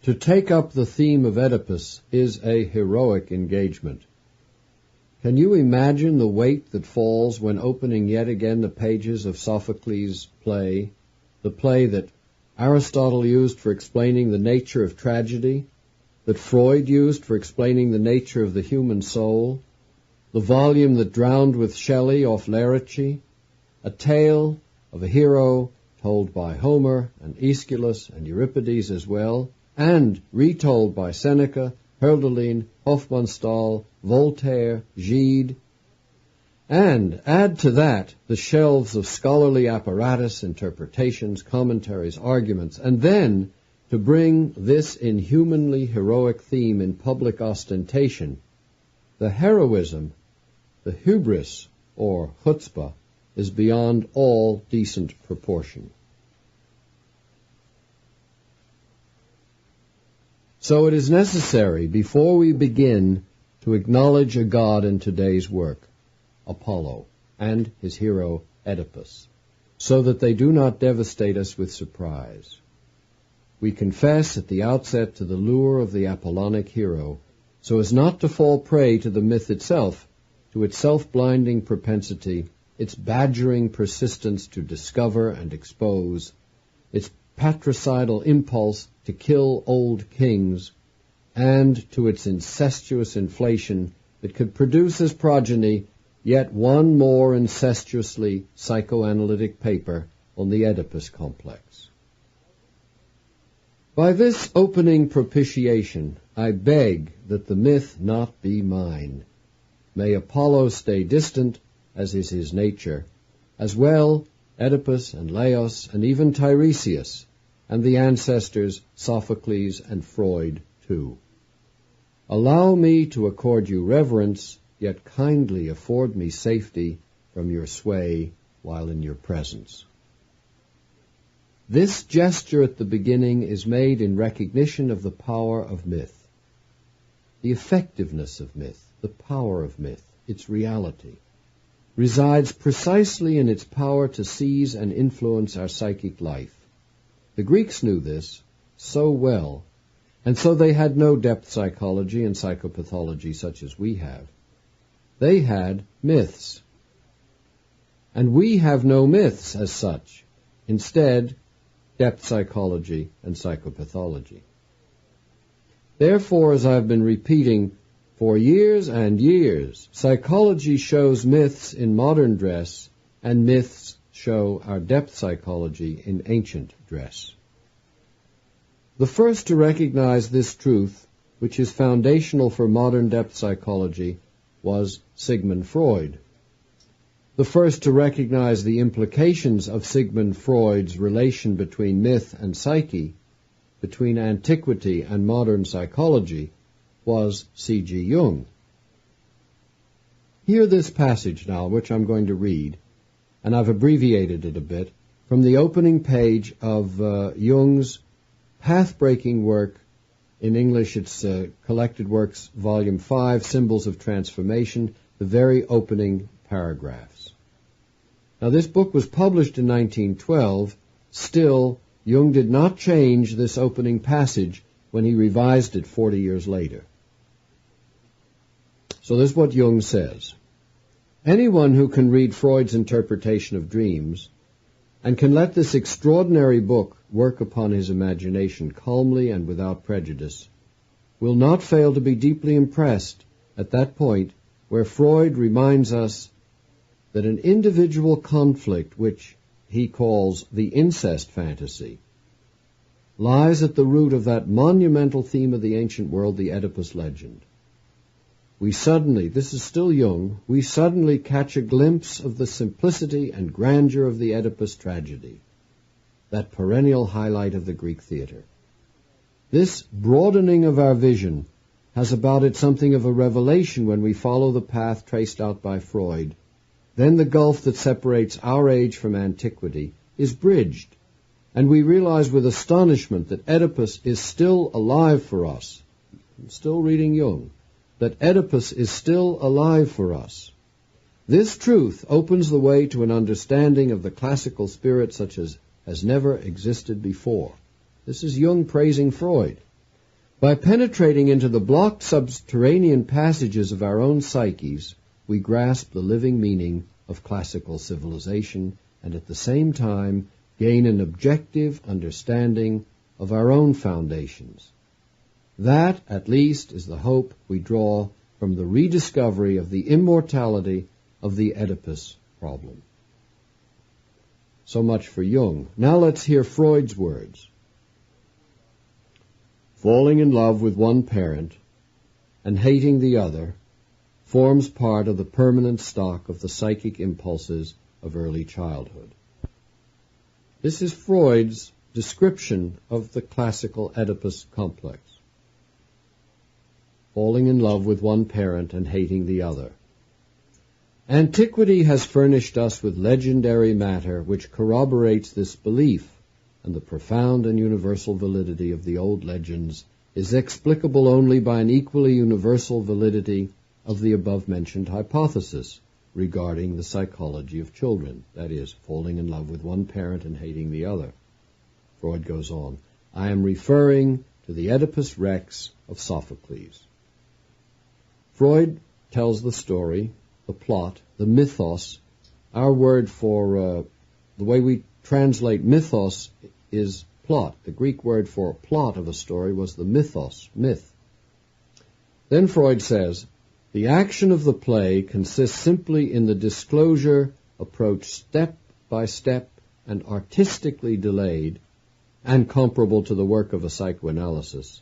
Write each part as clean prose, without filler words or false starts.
To take up the theme of Oedipus is a heroic engagement. Can you imagine the weight that falls when opening yet again the pages of Sophocles' play, the play that Aristotle used for explaining the nature of tragedy, that Freud used for explaining the nature of the human soul, the volume that drowned with Shelley off Lerici, a tale of a hero told by Homer and Aeschylus and Euripides as well, and retold by Seneca, Hölderlin, Hofmannsthal, Voltaire, Gide, and add to that the shelves of scholarly apparatus, interpretations, commentaries, arguments, and then to bring this inhumanly heroic theme in public ostentation, the heroism, the hubris, or chutzpah, is beyond all decent proportion. So it is necessary, before we begin, to acknowledge a god in today's work, Apollo, and his hero Oedipus, so that they do not devastate us with surprise. We confess at the outset to the lure of the Apollonic hero, so as not to fall prey to the myth itself, to its self-blinding propensity, its badgering persistence to discover and expose, its patricidal impulse to kill old kings, and to its incestuous inflation that could produce as progeny yet one more incestuously psychoanalytic paper on the Oedipus complex. By this opening propitiation, I beg that the myth not be mine. May Apollo stay distant, as is his nature, as well Oedipus and Laios and even Tiresias, and the ancestors Sophocles and Freud too. Allow me to accord you reverence, yet kindly afford me safety from your sway while in your presence. This gesture at the beginning is made in recognition of the power of myth, the effectiveness of myth, the power of myth, its reality, resides precisely in its power to seize and influence our psychic life. The Greeks knew this so well, and so they had no depth psychology and psychopathology such as we have. They had myths. And we have no myths as such. Instead, depth psychology and psychopathology. Therefore, as I've been repeating for years and years, psychology shows myths in modern dress, and myths show our depth psychology in ancient dress. The first to recognize this truth, which is foundational for modern depth psychology, was Sigmund Freud. The first to recognize the implications of Sigmund Freud's relation between myth and psyche, between antiquity and modern psychology, was C.G. Jung. Hear this passage now, which I'm going to read, and I've abbreviated it a bit, from the opening page of Jung's path-breaking work. In English, it's Collected Works, Volume 5, Symbols of Transformation, the very opening paragraphs. Now, this book was published in 1912. Still, Jung did not change this opening passage when he revised it 40 years later. So this is what Jung says. Anyone who can read Freud's interpretation of dreams and can let this extraordinary book work upon his imagination calmly and without prejudice will not fail to be deeply impressed at that point where Freud reminds us that an individual conflict, which he calls the incest fantasy, lies at the root of that monumental theme of the ancient world, the Oedipus legend. We suddenly, this is still Jung, we suddenly catch a glimpse of the simplicity and grandeur of the Oedipus tragedy, that perennial highlight of the Greek theater. This broadening of our vision has about it something of a revelation when we follow the path traced out by Freud. Then the gulf that separates our age from antiquity is bridged, and we realize with astonishment that Oedipus is still alive for us. I'm still reading Jung. That Oedipus is still alive for us. This truth opens the way to an understanding of the classical spirit such as has never existed before. This is Jung praising Freud. By penetrating into the blocked subterranean passages of our own psyches, we grasp the living meaning of classical civilization and at the same time gain an objective understanding of our own foundations. That, at least, is the hope we draw from the rediscovery of the immortality of the Oedipus problem. So much for Jung. Now let's hear Freud's words. Falling in love with one parent and hating the other forms part of the permanent stock of the psychic impulses of early childhood. This is Freud's description of the classical Oedipus complex. Falling in love with one parent and hating the other. Antiquity has furnished us with legendary matter which corroborates this belief, and the profound and universal validity of the old legends is explicable only by an equally universal validity of the above-mentioned hypothesis regarding the psychology of children, that is, falling in love with one parent and hating the other. Freud goes on, I am referring to the Oedipus Rex of Sophocles. Freud tells the story, the plot, the mythos. Our word for the way we translate mythos is plot. The Greek word for plot of a story was the mythos, myth. Then Freud says, the action of the play consists simply in the disclosure, approached step by step and artistically delayed, and comparable to the work of a psychoanalysis,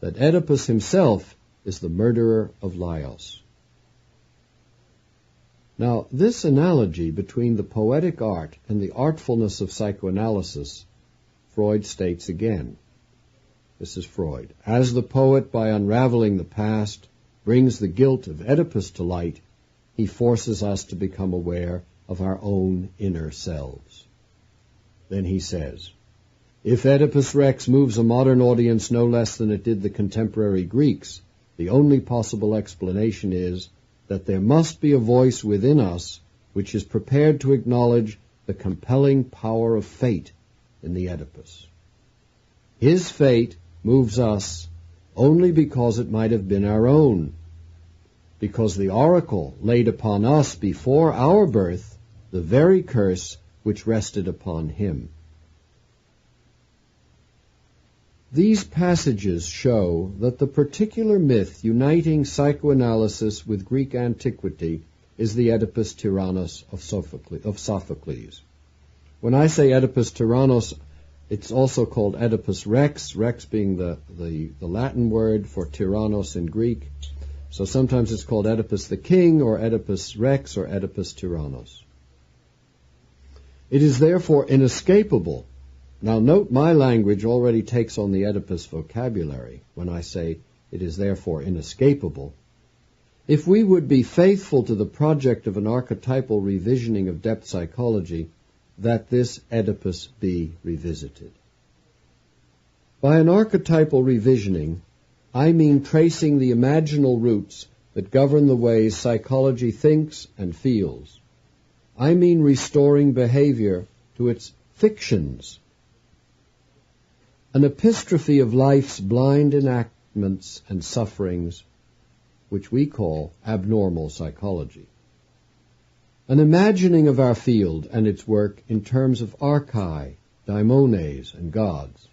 that Oedipus himself is the murderer of Laios. Now, this analogy between the poetic art and the artfulness of psychoanalysis, Freud states again. This is Freud. As the poet, by unraveling the past, brings the guilt of Oedipus to light, he forces us to become aware of our own inner selves. Then he says, if Oedipus Rex moves a modern audience no less than it did the contemporary Greeks, the only possible explanation is that there must be a voice within us which is prepared to acknowledge the compelling power of fate in the Oedipus. His fate moves us only because it might have been our own, because the oracle laid upon us before our birth the very curse which rested upon him. These passages show that the particular myth uniting psychoanalysis with Greek antiquity is the Oedipus Tyrannos of Sophocles. When I say Oedipus Tyrannos, it's also called Oedipus Rex, Rex being the Latin word for Tyrannos in Greek. So sometimes it's called Oedipus the King, or Oedipus Rex, or Oedipus Tyrannos. It is therefore inescapable. Now note, my language already takes on the Oedipus vocabulary when I say it is therefore inescapable. If we would be faithful to the project of an archetypal revisioning of depth psychology, that this Oedipus be revisited. By an archetypal revisioning, I mean tracing the imaginal roots that govern the ways psychology thinks and feels. I mean restoring behavior to its fictions, an epistrophe of life's blind enactments and sufferings, which we call abnormal psychology. An imagining of our field and its work in terms of archai, daimones, and gods.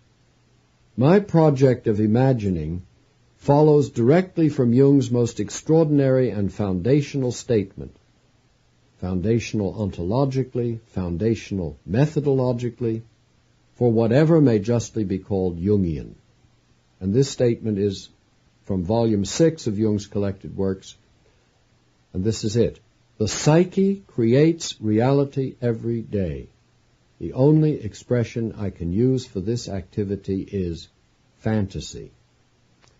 My project of imagining follows directly from Jung's most extraordinary and foundational statement, foundational ontologically, foundational methodologically, for whatever may justly be called Jungian. And this statement is from Volume 6 of Jung's collected works, and this is it. The psyche creates reality every day. The only expression I can use for this activity is fantasy.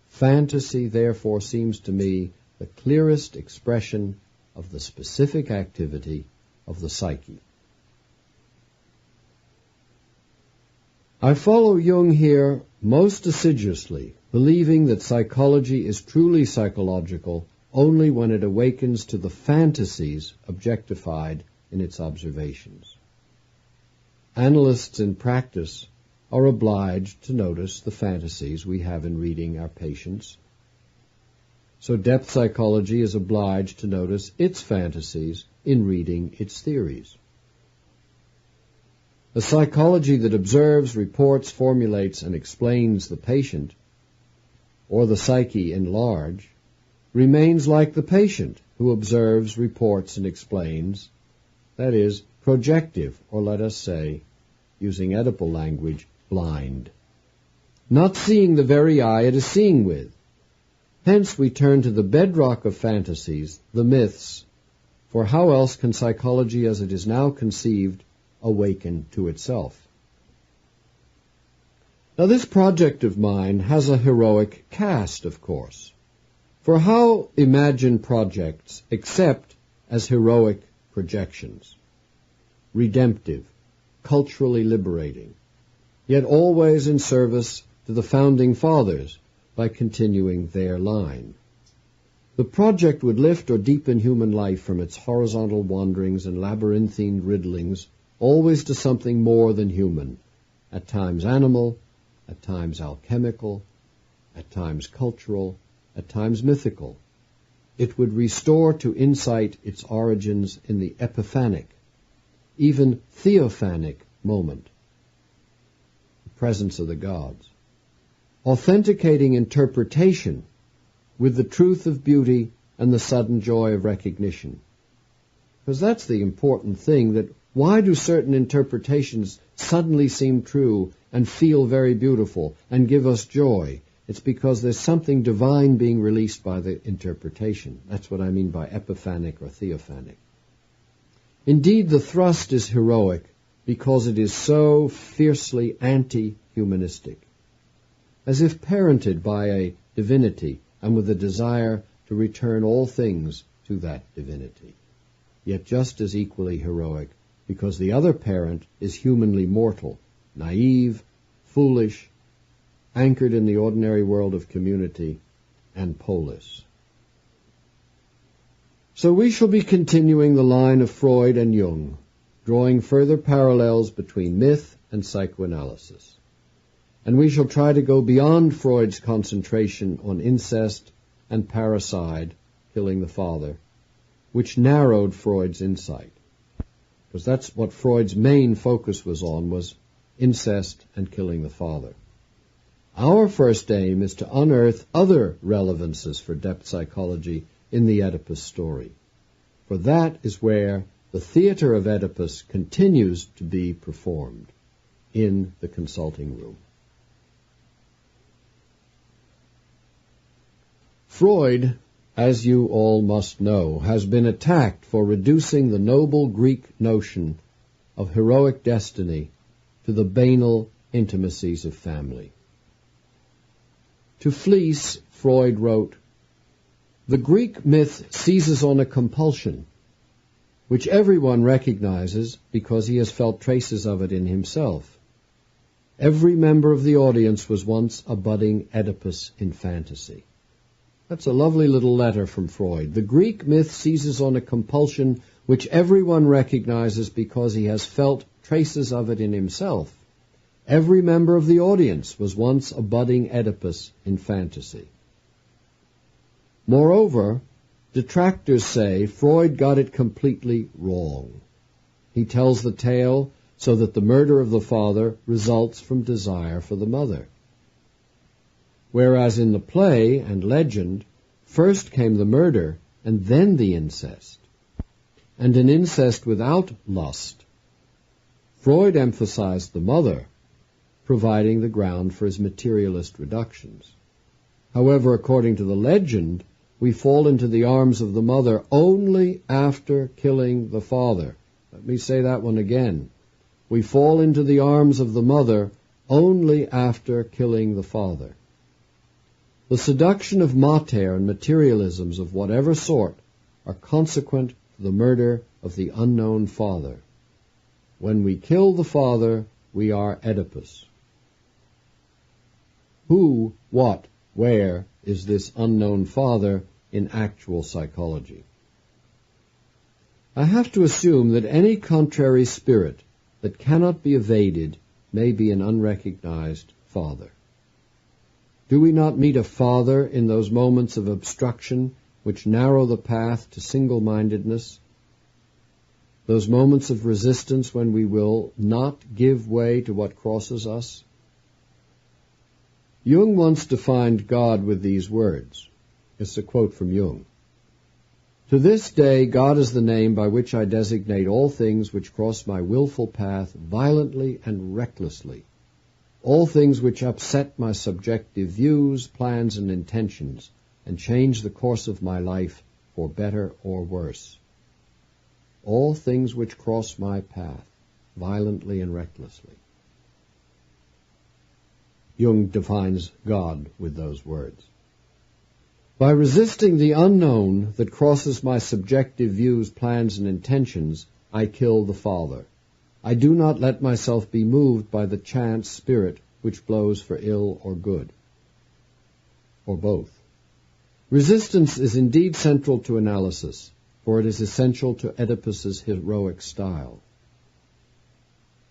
Fantasy, therefore, seems to me the clearest expression of the specific activity of the psyche. I follow Jung here most assiduously, believing that psychology is truly psychological only when it awakens to the fantasies objectified in its observations. Analysts in practice are obliged to notice the fantasies we have in reading our patients. So depth psychology is obliged to notice its fantasies in reading its theories. A psychology that observes, reports, formulates, and explains the patient, or the psyche in large, remains like the patient who observes, reports, and explains, that is, projective, or let us say, using Oedipal language, blind, not seeing the very eye it is seeing with. Hence we turn to the bedrock of fantasies, the myths, for how else can psychology as it is now conceived awaken to itself? Now this project of mine has a heroic cast, of course, for how imagine projects except as heroic projections, redemptive, culturally liberating, yet always in service to the founding fathers by continuing their line. The project would lift or deepen human life from its horizontal wanderings and labyrinthine riddlings always to something more than human, at times animal, at times alchemical, at times cultural, at times mythical. It would restore to insight its origins in the epiphanic, even theophanic moment, the presence of the gods, authenticating interpretation with the truth of beauty and the sudden joy of recognition. Because that's the important thing, that why do certain interpretations suddenly seem true and feel very beautiful and give us joy? It's because there's something divine being released by the interpretation. That's what I mean by epiphanic or theophanic. Indeed, the thrust is heroic because it is so fiercely anti-humanistic, as if parented by a divinity and with a desire to return all things to that divinity, yet just as equally heroic because the other parent is humanly mortal, naive, foolish, anchored in the ordinary world of community, and polis. So we shall be continuing the line of Freud and Jung, drawing further parallels between myth and psychoanalysis. And we shall try to go beyond Freud's concentration on incest and parricide, killing the father, which narrowed Freud's insight. Because that's what Freud's main focus was on, was incest and killing the father. Our first aim is to unearth other relevances for depth psychology in the Oedipus story, for that is where the theater of Oedipus continues to be performed, in the consulting room. Freud, as you all must know, has been attacked for reducing the noble Greek notion of heroic destiny to the banal intimacies of family. To Fliess, Freud wrote, "The Greek myth seizes on a compulsion, which everyone recognizes because he has felt traces of it in himself. Every member of the audience was once a budding Oedipus in fantasy." That's a lovely little letter from Freud. The Greek myth seizes on a compulsion which everyone recognizes because he has felt traces of it in himself. Every member of the audience was once a budding Oedipus in fantasy. Moreover, detractors say Freud got it completely wrong. He tells the tale so that the murder of the father results from desire for the mother. Whereas in the play and legend, first came the murder and then the incest, and an incest without lust. Freud emphasized the mother, providing the ground for his materialist reductions. However, according to the legend, we fall into the arms of the mother only after killing the father. Let me say that one again. We fall into the arms of the mother only after killing the father. The seduction of mater and materialisms of whatever sort are consequent to the murder of the unknown father. When we kill the father, we are Oedipus. Who, what, where is this unknown father in actual psychology? I have to assume that any contrary spirit that cannot be evaded may be an unrecognized father. Do we not meet a father in those moments of obstruction which narrow the path to single-mindedness? Those moments of resistance when we will not give way to what crosses us? Jung once defined God with these words. It's a quote from Jung. To this day, God is the name by which I designate all things which cross my willful path violently and recklessly, all things which upset my subjective views, plans, and intentions, and change the course of my life for better or worse. All things which cross my path violently and recklessly. Jung defines God with those words. By resisting the unknown that crosses my subjective views, plans, and intentions, I kill the Father. I do not let myself be moved by the chance spirit which blows for ill or good, or both. Resistance is indeed central to analysis, for it is essential to Oedipus's heroic style.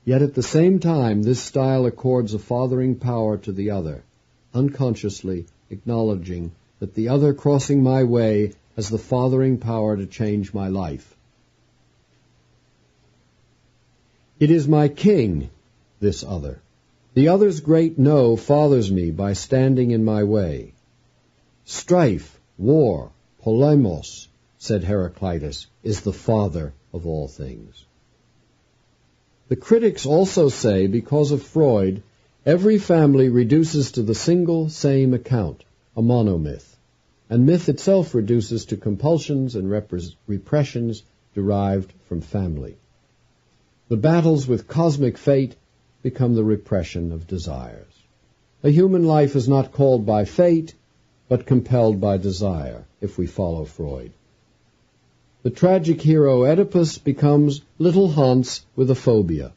Yet at the same time, this style accords a fathering power to the other, unconsciously acknowledging that the other crossing my way has the fathering power to change my life. It is my king, this other. The other's great no fathers me by standing in my way. Strife, war, polemos, said Heraclitus, is the father of all things. The critics also say, because of Freud, every family reduces to the single same account, a monomyth, and myth itself reduces to compulsions and repressions derived from family. The battles with cosmic fate become the repression of desires. A human life is not called by fate, but compelled by desire, if we follow Freud. The tragic hero Oedipus becomes little Hans with a phobia,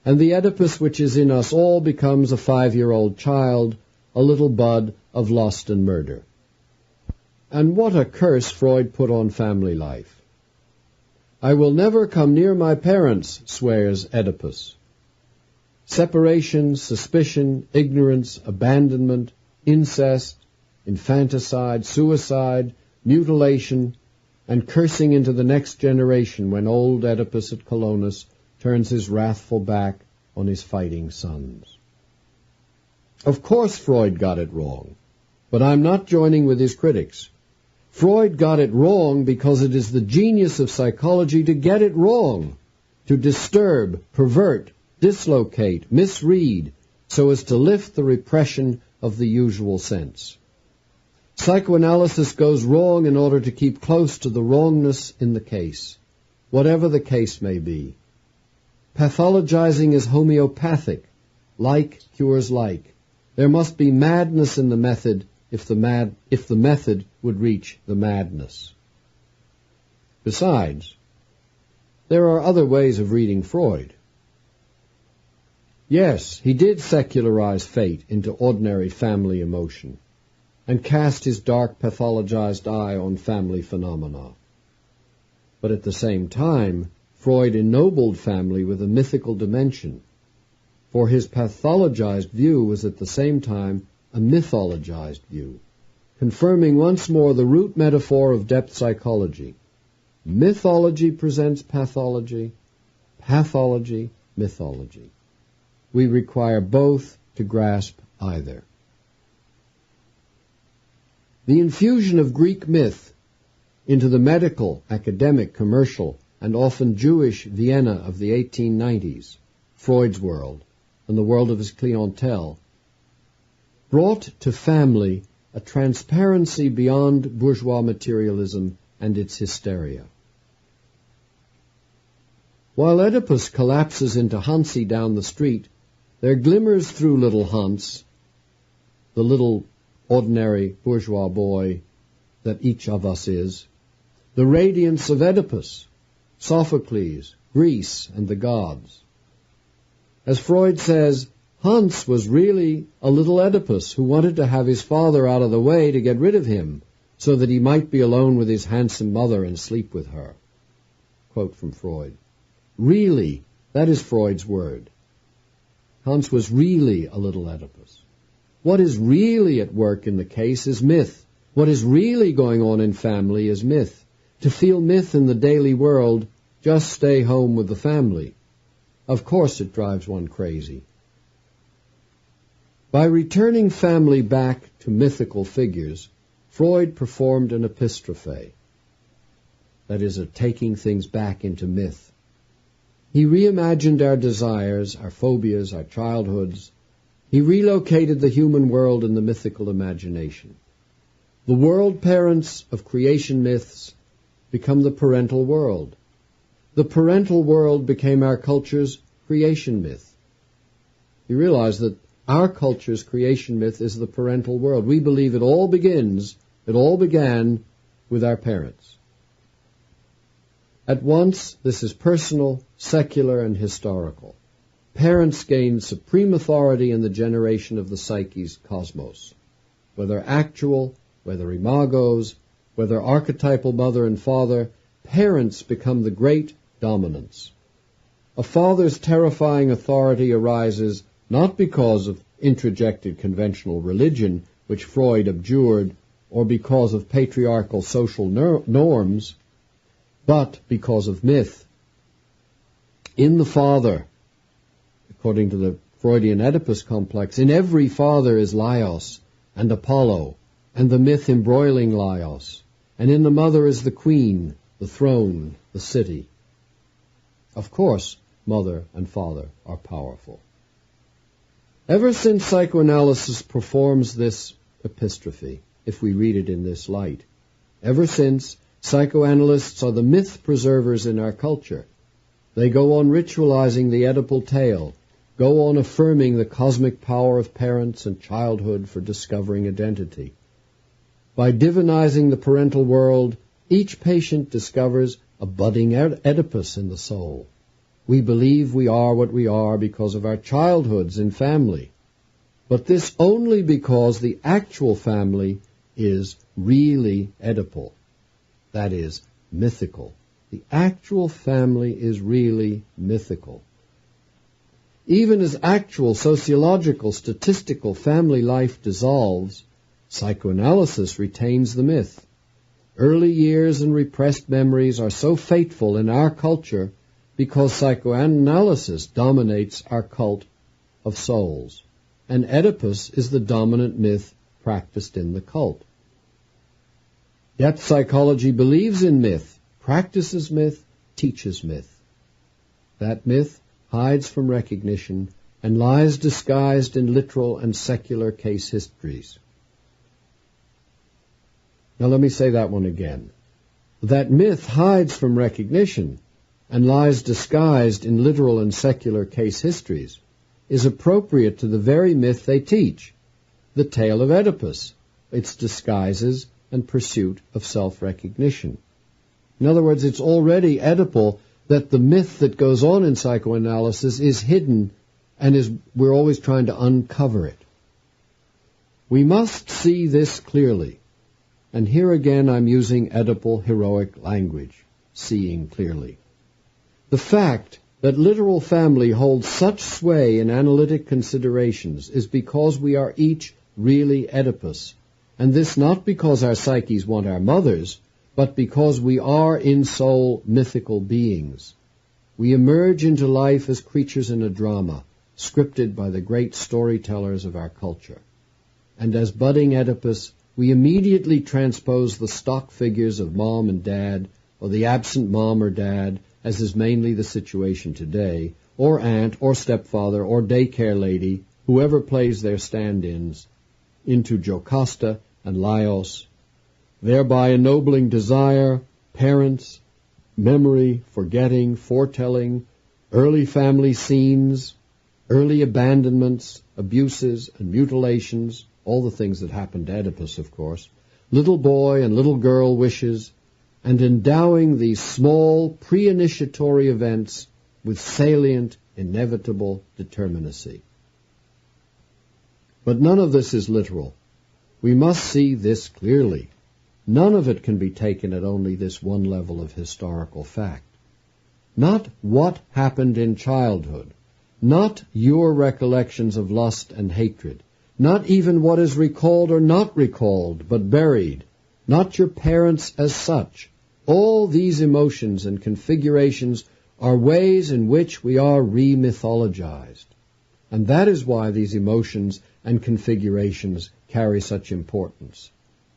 and the Oedipus which is in us all becomes a 5-year-old child, a little bud of lust and murder. And what a curse Freud put on family life. I will never come near my parents, swears Oedipus. Separation, suspicion, ignorance, abandonment, incest, infanticide, suicide, mutilation, and cursing into the next generation when old Oedipus at Colonus turns his wrathful back on his fighting sons. Of course Freud got it wrong, but I'm not joining with his critics. Freud got it wrong because it is the genius of psychology to get it wrong, to disturb, pervert, dislocate, misread, so as to lift the repression of the usual sense. Psychoanalysis goes wrong in order to keep close to the wrongness in the case, whatever the case may be. Pathologizing is homeopathic. Like cures like. There must be madness in the method if the method would reach the madness. Besides, there are other ways of reading Freud. Yes, he did secularize fate into ordinary family emotion, and cast his dark pathologized eye on family phenomena. But at the same time, Freud ennobled family with a mythical dimension, for his pathologized view was at the same time a mythologized view, confirming once more the root metaphor of depth psychology. Mythology presents pathology, pathology, mythology. We require both to grasp either. The infusion of Greek myth into the medical, academic, commercial, and often Jewish Vienna of the 1890s, Freud's world, and the world of his clientele, brought to family a transparency beyond bourgeois materialism and its hysteria. While Oedipus collapses into Hansi down the street, there glimmers through little Hans, the little ordinary bourgeois boy that each of us is, the radiance of Oedipus, Sophocles, Greece, and the gods. As Freud says, Hans was really a little Oedipus who wanted to have his father out of the way to get rid of him, so that he might be alone with his handsome mother and sleep with her. Quote from Freud. Really, that is Freud's word. Hans was really a little Oedipus. What is really at work in the case is myth. What is really going on in family is myth. To feel myth in the daily world, just stay home with the family. Of course it drives one crazy. By returning family back to mythical figures, Freud performed an epistrophe, that is, a taking things back into myth. He reimagined our desires, our phobias, our childhoods. He relocated the human world in the mythical imagination. The world parents of creation myths become the parental world. The parental world became our culture's creation myth. You realize that our culture's creation myth is the parental world. We believe it all began with our parents. At once, this is personal, secular, and historical. Parents gain supreme authority in the generation of the psyche's cosmos. Whether actual, whether imagos, whether archetypal mother and father, parents become the great dominants. A father's terrifying authority arises not because of introjected conventional religion, which Freud abjured, or because of patriarchal social norms, but because of myth. In the father, according to the Freudian Oedipus complex, in every father is Laios and Apollo, and the myth embroiling Laios, and in the mother is the queen, the throne, the city. Of course, mother and father are powerful. Ever since psychoanalysis performs this epistrophe, if we read it in this light, ever since, psychoanalysts are the myth preservers in our culture. They go on ritualizing the Oedipal tale, go on affirming the cosmic power of parents and childhood for discovering identity. By divinizing the parental world, each patient discovers a budding Oedipus in the soul. We believe we are what we are because of our childhoods in family, but this only because the actual family is really Oedipal, that is, mythical. The actual family is really mythical. Even as actual sociological, statistical family life dissolves, psychoanalysis retains the myth. Early years and repressed memories are so fateful in our culture because psychoanalysis dominates our cult of souls, and Oedipus is the dominant myth practiced in the cult. Yet psychology believes in myth, practices myth, teaches myth. That myth hides from recognition and lies disguised in literal and secular case histories. Now let me say that one again. That myth hides from recognition and lies disguised in literal and secular case histories is appropriate to the very myth they teach, the tale of Oedipus, its disguises and pursuit of self-recognition. In other words, it's already Oedipal that the myth that goes on in psychoanalysis is hidden and we're always trying to uncover it. We must see this clearly. And here again I'm using Oedipal heroic language, seeing clearly. The fact that literal family holds such sway in analytic considerations is because we are each really Oedipus, and this not because our psyches want our mothers, but because we are in soul mythical beings. We emerge into life as creatures in a drama, scripted by the great storytellers of our culture. And as budding Oedipus, we immediately transpose the stock figures of mom and dad, or the absent mom or dad, as is mainly the situation today, or aunt, or stepfather, or daycare lady, whoever plays their stand-ins, into Jocasta and Laios, thereby ennobling desire, parents, memory, forgetting, foretelling, early family scenes, early abandonments, abuses, and mutilations, all the things that happened to Oedipus, of course, little boy and little girl wishes, and endowing these small pre-initiatory events with salient, inevitable determinacy. But none of this is literal. We must see this clearly. None of it can be taken at only this one level of historical fact. Not what happened in childhood, not your recollections of lust and hatred, not even what is recalled or not recalled, but buried, not your parents as such. All these emotions and configurations are ways in which we are re-mythologized. And that is why these emotions and configurations carry such importance.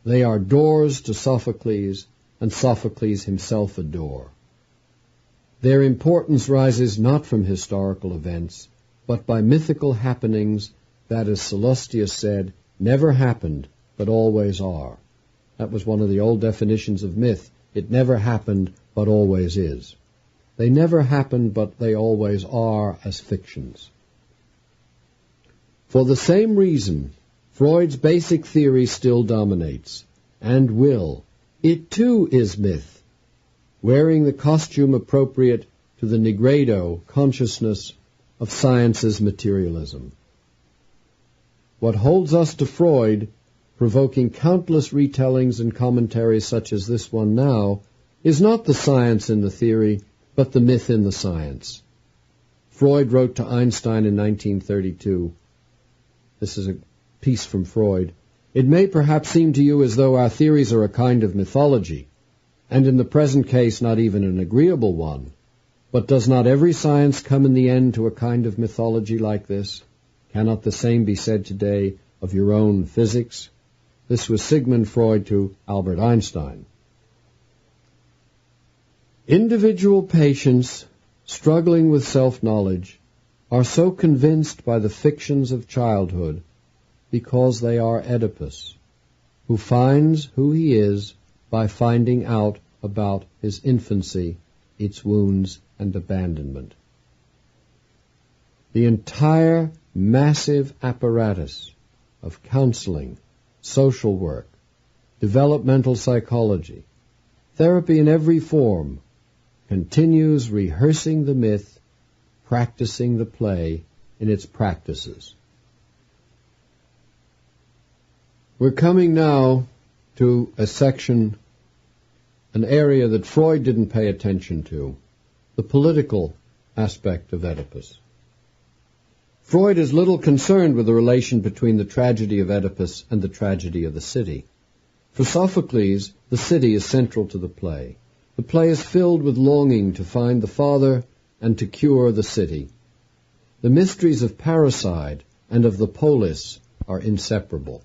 They are doors to Sophocles, and Sophocles himself a door. Their importance rises not from historical events, but by mythical happenings that, as Sallustio said, never happened, but always are. That was one of the old definitions of myth. It never happened, but always is. They never happened, but they always are as fictions. For the same reason, Freud's basic theory still dominates, and will. It too is myth, wearing the costume appropriate to the Negredo consciousness of science's materialism. What holds us to Freud, provoking countless retellings and commentaries such as this one now, is not the science in the theory, but the myth in the science. Freud wrote to Einstein in 1932, this is a piece from Freud, "It may perhaps seem to you as though our theories are a kind of mythology, and in the present case not even an agreeable one. But does not every science come in the end to a kind of mythology like this? Cannot the same be said today of your own physics?" This was Sigmund Freud to Albert Einstein. Individual patients struggling with self-knowledge are so convinced by the fictions of childhood because they are Oedipus, who finds who he is by finding out about his infancy, its wounds and abandonment. The entire massive apparatus of counseling, social work, developmental psychology, therapy in every form, continues rehearsing the myth, practicing the play in its practices. We're coming now to a section, an area that Freud didn't pay attention to, the political aspect of Oedipus. Freud is little concerned with the relation between the tragedy of Oedipus and the tragedy of the city. For Sophocles, the city is central to the play. The play is filled with longing to find the father and to cure the city. The mysteries of parricide and of the polis are inseparable.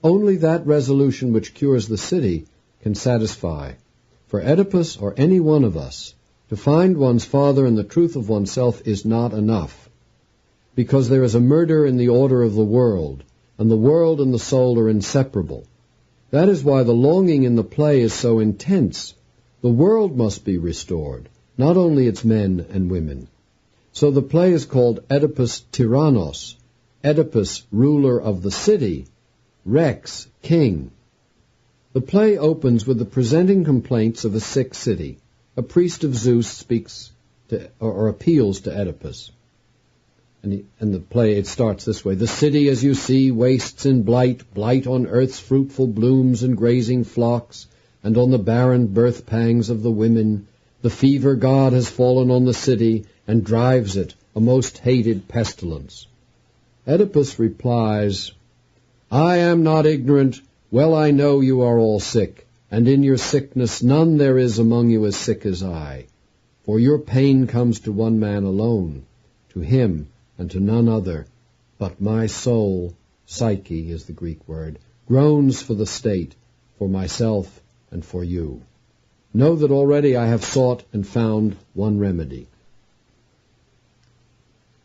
Only that resolution which cures the city can satisfy. For Oedipus, or any one of us, to find one's father and the truth of oneself is not enough, because there is a murder in the order of the world, and the world and the soul are inseparable. That is why the longing in the play is so intense. The world must be restored, not only its men and women. So the play is called Oedipus Tyrannos, Oedipus, ruler of the city, Rex, king. The play opens with the presenting complaints of a sick city. A priest of Zeus speaks to, or appeals to Oedipus. And the play, it starts this way. "The city, as you see, wastes in blight, blight on earth's fruitful blooms and grazing flocks, and on the barren birth pangs of the women. The fever god has fallen on the city, and drives it, a most hated pestilence." Oedipus replies, "I am not ignorant. Well I know you are all sick, and in your sickness none there is among you as sick as I. For your pain comes to one man alone, to him and to none other. But my soul," Psyche is the Greek word, "groans for the state, for myself and for you. Know that already I have sought and found one remedy."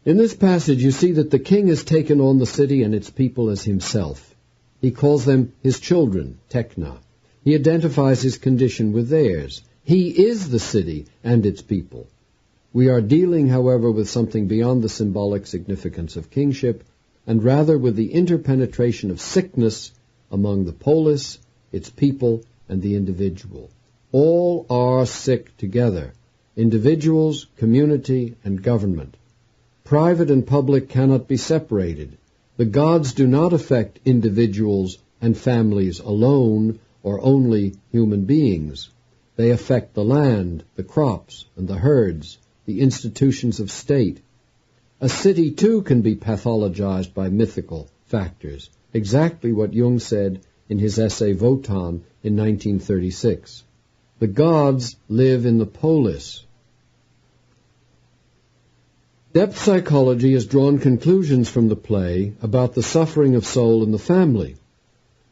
In this passage you see that the king has taken on the city and its people as himself. He calls them his children, tekna. He identifies his condition with theirs. He is the city and its people. We are dealing, however, with something beyond the symbolic significance of kingship, and rather with the interpenetration of sickness among the polis, its people, and the individual. All are sick together, individuals, community, and government. Private and public cannot be separated. The gods do not affect individuals and families alone, or only human beings. They affect the land, the crops, and the herds, the institutions of state. A city, too, can be pathologized by mythical factors, exactly what Jung said in his essay Wotan in 1936. The gods live in the polis. Depth psychology has drawn conclusions from the play about the suffering of soul in the family.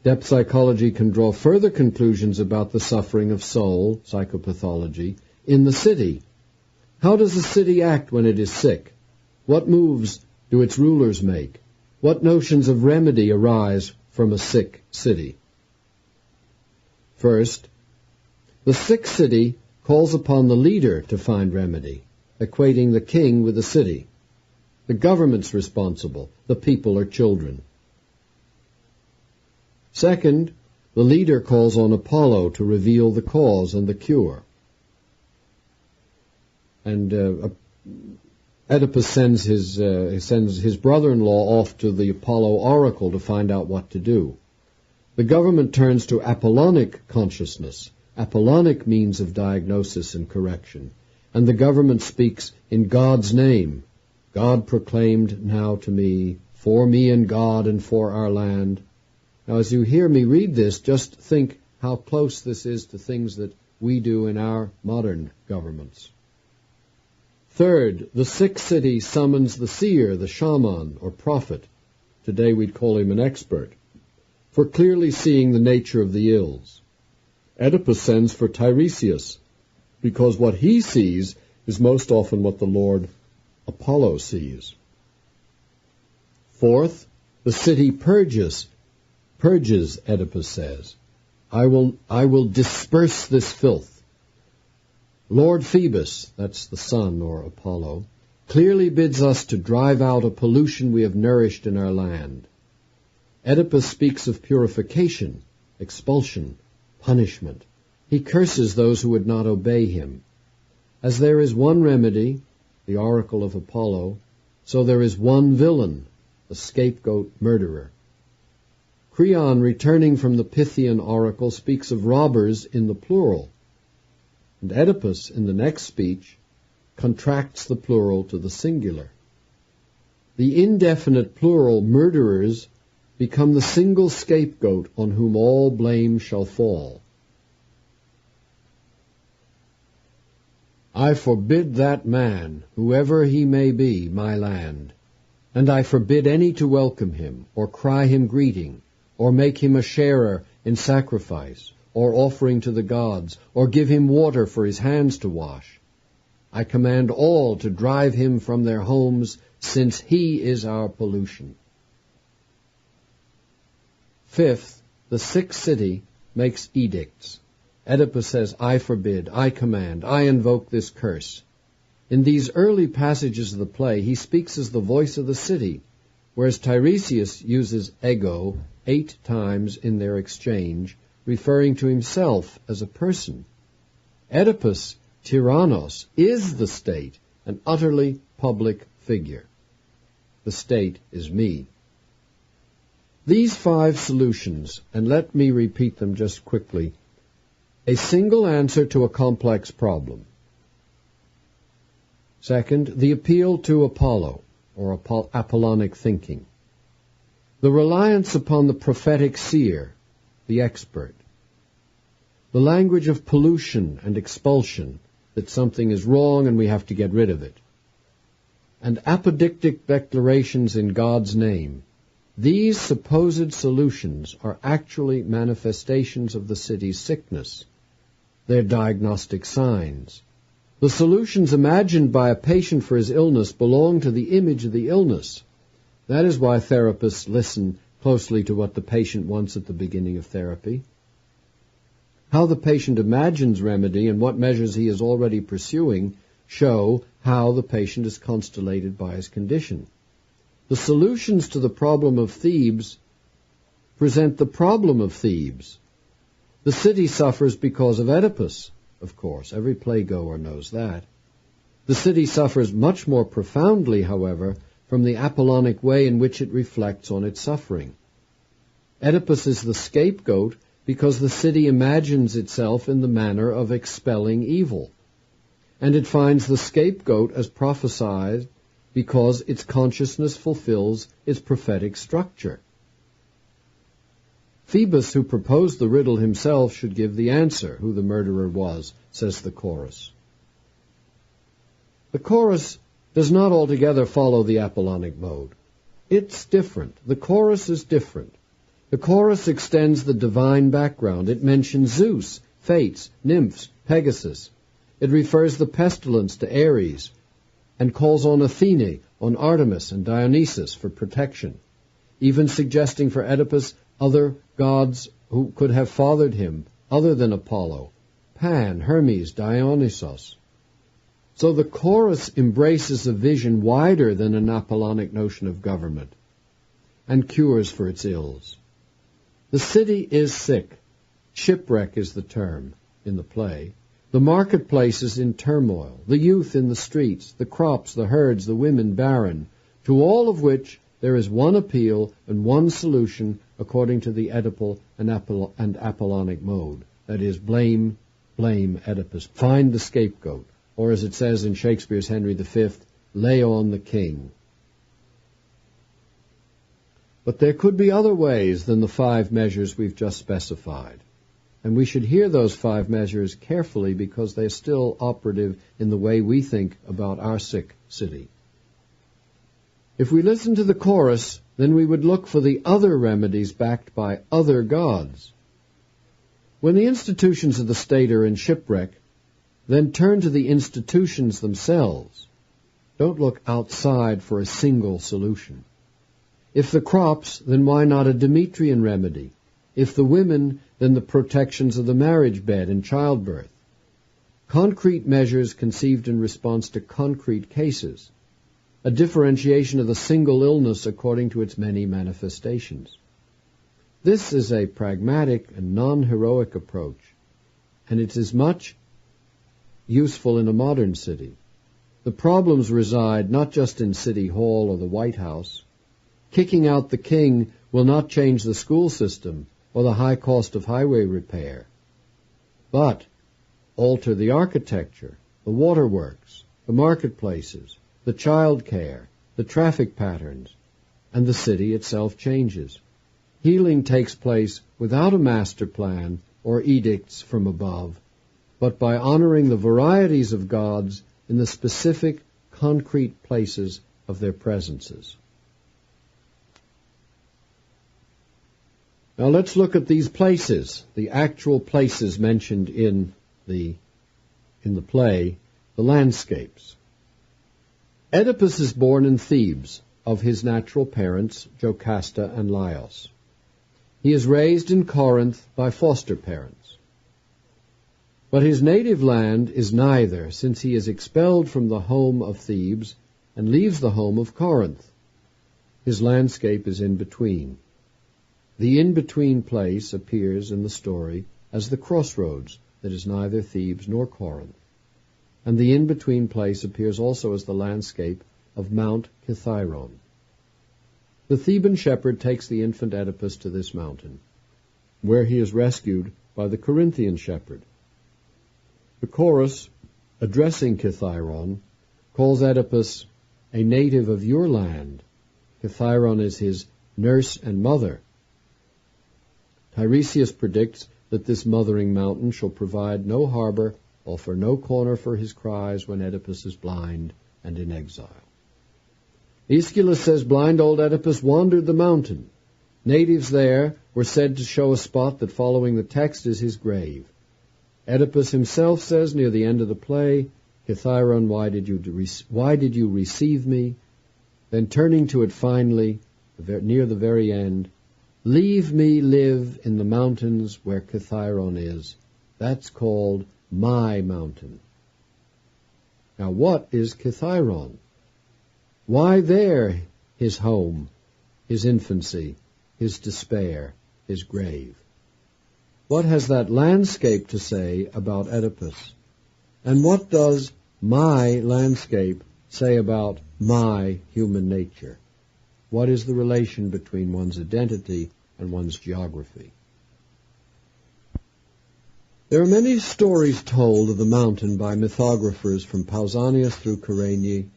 Depth psychology can draw further conclusions about the suffering of soul, psychopathology, in the city. How does a city act when it is sick? What moves do its rulers make? What notions of remedy arise from a sick city? First, the sick city calls upon the leader to find remedy, equating the king with the city. The government's responsible, the people are children. Second, the leader calls on Apollo to reveal the cause and the cure. And Oedipus sends his brother-in-law off to the Apollo oracle to find out what to do. The government turns to Apollonic consciousness, Apollonic means of diagnosis and correction, and the government speaks in God's name. God proclaimed now to me, for me and God and for our land. Now, as you hear me read this, just think how close this is to things that we do in our modern governments. Third, the sick city summons the seer, the shaman, or prophet. Today we'd call him an expert, for clearly seeing the nature of the ills. Oedipus sends for Tiresias, because what he sees is most often what the Lord Apollo sees. Fourth, the city purges, Oedipus says. I will disperse this filth. Lord Phoebus, that's the sun or Apollo, clearly bids us to drive out a pollution we have nourished in our land. Oedipus speaks of purification, expulsion, punishment. He curses those who would not obey him. As there is one remedy, the oracle of Apollo, so there is one villain, the scapegoat murderer. Creon, returning from the Pythian oracle, speaks of robbers in the plural. And Oedipus, in the next speech, contracts the plural to the singular. The indefinite plural murderers become the single scapegoat on whom all blame shall fall. I forbid that man, whoever he may be, my land, and I forbid any to welcome him, or cry him greeting, or make him a sharer in sacrifice, or offering to the gods, or give him water for his hands to wash. I command all to drive him from their homes, since he is our pollution. Fifth, the sick city makes edicts. Oedipus says, I forbid, I command, I invoke this curse. In these early passages of the play, he speaks as the voice of the city, whereas Tiresias uses ego 8 times in their exchange, referring to himself as a person. Oedipus, tyrannos, is the state, an utterly public figure. The state is me. These 5 solutions, and let me repeat them just quickly. A single answer to a complex problem. Second, the appeal to Apollo, or Apollonic thinking. The reliance upon the prophetic seer, the expert. The language of pollution and expulsion, that something is wrong and we have to get rid of it. And apodictic declarations in God's name. These supposed solutions are actually manifestations of the city's sickness. They're diagnostic signs. The solutions imagined by a patient for his illness belong to the image of the illness. That is why therapists listen closely to what the patient wants at the beginning of therapy. How the patient imagines remedy and what measures he is already pursuing show how the patient is constellated by his condition. The solutions to the problem of Thebes present the problem of Thebes. The city suffers because of Oedipus, of course. Every playgoer knows that. The city suffers much more profoundly, however, from the Apollonic way in which it reflects on its suffering. Oedipus is the scapegoat because the city imagines itself in the manner of expelling evil, and it finds the scapegoat as prophesied because its consciousness fulfills its prophetic structure. Phoebus, who proposed the riddle himself, should give the answer, who the murderer was, says the chorus. The chorus does not altogether follow the Apollonic mode. It's different. The chorus is different. The chorus extends the divine background. It mentions Zeus, Fates, nymphs, Pegasus. It refers the pestilence to Ares and calls on Athene, on Artemis and Dionysus for protection, even suggesting for Oedipus other gods who could have fathered him other than Apollo, Pan, Hermes, Dionysos. So the chorus embraces a vision wider than an Apollonic notion of government and cures for its ills. The city is sick. Shipwreck is the term in the play. The marketplace is in turmoil, the youth in the streets, the crops, the herds, the women barren, to all of which there is one appeal and one solution according to the Oedipal and Apollonic mode. That is, blame Oedipus, find the scapegoat, or as it says in Shakespeare's Henry V, lay on the king. But there could be other ways than the 5 measures we've just specified. And we should hear those 5 measures carefully because they're still operative in the way we think about our sick city. If we listen to the chorus, then we would look for the other remedies backed by other gods. When the institutions of the state are in shipwreck, then turn to the institutions themselves. Don't look outside for a single solution. If the crops, then why not a Demetrian remedy? If the women, then the protections of the marriage bed and childbirth. Concrete measures conceived in response to concrete cases. A differentiation of the single illness according to its many manifestations. This is a pragmatic and non-heroic approach, and it is much useful in a modern city. The problems reside not just in City Hall or the White House. Kicking out the king will not change the school system or the high cost of highway repair, but alter the architecture, the waterworks, the marketplaces, the child care, the traffic patterns, and the city itself changes. Healing takes place without a master plan or edicts from above, but by honoring the varieties of gods in the specific, concrete places of their presences. Now let's look at these places, the actual places mentioned in the play, the landscapes. Oedipus is born in Thebes of his natural parents, Jocasta and Laios. He is raised in Corinth by foster parents. But his native land is neither, since he is expelled from the home of Thebes and leaves the home of Corinth. His landscape is in between. The in-between place appears in the story as the crossroads that is neither Thebes nor Corinth. And the in-between place appears also as the landscape of Mount Kithyron. The Theban shepherd takes the infant Oedipus to this mountain, where he is rescued by the Corinthian shepherd. The chorus, addressing Kithyron, calls Oedipus a native of your land. Kithyron is his nurse and mother. Tiresias predicts that this mothering mountain shall provide no harbor, offer no corner for his cries when Oedipus is blind and in exile. Aeschylus says blind old Oedipus wandered the mountain. Natives there were said to show a spot that, following the text, is his grave. Oedipus himself says near the end of the play, Kithyron, why did you receive me? Then turning to it finally, near the very end, leave me live in the mountains where Kithyron is. That's called my mountain. Now what is Kithyron? Why there his home, his infancy, his despair, his grave? What has that landscape to say about Oedipus? And what does my landscape say about my human nature? What is the relation between one's identity and one's geography? There are many stories told of the mountain by mythographers from Pausanias through Carnegie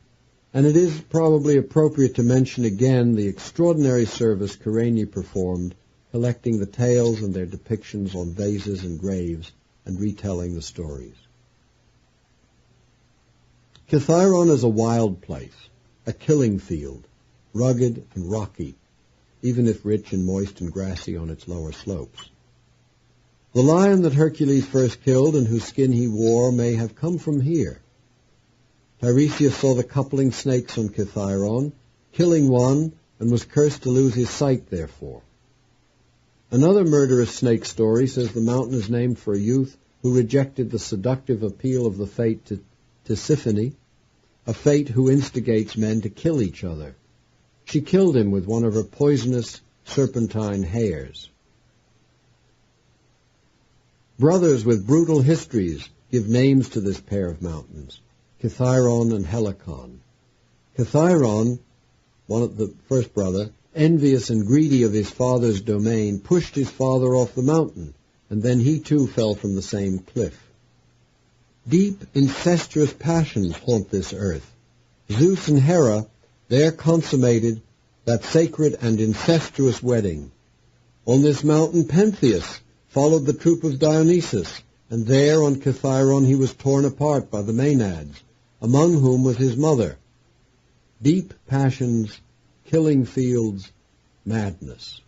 And it is probably appropriate to mention again the extraordinary service Karenyi performed, collecting the tales and their depictions on vases and graves and retelling the stories. Kithiron is a wild place, a killing field, rugged and rocky, even if rich and moist and grassy on its lower slopes. The lion that Hercules first killed and whose skin he wore may have come from here. Tiresias saw the coupling snakes on Kithiron, killing one, and was cursed to lose his sight therefore. Another murderous snake story says the mountain is named for a youth who rejected the seductive appeal of the fate to Tisiphone, a fate who instigates men to kill each other. She killed him with one of her poisonous serpentine hairs. Brothers with brutal histories give names to this pair of mountains, Kithiron and Helicon. Kithiron, the first brother, envious and greedy of his father's domain, pushed his father off the mountain, and then he too fell from the same cliff. Deep, incestuous passions haunt this earth. Zeus and Hera there consummated that sacred and incestuous wedding. On this mountain Pentheus followed the troop of Dionysus, and there on Kithiron he was torn apart by the Maenads, among whom was his mother. Deep passions, killing fields, madness.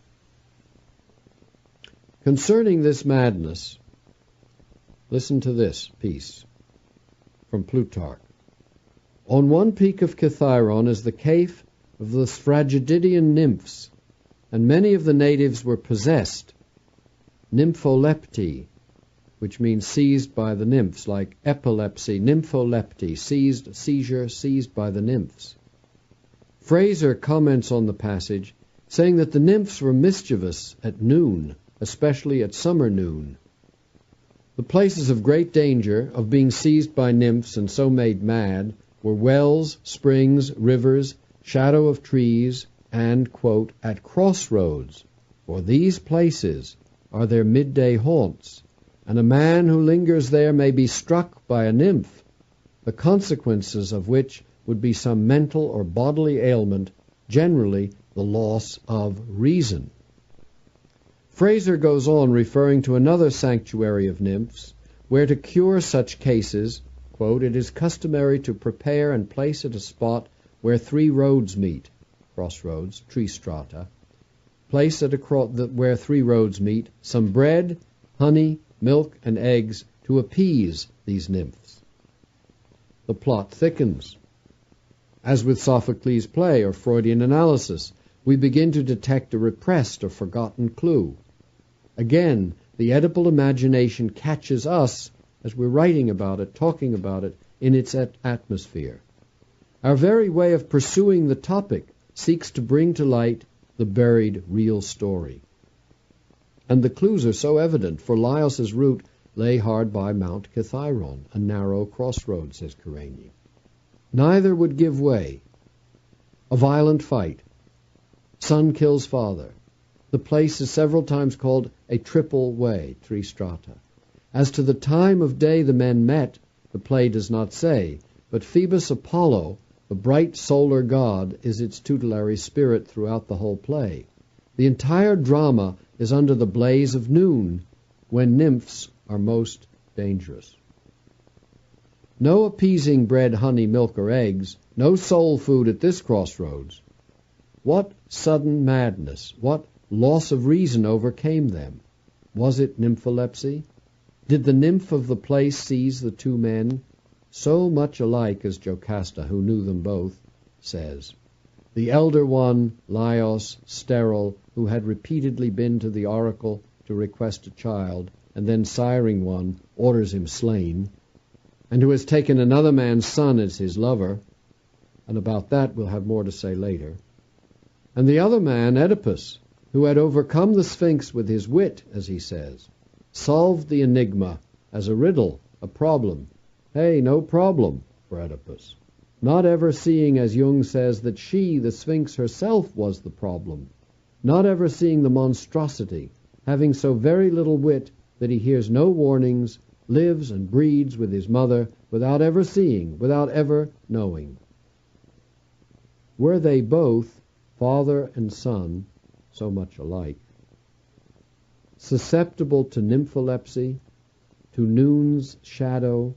Concerning this madness, listen to this piece from Plutarch. On one peak of Kithiron is the cave of the Sphragidian nymphs, and many of the natives were possessed, nympholepti, which means seized by the nymphs, like epilepsy, nympholepti, seized by the nymphs. Fraser comments on the passage, saying that the nymphs were mischievous at noon, especially at summer noon. The places of great danger of being seized by nymphs and so made mad were wells, springs, rivers, shadow of trees, and, quote, at crossroads, for these places are their midday haunts, and a man who lingers there may be struck by a nymph, the consequences of which would be some mental or bodily ailment, generally the loss of reason. Fraser goes on referring to another sanctuary of nymphs, where to cure such cases, quote, it is customary to prepare and place at a spot where 3 roads meet, crossroads, tree strata, place at where 3 roads meet some bread, honey, milk, and eggs to appease these nymphs. The plot thickens. As with Sophocles' play or Freudian analysis, we begin to detect a repressed or forgotten clue. Again, the Oedipal imagination catches us as we're writing about it, talking about it, in its atmosphere. Our very way of pursuing the topic seeks to bring to light the buried real story. And the clues are so evident, for Laios' route lay hard by Mount Kithiron, a narrow crossroad, says Karenyi. Neither would give way. A violent fight. Son kills father. The place is several times called a triple way, 3 strata. As to the time of day the men met, the play does not say, but Phoebus Apollo, the bright solar god, is its tutelary spirit throughout the whole play. The entire drama is under the blaze of noon, when nymphs are most dangerous. No appeasing bread, honey, milk, or eggs, no soul food at this crossroads. What sudden madness, what loss of reason overcame them? Was it nympholepsy? Did the nymph of the place seize the 2 men, so much alike as Jocasta, who knew them both, says? The elder one, Laios, sterile, who had repeatedly been to the oracle to request a child, and then siring one, orders him slain, and who has taken another man's son as his lover, and about that we'll have more to say later. And the other man, Oedipus, who had overcome the Sphinx with his wit, as he says, solved the enigma as a riddle, a problem. Hey, no problem for Oedipus. Not ever seeing, as Jung says, that she, the Sphinx herself, was the problem. Not ever seeing the monstrosity, having so very little wit that he hears no warnings, lives and breeds with his mother without ever seeing, without ever knowing. were they both, father and son, so much alike, susceptible to nympholepsy, to noon's shadow,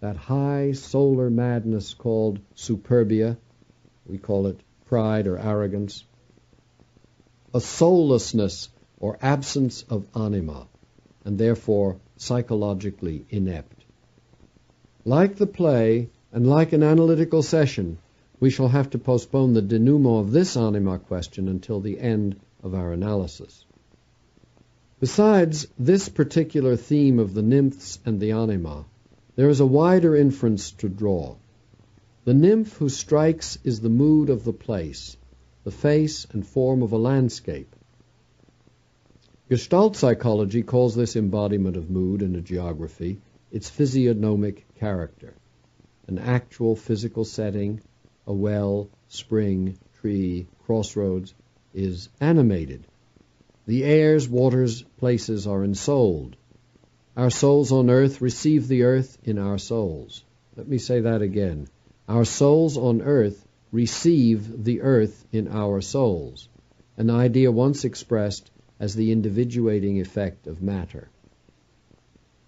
that high solar madness called superbia, we call it pride or arrogance, a soullessness or absence of anima, and therefore psychologically inept. Like the play, and like an analytical session, we shall have to postpone the denouement of this anima question until the end of our analysis. Besides this particular theme of the nymphs and the anima, there is a wider inference to draw. The nymph who strikes is the mood of the place, the face and form of a landscape. Gestalt psychology calls this embodiment of mood in a geography its physiognomic character, an actual physical setting, a well, spring, tree, crossroads, is animated. The airs, waters, places are ensouled. Our souls on earth receive the earth in our souls. Let me say that again. Our souls on earth receive the earth in our souls, an idea once expressed as the individuating effect of matter.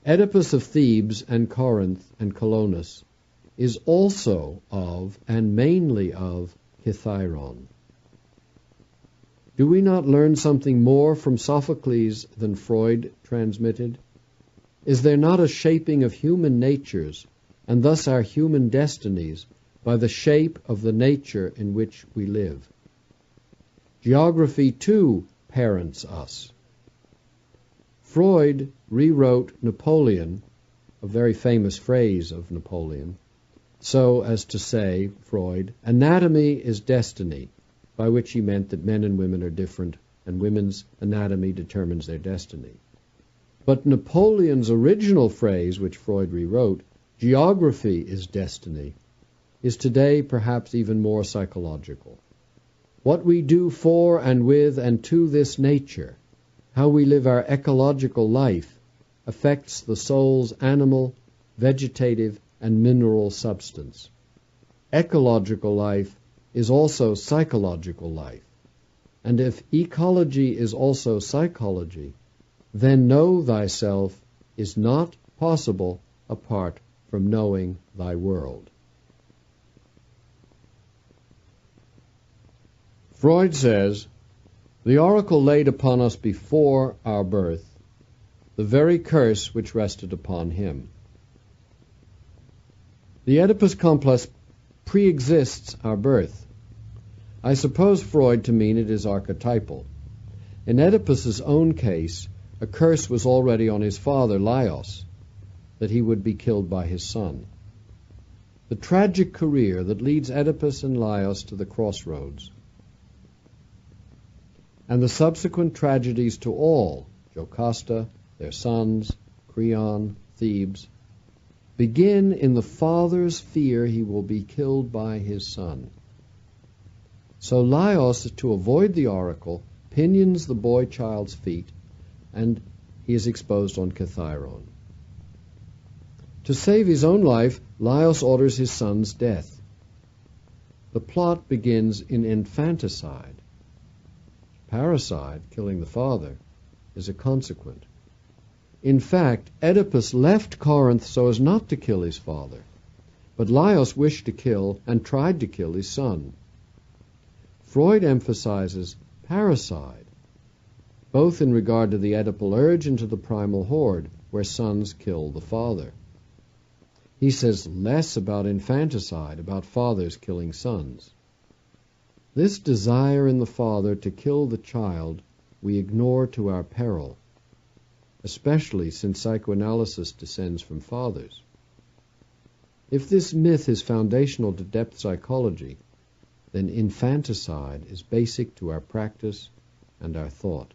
Oedipus of Thebes and Corinth and Colonus is also of, and mainly of, Kithyron. Do we not learn something more from Sophocles than Freud transmitted? Is there not a shaping of human natures, and thus our human destinies, by the shape of the nature in which we live? Geography, too, parents us. Freud rewrote Napoleon, a very famous phrase of Napoleon, so as to say, Freud, anatomy is destiny, by which he meant that men and women are different, and women's anatomy determines their destiny. But Napoleon's original phrase, which Freud rewrote, geography is destiny, is today perhaps even more psychological. What we do for and with and to this nature, how we live our ecological life, affects the soul's animal, vegetative, and mineral substance. Ecological life is also psychological life. And if ecology is also psychology, then know thyself is not possible apart from knowing thy world. Freud says, the oracle laid upon us before our birth the very curse which rested upon him. The Oedipus complex pre-exists our birth. I suppose Freud to mean it is archetypal. In Oedipus's own case, a curse was already on his father, Laios, that he would be killed by his son. The tragic career that leads Oedipus and Laios to the crossroads, and the subsequent tragedies to all, Jocasta, their sons, Creon, Thebes, begin in the father's fear he will be killed by his son. So Laios, to avoid the oracle, pinions the boy-child's feet, and he is exposed on Kithyron. To save his own life, Laios orders his son's death. The plot begins in infanticide. Parricide, killing the father, is a consequent. In fact, Oedipus left Corinth so as not to kill his father, but Laios wished to kill and tried to kill his son. Freud emphasizes parricide, both in regard to the Oedipal urge and to the primal horde, where sons kill the father. He says less about infanticide, about fathers killing sons. This desire in the father to kill the child we ignore to our peril, especially since psychoanalysis descends from fathers. If this myth is foundational to depth psychology, then infanticide is basic to our practice and our thought.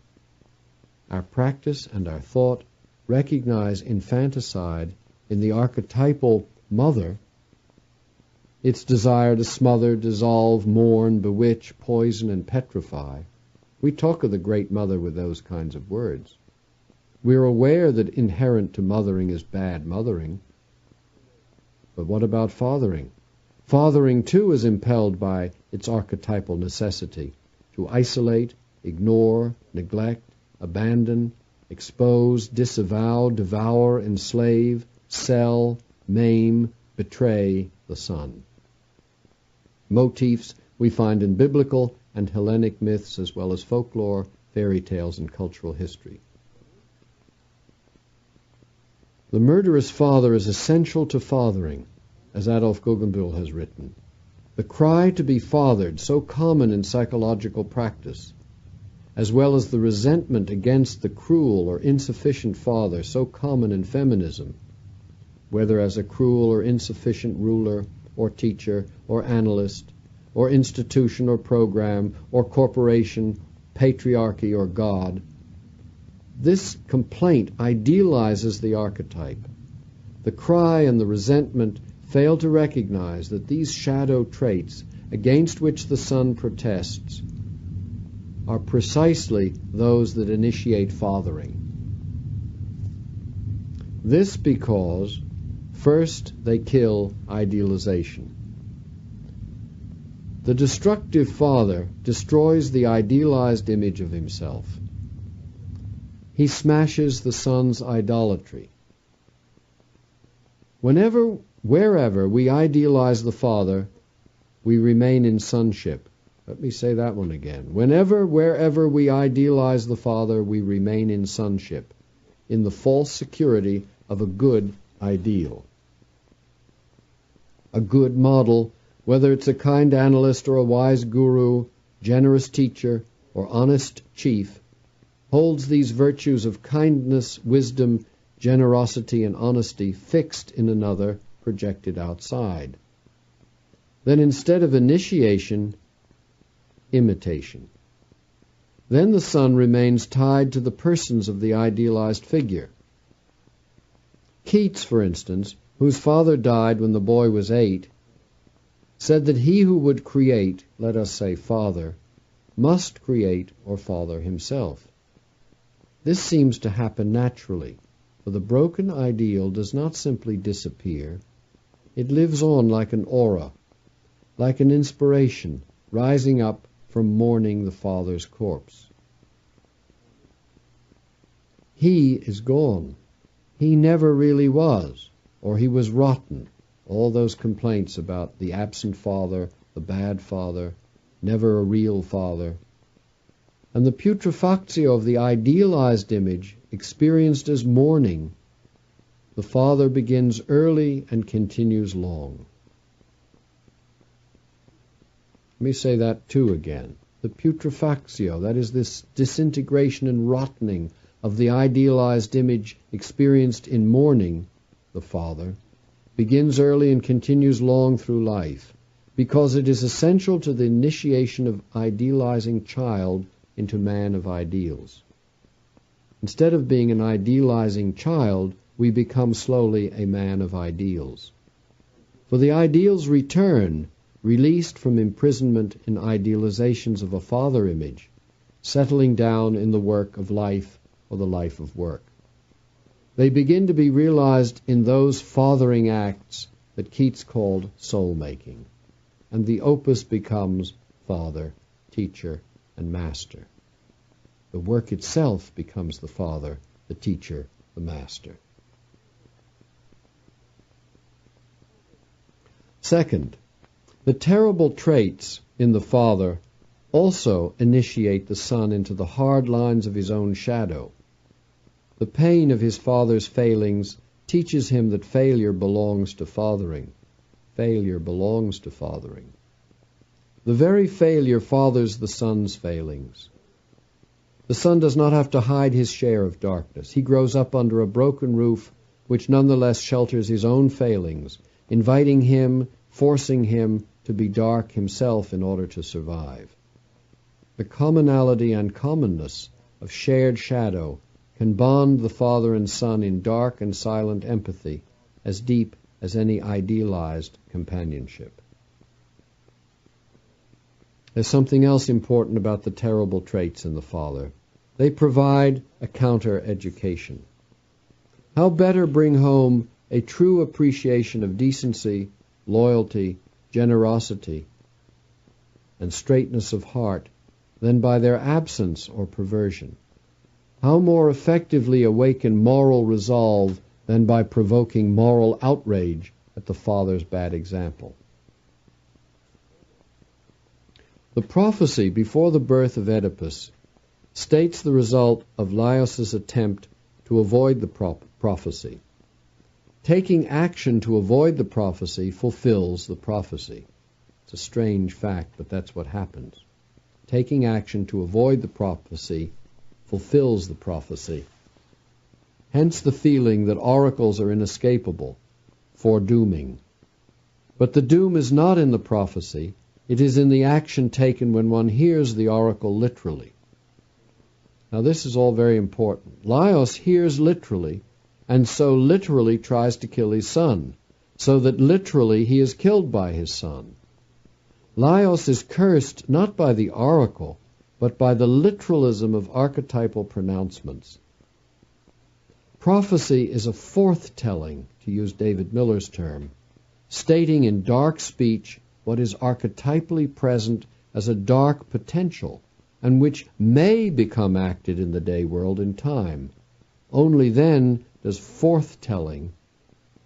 Our practice and our thought recognize infanticide in the archetypal mother, its desire to smother, dissolve, mourn, bewitch, poison, and petrify. We talk of the Great Mother with those kinds of words. We're aware that inherent to mothering is bad mothering. But what about fathering? Fathering, too, is impelled by its archetypal necessity, to isolate, ignore, neglect, abandon, expose, disavow, devour, enslave, sell, maim, betray the son. Motifs we find in biblical and Hellenic myths as well as folklore, fairy tales, and cultural history. The murderous father is essential to fathering, as Adolf Guggenbühl has written. The cry to be fathered, so common in psychological practice, as well as the resentment against the cruel or insufficient father, so common in feminism, whether as a cruel or insufficient ruler or teacher or analyst or institution or program or corporation, patriarchy or God. This complaint idealizes the archetype. The cry and the resentment fail to recognize that these shadow traits against which the son protests are precisely those that initiate fathering. This because, first, they kill idealization. The destructive father destroys the idealized image of himself. He smashes the son's idolatry. Wherever we idealize the father, we remain in sonship. Let me say that one again. Wherever we idealize the father, we remain in sonship, in the false security of a good ideal. A good model, whether it's a kind analyst or a wise guru, generous teacher, or honest chief, holds these virtues of kindness, wisdom, generosity, and honesty fixed in another, projected outside. Then instead of initiation, imitation. Then the son remains tied to the persons of the idealized figure. Keats, for instance, whose father died when the boy was 8, said that he who would create, let us say father, must create or father himself. This seems to happen naturally, for the broken ideal does not simply disappear. It lives on like an aura, like an inspiration rising up from mourning the father's corpse. He is gone. He never really was, or he was rotten. All those complaints about the absent father, the bad father, never a real father. And the putrefactio of the idealized image, experienced as mourning, the father begins early and continues long. Let me say that too again. The putrefactio, that is this disintegration and rotting of the idealized image experienced in mourning, the father, begins early and continues long through life, because it is essential to the initiation of idealizing child into man of ideals. Instead of being an idealizing child, we become slowly a man of ideals. For the ideals return, released from imprisonment in idealizations of a father image, settling down in the work of life or the life of work. They begin to be realized in those fathering acts that Keats called soul-making, and the opus becomes father, teacher, and master. The work itself becomes the father, the teacher, the master. Second, the terrible traits in the father also initiate the son into the hard lines of his own shadow. The pain of his father's failings teaches him that failure belongs to fathering. Failure belongs to fathering. The very failure fathers the son's failings. The son does not have to hide his share of darkness. He grows up under a broken roof which nonetheless shelters his own failings, inviting him, forcing him to be dark himself in order to survive. The commonality and commonness of shared shadow can bond the father and son in dark and silent empathy, as deep as any idealized companionship. There's something else important about the terrible traits in the father. They provide a counter-education. How better bring home a true appreciation of decency, loyalty, generosity, and straightness of heart than by their absence or perversion? How more effectively awaken moral resolve than by provoking moral outrage at the father's bad example? The prophecy before the birth of Oedipus states the result of Laios' attempt to avoid the prophecy. Taking action to avoid the prophecy fulfills the prophecy. It's a strange fact, but that's what happens. Taking action to avoid the prophecy fulfills the prophecy. Hence the feeling that oracles are inescapable, foredooming. But the doom is not in the prophecy, it is in the action taken when one hears the oracle literally. Now this is all very important. Laios hears literally, and so literally tries to kill his son, so that literally he is killed by his son. Laios is cursed not by the oracle, but by the literalism of archetypal pronouncements. Prophecy is a forthtelling, to use David Miller's term, stating in dark speech what is archetypally present as a dark potential, and which may become acted in the day world in time. Only then does forthtelling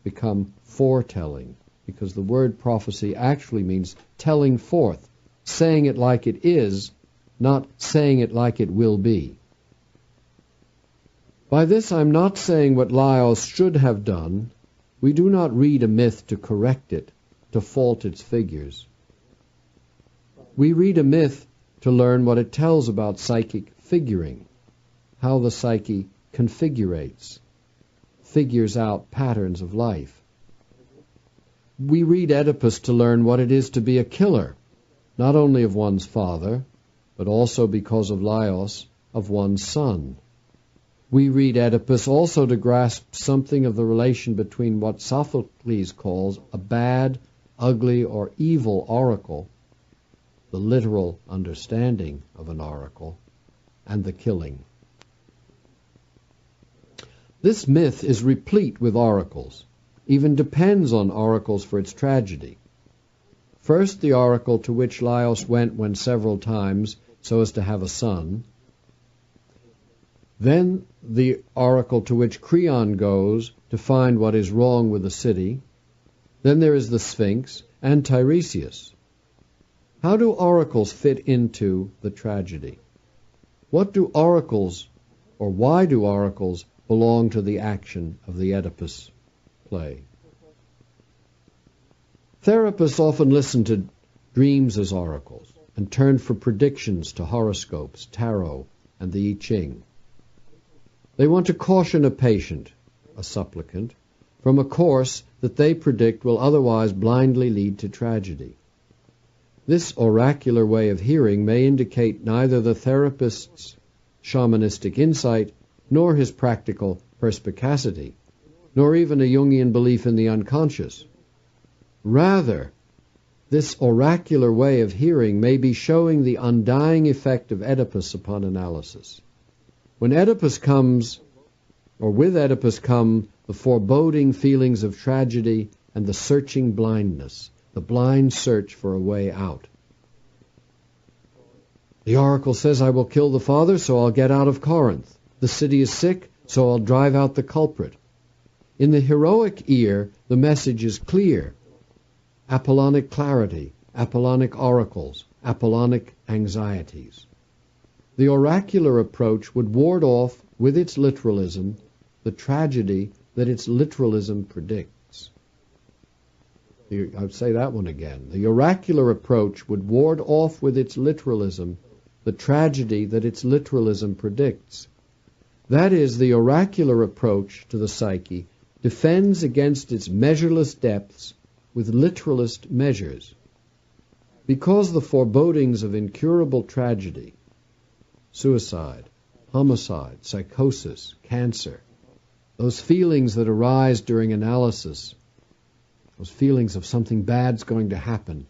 become foretelling, because the word prophecy actually means telling forth, saying it like it is, not saying it like it will be. By this I'm not saying what Laios should have done. We do not read a myth to correct it, to fault its figures. We read a myth to learn what it tells about psychic figuring, how the psyche configurates, figures out patterns of life. We read Oedipus to learn what it is to be a killer, not only of one's father, but also, because of Laios, of one's son. We read Oedipus also to grasp something of the relation between what Sophocles calls a bad, ugly, or evil oracle, the literal understanding of an oracle, and the killing. This myth is replete with oracles, even depends on oracles for its tragedy. First, the oracle to which Laios went several times so as to have a son. Then the oracle to which Creon goes to find what is wrong with the city. Then there is the Sphinx and Tiresias. How do oracles fit into the tragedy? What do oracles, or why do oracles, belong to the action of the Oedipus play? Therapists often listen to dreams as oracles and turn for predictions to horoscopes, tarot, and the I Ching. They want to caution a patient, a supplicant, from a course that they predict will otherwise blindly lead to tragedy. This oracular way of hearing may indicate neither the therapist's shamanistic insight nor his practical perspicacity, nor even a Jungian belief in the unconscious. Rather, this oracular way of hearing may be showing the undying effect of Oedipus upon analysis. When Oedipus comes, or with Oedipus come, the foreboding feelings of tragedy and the searching blindness, the blind search for a way out. The oracle says, I will kill the father, so I'll get out of Corinth. The city is sick, so I'll drive out the culprit. In the heroic ear, the message is clear. Apollonic clarity, Apollonic oracles, Apollonic anxieties. The oracular approach would ward off, with its literalism, the tragedy that its literalism predicts. I'll say that one again. The oracular approach would ward off with its literalism the tragedy that its literalism predicts. That is, the oracular approach to the psyche defends against its measureless depths with literalist measures. Because the forebodings of incurable tragedy, suicide, homicide, psychosis, cancer, those feelings that arise during analysis, those feelings of something bad's going to happen,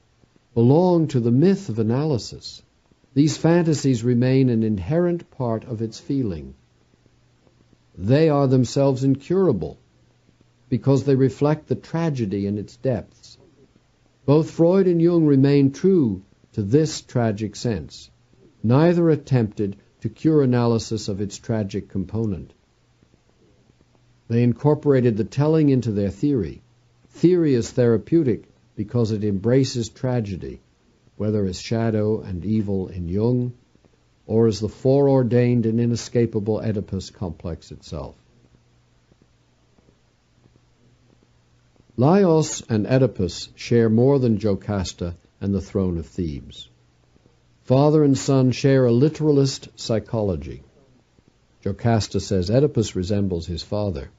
belong to the myth of analysis. These fantasies remain an inherent part of its feeling. They are themselves incurable because they reflect the tragedy in its depths. Both Freud and Jung remain true to this tragic sense. Neither attempted to cure analysis of its tragic component. They incorporated the telling into their theory. Theory is therapeutic because it embraces tragedy, whether as shadow and evil in Jung, or as the foreordained and inescapable Oedipus complex itself. Laios and Oedipus share more than Jocasta and the throne of Thebes. Father and son share a literalist psychology. Jocasta says Oedipus resembles his father.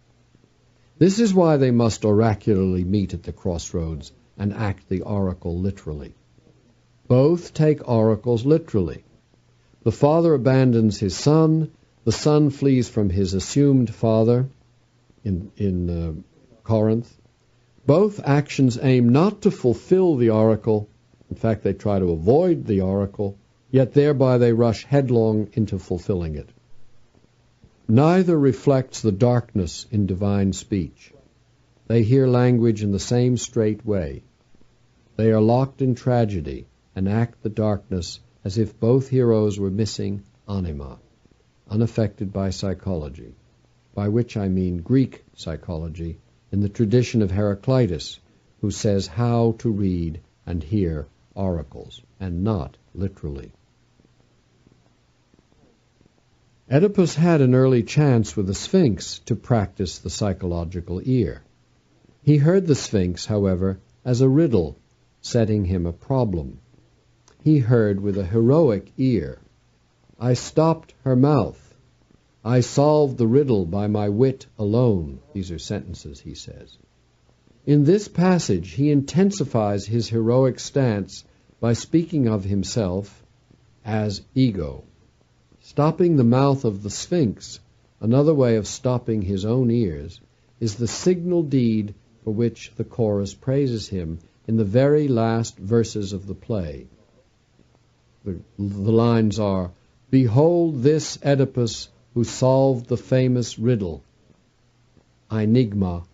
This is why they must oracularly meet at the crossroads and act the oracle literally. Both take oracles literally. The father abandons his son, the son flees from his assumed father in Corinth. Both actions aim not to fulfill the oracle, in fact they try to avoid the oracle, yet thereby they rush headlong into fulfilling it. Neither reflects the darkness in divine speech. They hear language in the same straight way. They are locked in tragedy and act the darkness as if both heroes were missing anima, unaffected by psychology, by which I mean Greek psychology, in the tradition of Heraclitus, who says how to read and hear oracles, and not literally. Oedipus had an early chance with the Sphinx to practice the psychological ear. He heard the Sphinx, however, as a riddle, setting him a problem. He heard with a heroic ear. I stopped her mouth. I solved the riddle by my wit alone. These are sentences, he says. In this passage, he intensifies his heroic stance by speaking of himself as ego. Stopping the mouth of the Sphinx, another way of stopping his own ears, is the signal deed for which the chorus praises him in the very last verses of the play. The lines are, Behold this Oedipus who solved the famous riddle. Enigma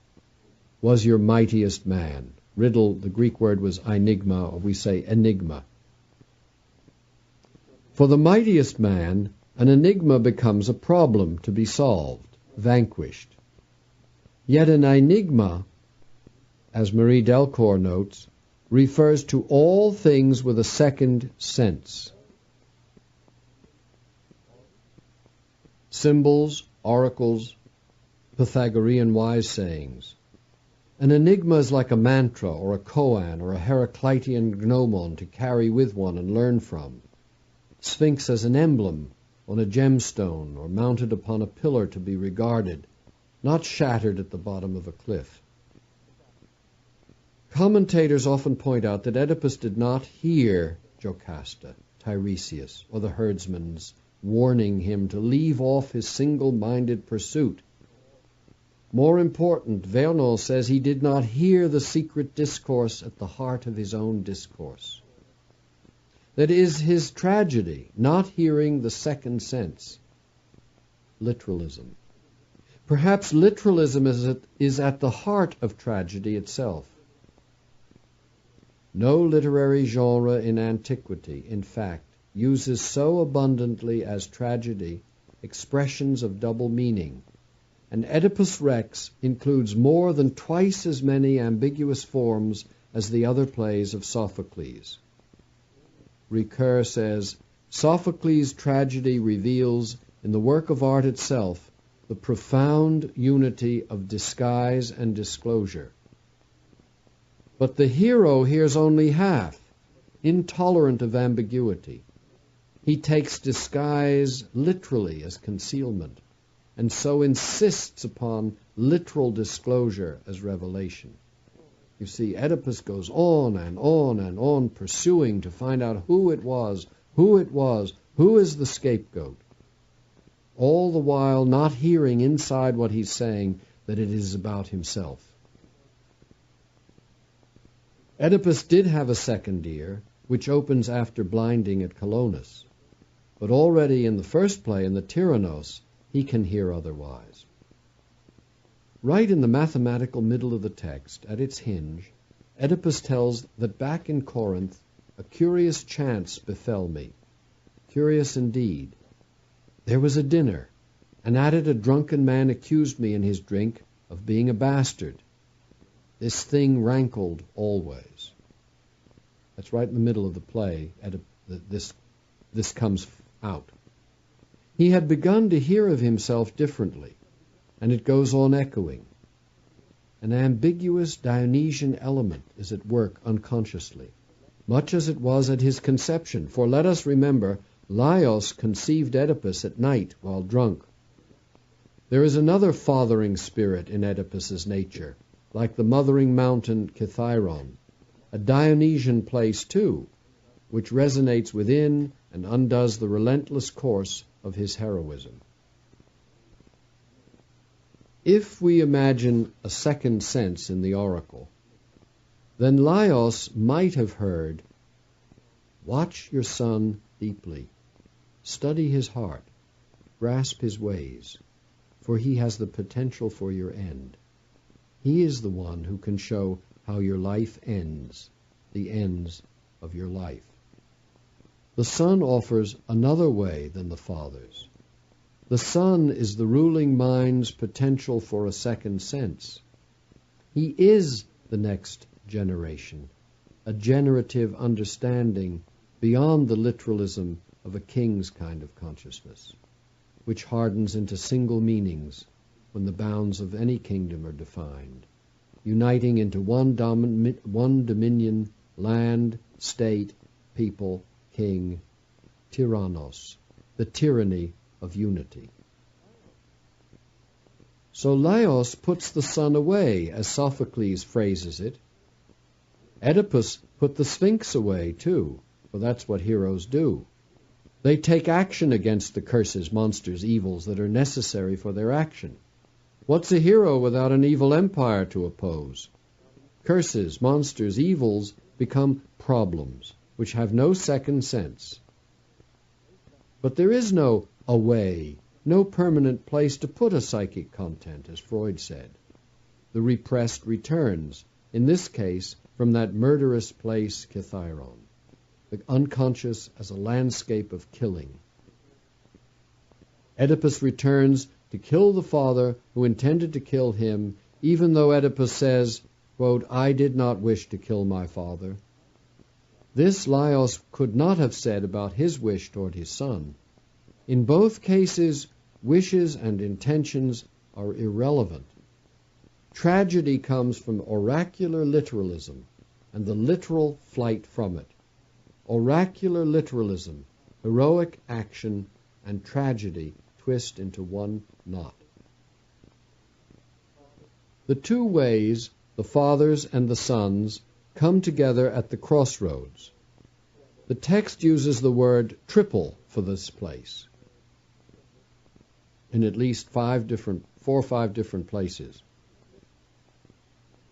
was your mightiest man. Riddle, the Greek word was enigma, or we say enigma. For the mightiest man, an enigma becomes a problem to be solved, vanquished. Yet an enigma, as Marie Delcourt notes, refers to all things with a second sense. Symbols, oracles, Pythagorean wise sayings. An enigma is like a mantra or a koan or a Heraclitean gnomon to carry with one and learn from. Sphinx as an emblem on a gemstone or mounted upon a pillar to be regarded, not shattered at the bottom of a cliff. Commentators often point out that Oedipus did not hear Jocasta, Tiresias, or the herdsman's warning him to leave off his single-minded pursuit. More important, Vernon says he did not hear the secret discourse at the heart of his own discourse. That is his tragedy, not hearing the second sense. Literalism. Perhaps literalism is at the heart of tragedy itself. No literary genre in antiquity, in fact, uses so abundantly as tragedy expressions of double meaning, and Oedipus Rex includes more than twice as many ambiguous forms as the other plays of Sophocles. Ricoeur says, Sophocles' tragedy reveals, in the work of art itself, the profound unity of disguise and disclosure. But the hero hears only half, intolerant of ambiguity. He takes disguise literally as concealment, and so insists upon literal disclosure as revelation. You see, Oedipus goes on and on and on pursuing to find out who it was, who is the scapegoat, all the while not hearing inside what he's saying that it is about himself. Oedipus did have a second ear, which opens after blinding at Colonus, but already in the first play, in the Tyrannos, he can hear otherwise. Right in the mathematical middle of the text, at its hinge, Oedipus tells that back in Corinth a curious chance befell me. Curious indeed. There was a dinner, and at it a drunken man accused me in his drink of being a bastard. This thing rankled always. That's right in the middle of the play. This comes out. He had begun to hear of himself differently, and it goes on echoing. An ambiguous Dionysian element is at work unconsciously, much as it was at his conception. For let us remember, Laios conceived Oedipus at night while drunk. There is another fathering spirit in Oedipus's nature, like the mothering mountain Kithyron, a Dionysian place too, which resonates within and undoes the relentless course of his heroism. If we imagine a second sense in the oracle, then Laios might have heard, "Watch your son deeply, study his heart, grasp his ways, for he has the potential for your end. He is the one who can show how your life ends, the ends of your life." The son offers another way than the father's. The son is the ruling mind's potential for a second sense. He is the next generation, a generative understanding beyond the literalism of a king's kind of consciousness, which hardens into single meanings when the bounds of any kingdom are defined, uniting into one dominion, land, state, people, king, tyrannos, the tyranny of unity. So Laios puts the son away, as Sophocles phrases it. Oedipus put the Sphinx away, too, for that's what heroes do. They take action against the curses, monsters, evils that are necessary for their action. What's a hero without an evil empire to oppose? Curses, monsters, evils become problems, which have no second sense. But there is no away, no permanent place to put a psychic content, as Freud said. The repressed returns, in this case, from that murderous place, Kithyron, the unconscious as a landscape of killing. Oedipus returns to kill the father who intended to kill him, even though Oedipus says, quote, "I did not wish to kill my father." This Laios could not have said about his wish toward his son. In both cases, wishes and intentions are irrelevant. Tragedy comes from oracular literalism and the literal flight from it. Oracular literalism, heroic action, and tragedy twist into one knot. The two ways, the father's and the son's, come together at the crossroads. The text uses the word triple for this place in at least 4 or 5 different places.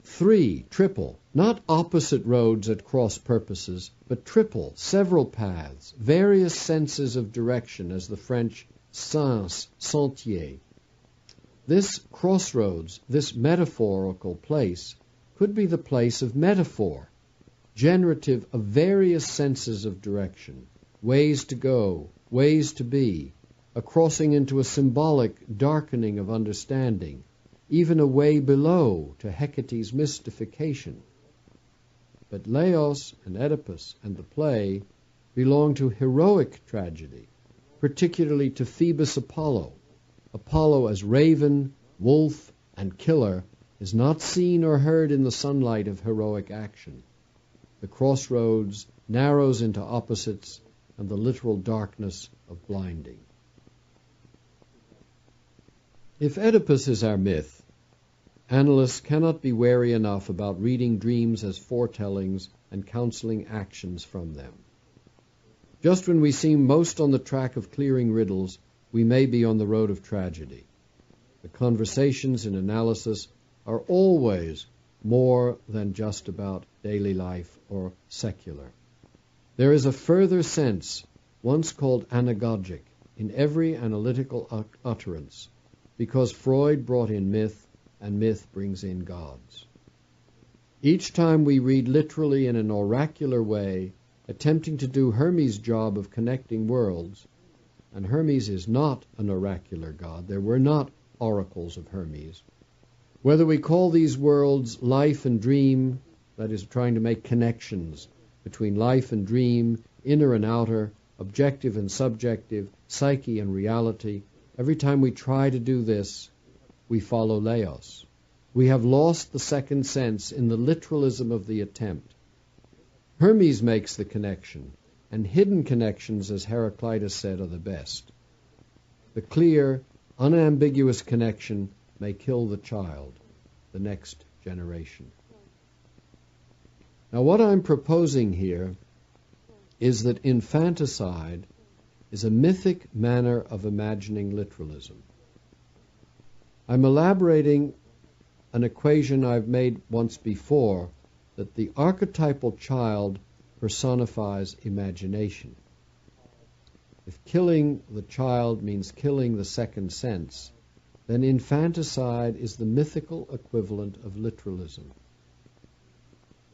3, triple, not opposite roads at cross purposes, but triple, several paths, various senses of direction, as the French sens, sentier. This crossroads, this metaphorical place, could be the place of metaphor, generative of various senses of direction, ways to go, ways to be, a crossing into a symbolic darkening of understanding, even a way below to Hecate's mystification. But Laios and Oedipus and the play belong to heroic tragedy, particularly to Phoebus Apollo. Apollo as raven, wolf, and killer is not seen or heard in the sunlight of heroic action. The crossroads narrows into opposites and the literal darkness of blinding. If Oedipus is our myth, analysts cannot be wary enough about reading dreams as foretellings and counseling actions from them. Just when we seem most on the track of clearing riddles, we may be on the road of tragedy. The conversations in analysis are always more than just about daily life or secular. There is a further sense, once called anagogic, in every analytical utterance, because Freud brought in myth, and myth brings in gods. Each time we read literally in an oracular way, attempting to do Hermes' job of connecting worlds, and Hermes is not an oracular god. There were not oracles of Hermes. Whether we call these worlds life and dream, that is, trying to make connections between life and dream, inner and outer, objective and subjective, psyche and reality, every time we try to do this, we follow Laos. We have lost the second sense in the literalism of the attempt. Hermes makes the connection, and hidden connections, as Heraclitus said, are the best. The clear, unambiguous connection may kill the child, the next generation. Now, what I'm proposing here is that infanticide is a mythic manner of imagining literalism. I'm elaborating an equation I've made once before, that the archetypal child personifies imagination. If killing the child means killing the second sense, then infanticide is the mythical equivalent of literalism.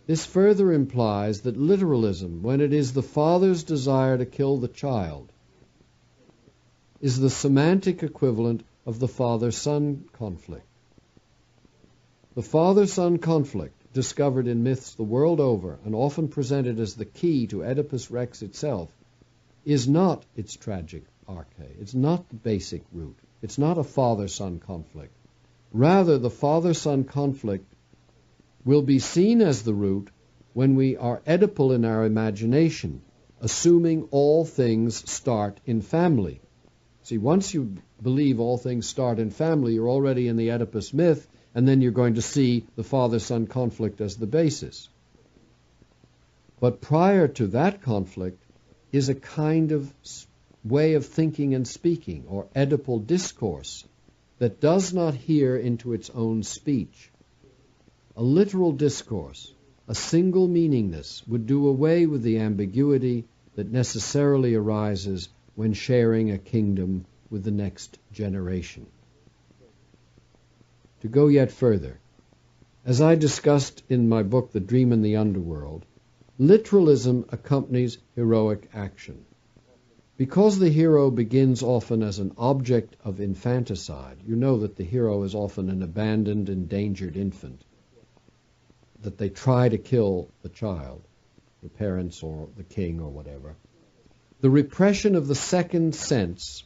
This further implies that literalism, when it is the father's desire to kill the child, is the semantic equivalent of the father-son conflict. The father-son conflict, discovered in myths the world over and often presented as the key to Oedipus Rex itself, is not its tragic arche. It's not the basic root. It's not a father-son conflict. Rather, the father-son conflict will be seen as the root when we are Oedipal in our imagination, assuming all things start in family. See, once you believe all things start in family, you're already in the Oedipus myth, and then you're going to see the father-son conflict as the basis. But prior to that conflict is a kind of way of thinking and speaking, or Oedipal discourse, that does not hear into its own speech. A literal discourse, a single meaningness, would do away with the ambiguity that necessarily arises when sharing a kingdom with the next generation. To go yet further, as I discussed in my book, The Dream in the Underworld, literalism accompanies heroic action. Because the hero begins often as an object of infanticide, you know that the hero is often an abandoned, endangered infant, that they try to kill the child, the parents or the king or whatever. The repression of the second sense,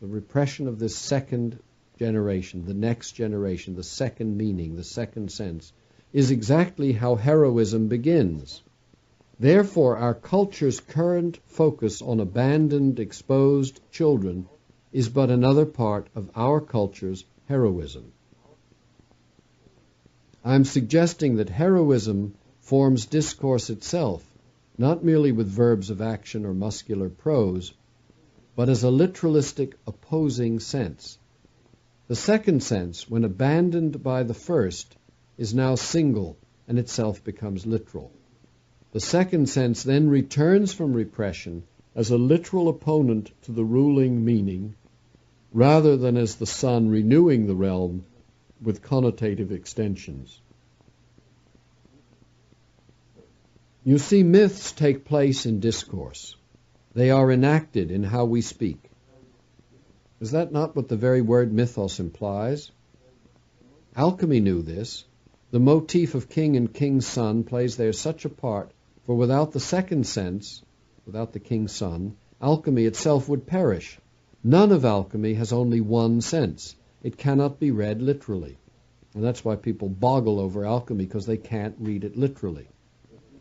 the repression of this second generation, the next generation, the second meaning, the second sense, is exactly how heroism begins. Therefore, our culture's current focus on abandoned, exposed children is but another part of our culture's heroism. I'm suggesting that heroism forms discourse itself, not merely with verbs of action or muscular prose, but as a literalistic opposing sense. The second sense, when abandoned by the first, is now single and itself becomes literal. The second sense then returns from repression as a literal opponent to the ruling meaning, rather than as the sun renewing the realm with connotative extensions. You see, myths take place in discourse. They are enacted in how we speak. Is that not what the very word mythos implies? Alchemy knew this. The motif of king and king's son plays there such a part, for without the second sense, without the king's son, alchemy itself would perish. None of alchemy has only one sense. It cannot be read literally. And that's why people boggle over alchemy, because they can't read it literally.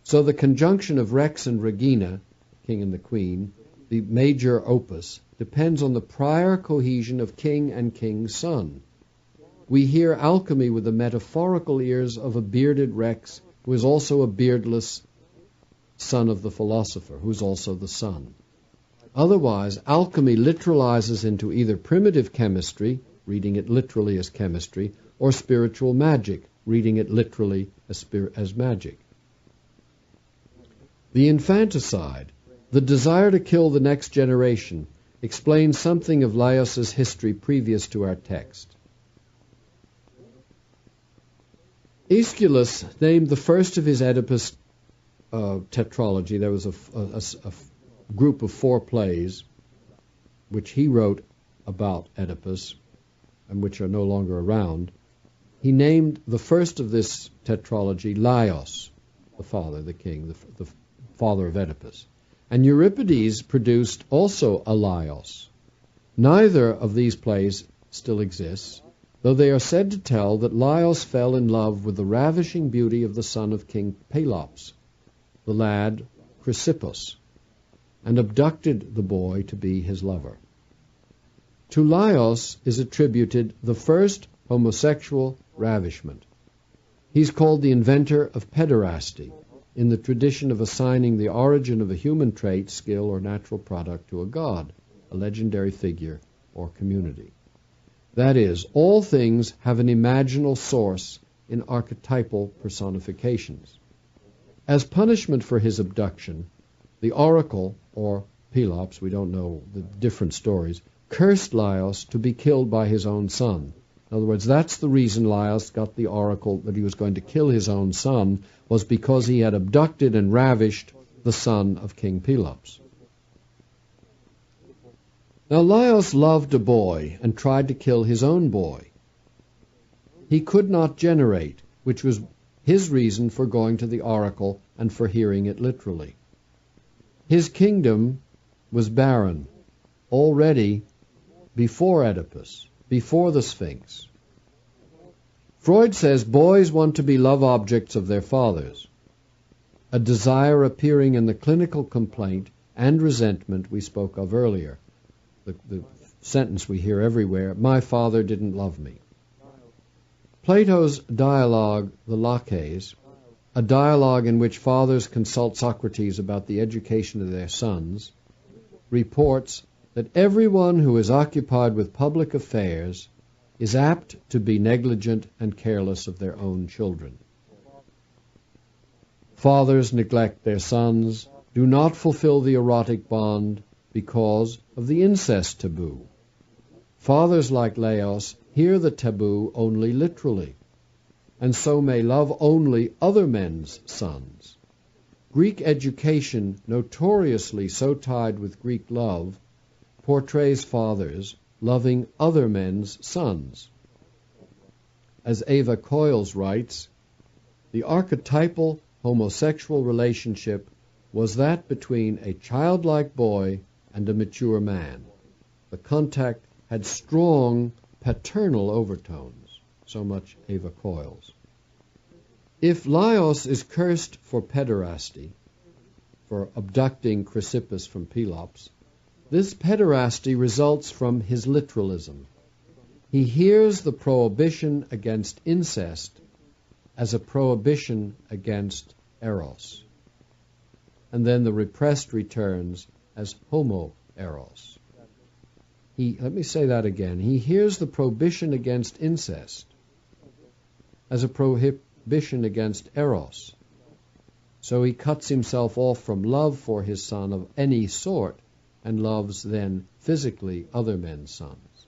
So the conjunction of Rex and Regina, king and the queen, the major opus, depends on the prior cohesion of king and king's son. We hear alchemy with the metaphorical ears of a bearded Rex, who is also a beardless son of the philosopher, who is also the sun. Otherwise, alchemy literalizes into either primitive chemistry, reading it literally as chemistry, or spiritual magic, reading it literally as magic. The infanticide, the desire to kill the next generation, explains something of Laios's history previous to our text. Aeschylus named the first of his Oedipus tetralogy. There was a group of 4 plays which he wrote about Oedipus and which are no longer around. He named the first of this tetralogy Laios, the father, the king, the father of Oedipus. And Euripides produced also a Laios. Neither of these plays still exists, though they are said to tell that Laios fell in love with the ravishing beauty of the son of King Pelops, the lad Chrysippus, and abducted the boy to be his lover. To Laios is attributed the first homosexual ravishment. He's called the inventor of pederasty, in the tradition of assigning the origin of a human trait, skill, or natural product to a god, a legendary figure, or community. That is, all things have an imaginal source in archetypal personifications. As punishment for his abduction, the oracle, or Pelops, we don't know the different stories, cursed Laios to be killed by his own son. In other words, that's the reason Laios got the oracle that he was going to kill his own son, was because he had abducted and ravished the son of King Pelops. Now Laios loved a boy and tried to kill his own boy. He could not generate, which was his reason for going to the oracle and for hearing it literally. His kingdom was barren already before Oedipus, before the Sphinx. Freud says boys want to be love objects of their fathers, a desire appearing in the clinical complaint and resentment we spoke of earlier. The sentence we hear everywhere, my father didn't love me. Plato's dialogue, the Laches, a dialogue in which fathers consult Socrates about the education of their sons, reports that everyone who is occupied with public affairs is apt to be negligent and careless of their own children. Fathers neglect their sons, do not fulfill the erotic bond because of the incest taboo. Fathers like Laios hear the taboo only literally, and so may love only other men's sons. Greek education, notoriously so tied with Greek love, portrays fathers loving other men's sons. As Eva Coyles writes, the archetypal homosexual relationship was that between a childlike boy and a mature man. The contact had strong paternal overtones. So much Eva Coyles. If Laios is cursed for pederasty, for abducting Chrysippus from Pelops, this pederasty results from his literalism. He hears the prohibition against incest as a prohibition against eros, and then the repressed returns as homoeros. Let me say that again. He hears the prohibition against incest as a prohibition against eros. So he cuts himself off from love for his son of any sort and loves then physically other men's sons.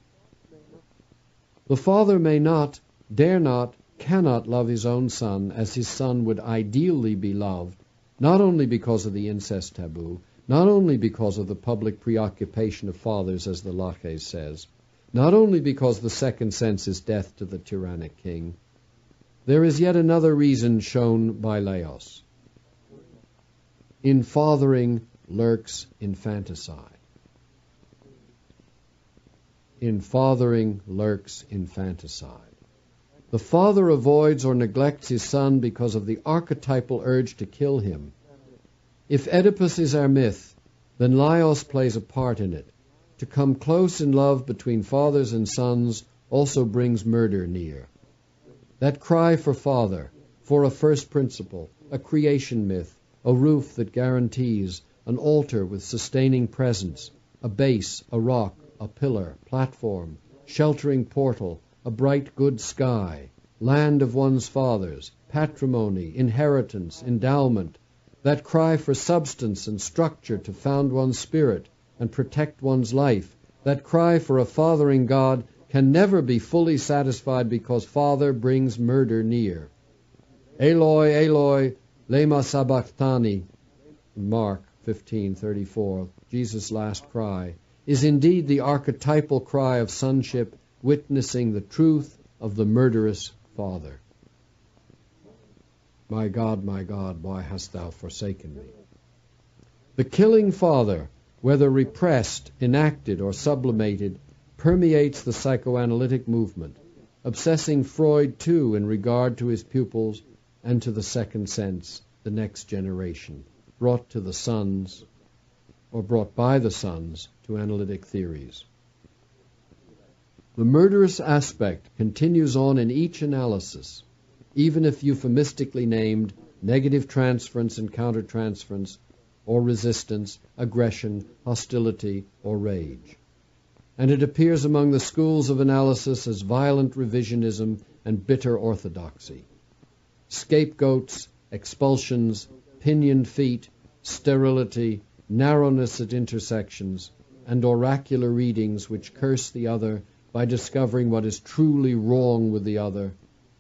The father may not, dare not, cannot love his own son as his son would ideally be loved, not only because of the incest taboo, not only because of the public preoccupation of fathers, as the Laches says, not only because the second sense is death to the tyrannic king. There is yet another reason shown by Laios. In fathering lurks infanticide. In fathering lurks infanticide. The father avoids or neglects his son because of the archetypal urge to kill him. If Oedipus is our myth, then Laios plays a part in it. To come close in love between fathers and sons also brings murder near. That cry for father, for a first principle, a creation myth, a roof that guarantees, an altar with sustaining presence, a base, a rock, a pillar, platform, sheltering portal, a bright good sky, land of one's fathers, patrimony, inheritance, endowment, that cry for substance and structure to found one's spirit and protect one's life, that cry for a fathering God can never be fully satisfied because father brings murder near. Eloi, Eloi, Lema sabachthani, Mark 15:34, Jesus' last cry, is indeed the archetypal cry of sonship, witnessing the truth of the murderous father. My God, why hast thou forsaken me? The killing father, whether repressed, enacted, or sublimated, permeates the psychoanalytic movement, obsessing Freud too in regard to his pupils and to the second sense, the next generation, brought to the sons, or brought by the sons, to analytic theories. The murderous aspect continues on in each analysis, even if euphemistically named negative transference and countertransference, or resistance, aggression, hostility, or rage. And it appears among the schools of analysis as violent revisionism and bitter orthodoxy. Scapegoats, expulsions, pinioned feet, sterility, narrowness at intersections, and oracular readings which curse the other by discovering what is truly wrong with the other.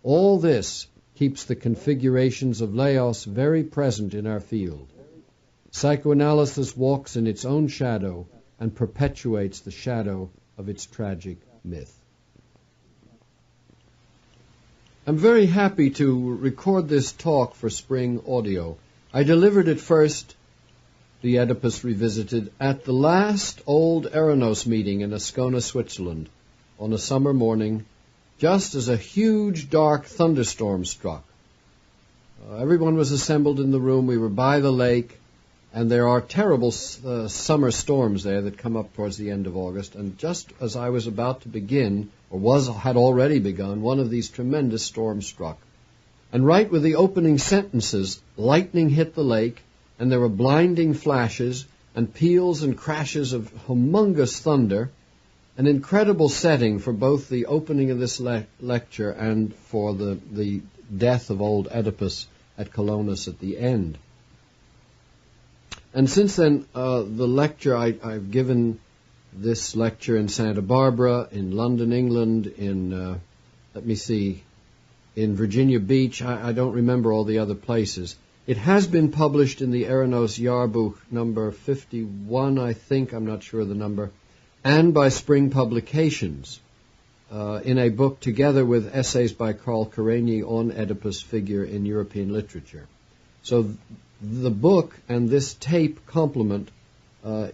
All this keeps the configurations of Laos very present in our field. Psychoanalysis walks in its own shadow and perpetuates the shadow of its tragic myth. I'm very happy to record this talk for Spring Audio. I delivered it first, the Oedipus Revisited, at the last old Eranos meeting in Ascona, Switzerland, on a summer morning, just as a huge dark thunderstorm struck. Everyone was assembled in the room. We were by the lake, and there are terrible summer storms there that come up towards the end of August. And just as I was about to begin, or had already begun, one of these tremendous storms struck. And right with the opening sentences, lightning hit the lake, and there were blinding flashes and peals and crashes of humongous thunder, an incredible setting for both the opening of this lecture and for the death of old Oedipus at Colonus at the end. And since then, the lecture, I've given this lecture in Santa Barbara, in London, England, in, in Virginia Beach. I don't remember all the other places. It has been published in the Eranos Jahrbuch number 51, I think, I'm not sure of the number, and by Spring Publications, in a book together with essays by Carl Karenyi on Oedipus' figure in European literature. So the book and this tape complement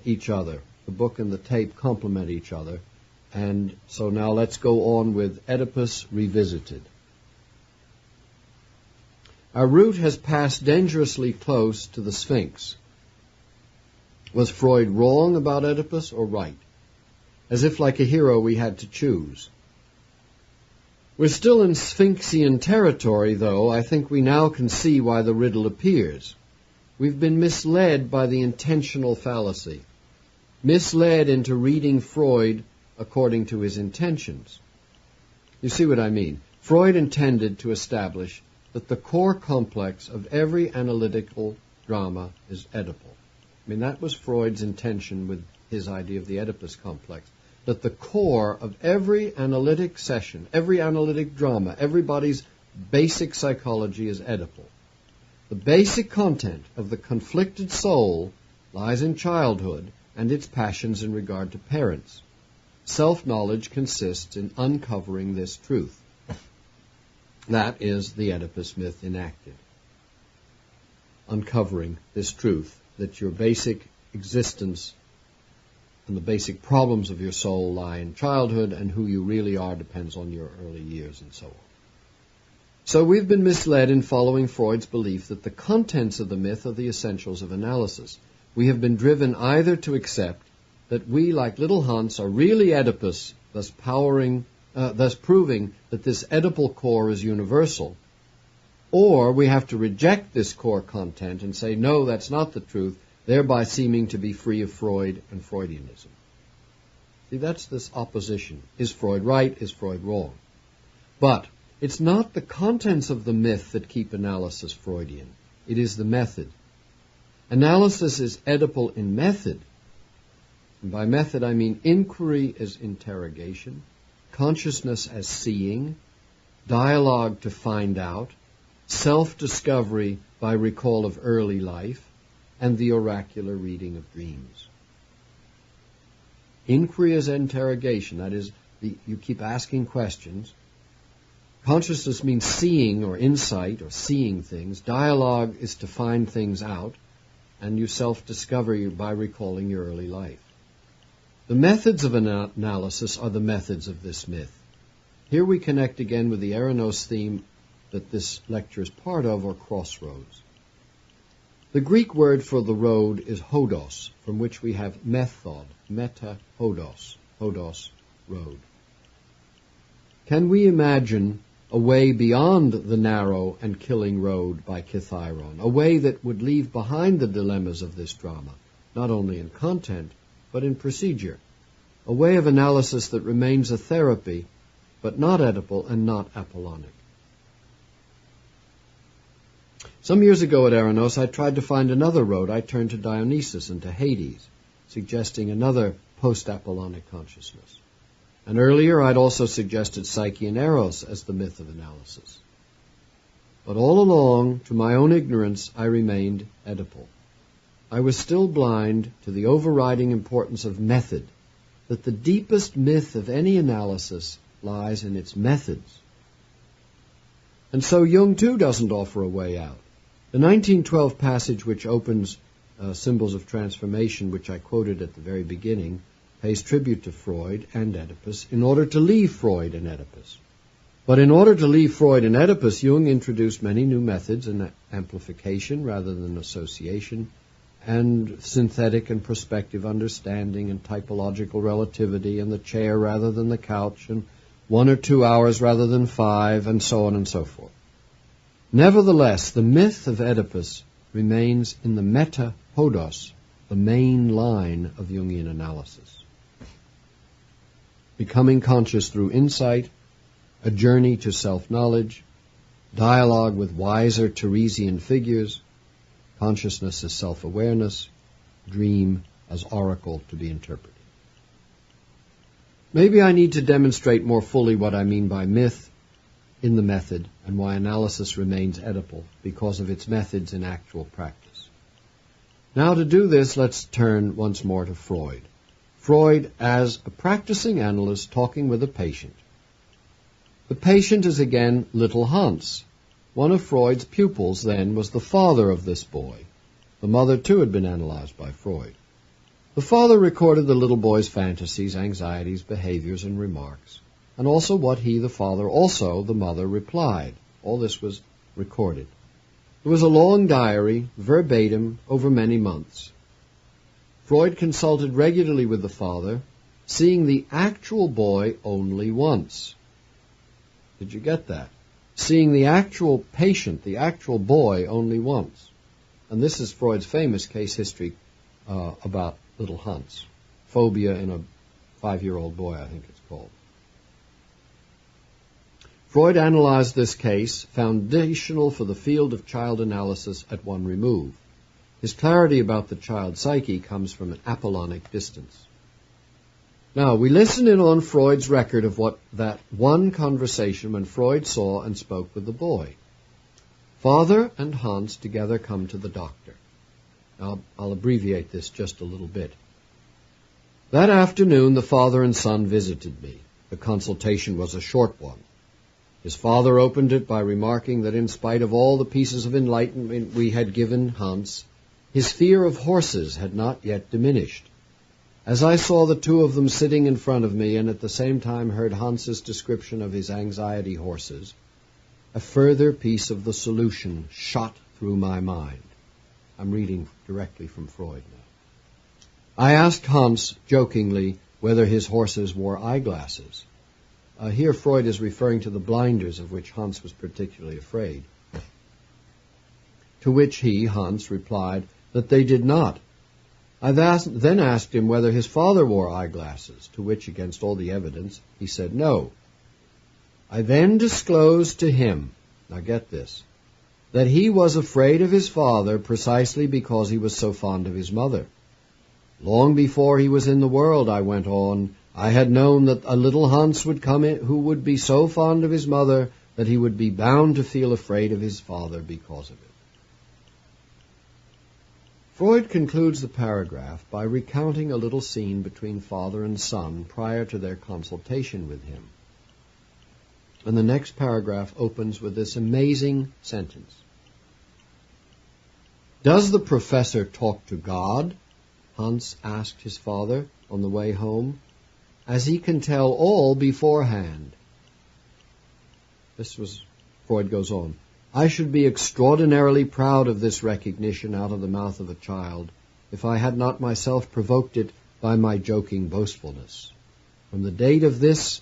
each other. The book and the tape complement each other. And so now let's go on with Oedipus Revisited. Our route has passed dangerously close to the Sphinx. Was Freud wrong about Oedipus or right? As if like a hero we had to choose. We're still in Sphinxian territory, though. I think we now can see why the riddle appears. We've been misled by the intentional fallacy, misled into reading Freud according to his intentions. You see what I mean? Freud intended to establish that the core complex of every analytical drama is Oedipal. I mean, that was Freud's intention with his idea of the Oedipus complex, that the core of every analytic session, every analytic drama, everybody's basic psychology is Oedipal. The basic content of the conflicted soul lies in childhood and its passions in regard to parents. Self-knowledge consists in uncovering this truth. That is the Oedipus myth enacted. Uncovering this truth, that your basic existence and the basic problems of your soul lie in childhood, and who you really are depends on your early years and so on. So we've been misled in following Freud's belief that the contents of the myth are the essentials of analysis. We have been driven either to accept that we, like little Hans, are really Oedipus, thus proving that this Oedipal core is universal, or we have to reject this core content and say, no, that's not the truth, thereby seeming to be free of Freud and Freudianism. See, that's this opposition. Is Freud right? Is Freud wrong? But it's not the contents of the myth that keep analysis Freudian. It is the method. Analysis is Oedipal in method. And by method I mean inquiry as interrogation, consciousness as seeing, dialogue to find out, self-discovery by recall of early life, and the oracular reading of dreams. Inquiry as interrogation, that is, you keep asking questions. Consciousness means seeing or insight or seeing things. Dialogue is to find things out, and you self-discover by recalling your early life. The methods of analysis are the methods of this myth. Here we connect again with the Eranos theme that this lecture is part of, or crossroads. The Greek word for the road is hodos, from which we have method, meta hodos, hodos, road. Can we imagine a way beyond the narrow and killing road by Kithyron, a way that would leave behind the dilemmas of this drama, not only in content, but in procedure, a way of analysis that remains a therapy, but not Oedipal and not Apollonic? Some years ago at Eranos, I tried to find another road. I turned to Dionysus and to Hades, suggesting another post-Apollonic consciousness. And earlier, I'd also suggested Psyche and Eros as the myth of analysis. But all along, to my own ignorance, I remained Oedipal. I was still blind to the overriding importance of method, that the deepest myth of any analysis lies in its methods. And so Jung, too, doesn't offer a way out. The 1912 passage which opens Symbols of Transformation, which I quoted at the very beginning, pays tribute to Freud and Oedipus in order to leave Freud and Oedipus. But in order to leave Freud and Oedipus, Jung introduced many new methods in amplification rather than association, and synthetic and prospective understanding, and typological relativity, and the chair rather than the couch, and 1 or 2 hours rather than 5, and so on and so forth. Nevertheless, the myth of Oedipus remains in the meta hodos, the main line of Jungian analysis. Becoming conscious through insight, a journey to self-knowledge, dialogue with wiser Teresian figures, consciousness as self-awareness, dream as oracle to be interpreted. Maybe I need to demonstrate more fully what I mean by myth in the method, and why analysis remains Oedipal because of its methods in actual practice. Now, to do this, let's turn once more to Freud. Freud as a practicing analyst talking with a patient. The patient is again little Hans. One of Freud's pupils then was the father of this boy. The mother too had been analyzed by Freud. The father recorded the little boy's fantasies, anxieties, behaviors, and remarks, and also what he, the father, also the mother, replied. All this was recorded. It was a long diary, verbatim, over many months. Freud consulted regularly with the father, seeing the actual boy only once. Did you get that? Seeing the actual patient, the actual boy, only once. And this is Freud's famous case history about little Hans. Phobia in a 5-year-old boy, I think it's called. Freud analyzed this case, foundational for the field of child analysis at one remove. His clarity about the child psyche comes from an Apollonic distance. Now, we listen in on Freud's record of what that one conversation when Freud saw and spoke with the boy. Father and Hans together come to the doctor. Now, I'll abbreviate this just a little bit. That afternoon, the father and son visited me. The consultation was a short one. His father opened it by remarking that in spite of all the pieces of enlightenment we had given Hans, his fear of horses had not yet diminished. As I saw the two of them sitting in front of me and at the same time heard Hans's description of his anxiety horses, a further piece of the solution shot through my mind. I'm reading directly from Freud now. I asked Hans, jokingly, whether his horses wore eyeglasses. Here Freud is referring to the blinders of which Hans was particularly afraid. To which he, Hans, replied that they did not. I then asked him whether his father wore eyeglasses, to which, against all the evidence, he said no. I then disclosed to him, now get this, that he was afraid of his father precisely because he was so fond of his mother. Long before he was in the world, I went on, I had known that a little Hans would come in who would be so fond of his mother that he would be bound to feel afraid of his father because of it. Freud concludes the paragraph by recounting a little scene between father and son prior to their consultation with him. And the next paragraph opens with this amazing sentence. "Does the professor talk to God?" Hans asked his father on the way home, "as he can tell all beforehand." Freud goes on, "I should be extraordinarily proud of this recognition out of the mouth of a child, if I had not myself provoked it by my joking boastfulness. From the date of this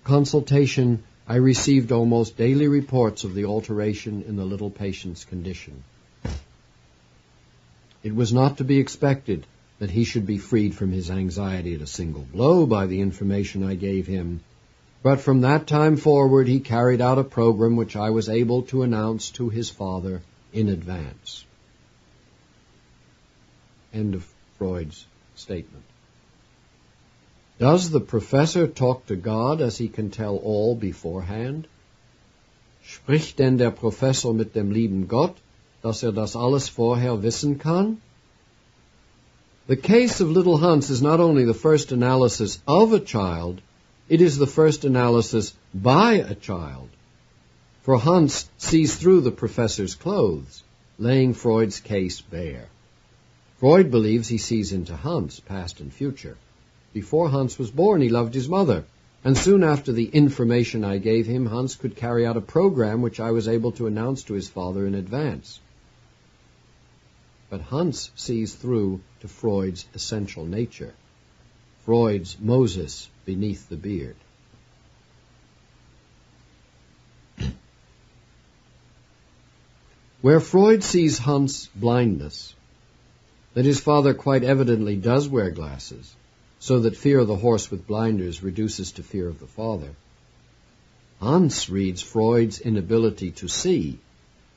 consultation, I received almost daily reports of the alteration in the little patient's condition. It was not to be expected that he should be freed from his anxiety at a single blow by the information I gave him, but from that time forward he carried out a program which I was able to announce to his father in advance." End of Freud's statement. Does the professor talk to God, as he can tell all beforehand? Spricht denn der Professor mit dem lieben Gott, dass das alles vorher wissen kann? The case of little Hans is not only the first analysis of a child, it is the first analysis by a child. For Hans sees through the professor's clothes, laying Freud's case bare. Freud believes he sees into Hans, past and future. Before Hans was born, he loved his mother, and soon after the information I gave him, Hans could carry out a program which I was able to announce to his father in advance. But Hans sees through to Freud's essential nature, Freud's Moses beneath the beard. Where Freud sees Hans' blindness, that his father quite evidently does wear glasses, so that fear of the horse with blinders reduces to fear of the father, Hans reads Freud's inability to see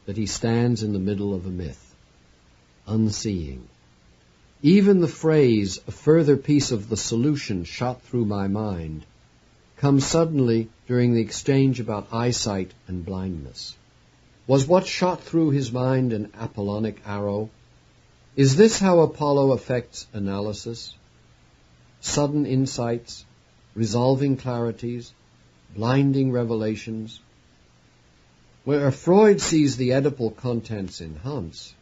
that he stands in the middle of a myth, unseeing. Even the phrase, "a further piece of the solution shot through my mind," comes suddenly during the exchange about eyesight and blindness. Was what shot through his mind an Apollonic arrow? Is this how Apollo affects analysis? Sudden insights, resolving clarities, blinding revelations. Where Freud sees the Oedipal contents in Hans,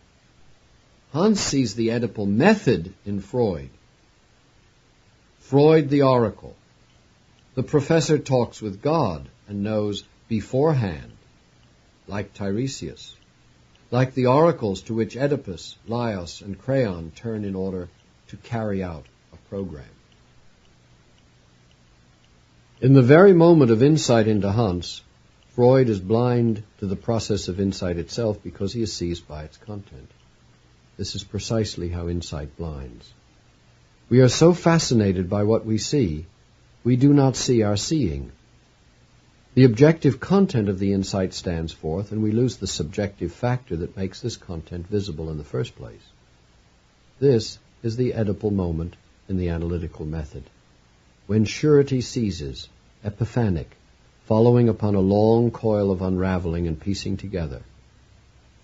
Hans sees the Oedipal method in Freud. Freud the oracle. The professor talks with God and knows beforehand, like Tiresias, like the oracles to which Oedipus, Laios, and Creon turn in order to carry out a program. In the very moment of insight into Hans, Freud is blind to the process of insight itself because he is seized by its content. This is precisely how insight blinds. We are so fascinated by what we see, we do not see our seeing. The objective content of the insight stands forth, and we lose the subjective factor that makes this content visible in the first place. This is the Oedipal moment in the analytical method, when surety seizes, epiphanic, following upon a long coil of unraveling and piecing together.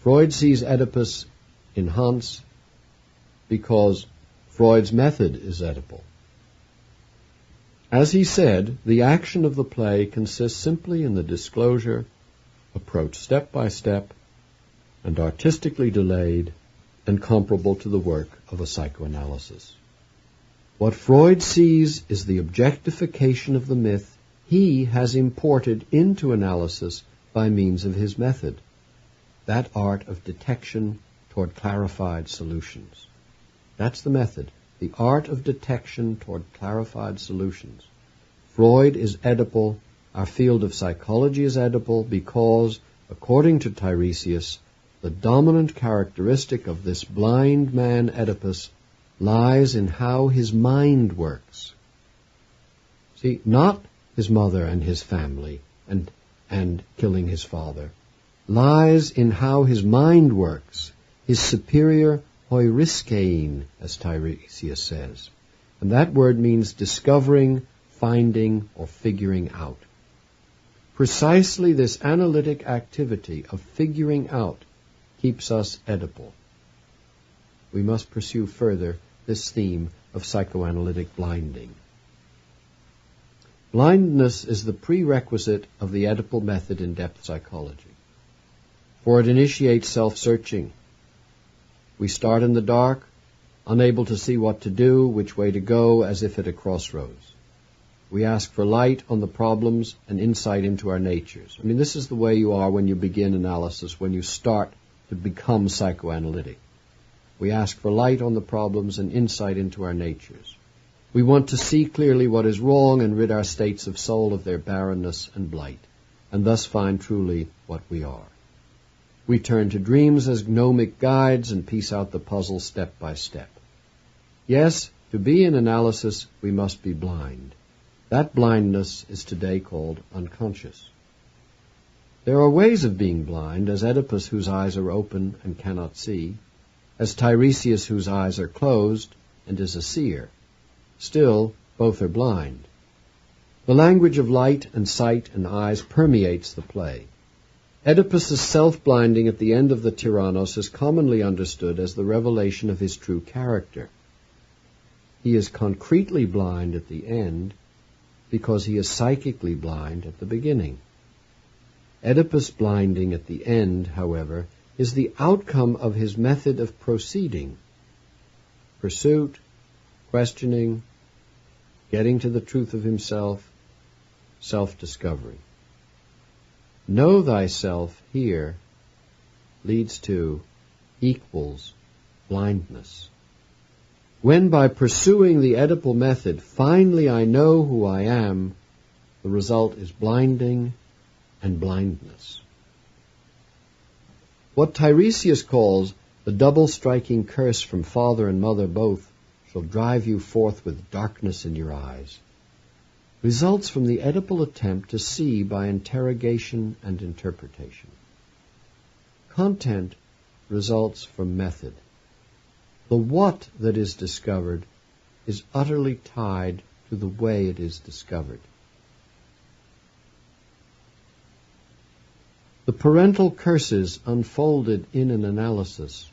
Freud sees Oedipus in Hans because Freud's method is Oedipal. As he said, the action of the play consists simply in the disclosure, approached step by step, and artistically delayed, and comparable to the work of a psychoanalysis. What Freud sees is the objectification of the myth he has imported into analysis by means of his method, that art of detection toward clarified solutions. That's the method. The art of detection toward clarified solutions. Freud is Oedipal. Our field of psychology is Oedipal because, according to Tiresias, the dominant characteristic of this blind man Oedipus lies in how his mind works. See, not his mother and his family and killing his father, lies in how his mind works, his superior heuriskein, as Tiresias says. And that word means discovering, finding, or figuring out. Precisely this analytic activity of figuring out keeps us Oedipal. We must pursue further this theme of psychoanalytic blinding. Blindness is the prerequisite of the Oedipal method in depth psychology, for it initiates self-searching. We start in the dark, unable to see what to do, which way to go, as if at a crossroads. We ask for light on the problems and insight into our natures. I mean, this is the way you are when you begin analysis, when you start to become psychoanalytic. We ask for light on the problems and insight into our natures. We want to see clearly what is wrong and rid our states of soul of their barrenness and blight, and thus find truly what we are. We turn to dreams as gnomic guides and piece out the puzzle step by step. Yes, to be in analysis, we must be blind. That blindness is today called unconscious. There are ways of being blind, as Oedipus, whose eyes are open and cannot see, as Tiresias, whose eyes are closed and is a seer. Still, both are blind. The language of light and sight and eyes permeates the play. Oedipus's self-blinding at the end of the Tyrannos is commonly understood as the revelation of his true character. He is concretely blind at the end because he is psychically blind at the beginning. Oedipus' blinding at the end, however, is the outcome of his method of proceeding. Pursuit, questioning, getting to the truth of himself, self-discovery. Know thyself here leads to equals blindness. When by pursuing the Oedipal method, finally I know who I am, the result is blinding and blindness. What Tiresias calls the double striking curse from father and mother both shall drive you forth with darkness in your eyes, results from the Oedipal attempt to see by interrogation and interpretation. Content results from method. The what that is discovered is utterly tied to the way it is discovered. The parental curses unfolded in an analysis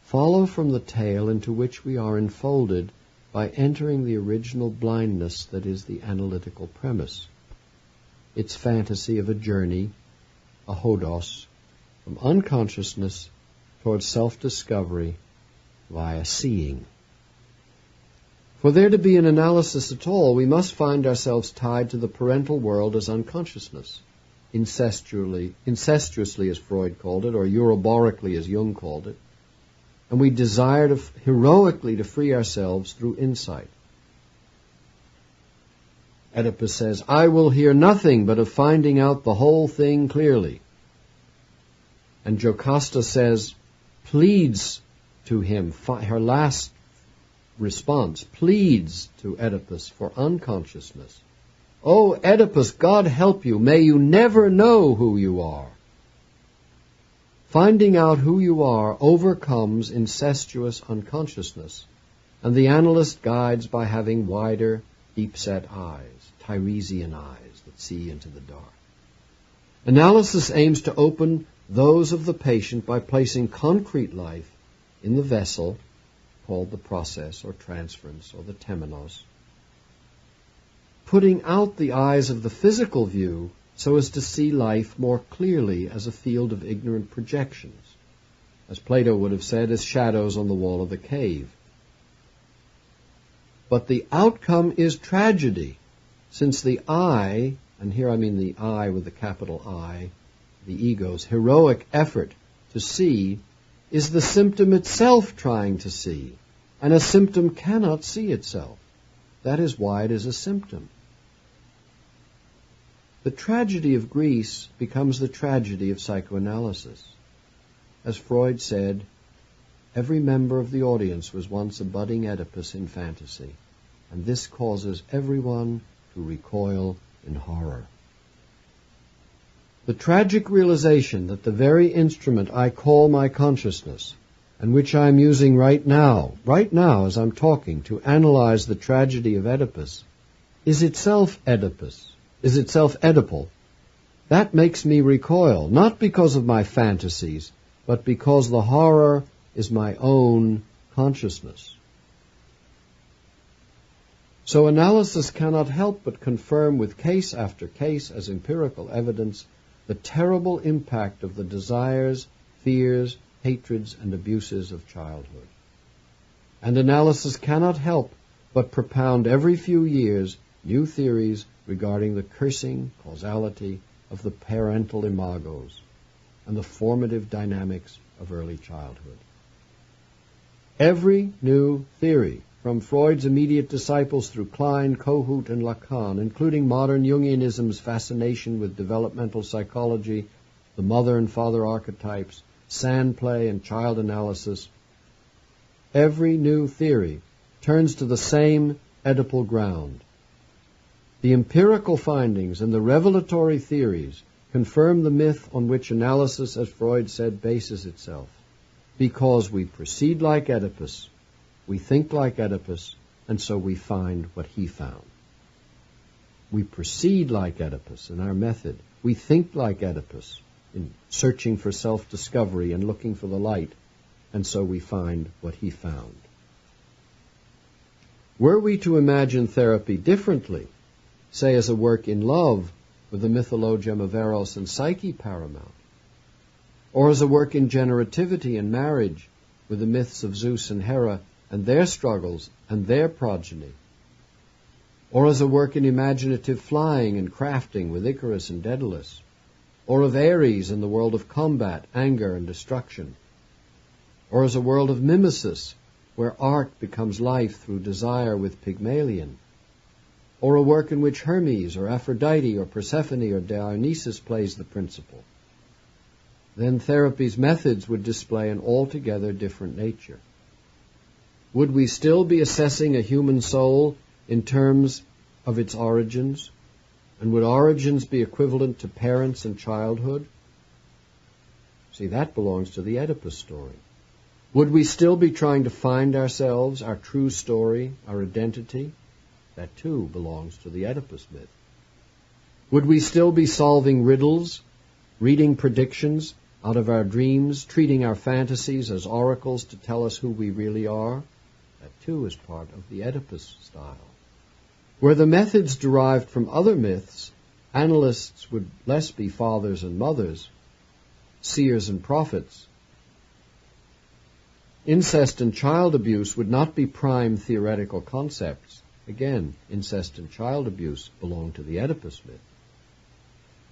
follow from the tale into which we are enfolded by entering the original blindness that is the analytical premise. Its fantasy of a journey, a hodos, from unconsciousness towards self-discovery via seeing. For there to be an analysis at all, we must find ourselves tied to the parental world as unconsciousness, incestuously as Freud called it, or euroborically as Jung called it, and we desire heroically to free ourselves through insight. Oedipus says, I will hear nothing but of finding out the whole thing clearly. And Jocasta says, pleads to him, her last response, pleads to Oedipus for unconsciousness. Oh, Oedipus, God help you, may you never know who you are. Finding out who you are overcomes incestuous unconsciousness, and the analyst guides by having wider, deep-set eyes, Tiresian eyes that see into the dark. Analysis aims to open those of the patient by placing concrete life in the vessel, called the process or transference or the temenos, putting out the eyes of the physical view so as to see life more clearly as a field of ignorant projections, as Plato would have said, as shadows on the wall of the cave. But the outcome is tragedy, since the I, and here I mean the I with the capital I, the ego's heroic effort to see, is the symptom itself trying to see, and a symptom cannot see itself. That is why it is a symptom. The tragedy of Greece becomes the tragedy of psychoanalysis. As Freud said, every member of the audience was once a budding Oedipus in fantasy, and this causes everyone to recoil in horror. The tragic realization that the very instrument I call my consciousness, and which I am using right now as I'm talking, to analyze the tragedy of Oedipus, is itself Oedipal, That makes me recoil, not because of my fantasies, but because the horror is my own consciousness. So analysis cannot help but confirm with case after case as empirical evidence the terrible impact of the desires, fears, hatreds, and abuses of childhood. And analysis cannot help but propound every few years new theories regarding the cursing causality of the parental imagos and the formative dynamics of early childhood. Every new theory, from Freud's immediate disciples through Klein, Kohut, and Lacan, including modern Jungianism's fascination with developmental psychology, the mother and father archetypes, sand play, and child analysis, every new theory turns to the same Oedipal ground. The empirical findings and the revelatory theories confirm the myth on which analysis, as Freud said, bases itself. Because we proceed like Oedipus, we think like Oedipus, and so we find what he found. We proceed like Oedipus in our method. We think like Oedipus in searching for self-discovery and looking for the light, and so we find what he found. Were we to imagine therapy differently, say as a work in love with the mythologium of Eros and Psyche paramount, or as a work in generativity and marriage with the myths of Zeus and Hera and their struggles and their progeny, or as a work in imaginative flying and crafting with Icarus and Daedalus, or of Ares in the world of combat, anger, and destruction, or as a world of mimesis, where art becomes life through desire with Pygmalion, or a work in which Hermes or Aphrodite or Persephone or Dionysus plays the principal, then therapy's methods would display an altogether different nature. Would we still be assessing a human soul in terms of its origins? And would origins be equivalent to parents and childhood? See, that belongs to the Oedipus story. Would we still be trying to find ourselves, our true story, our identity? That too belongs to the Oedipus myth. Would we still be solving riddles, reading predictions out of our dreams, treating our fantasies as oracles to tell us who we really are? That too is part of the Oedipus style. Were the methods derived from other myths, analysts would less be fathers and mothers, seers and prophets. Incest and child abuse would not be prime theoretical concepts. Again, incest and child abuse belong to the Oedipus myth.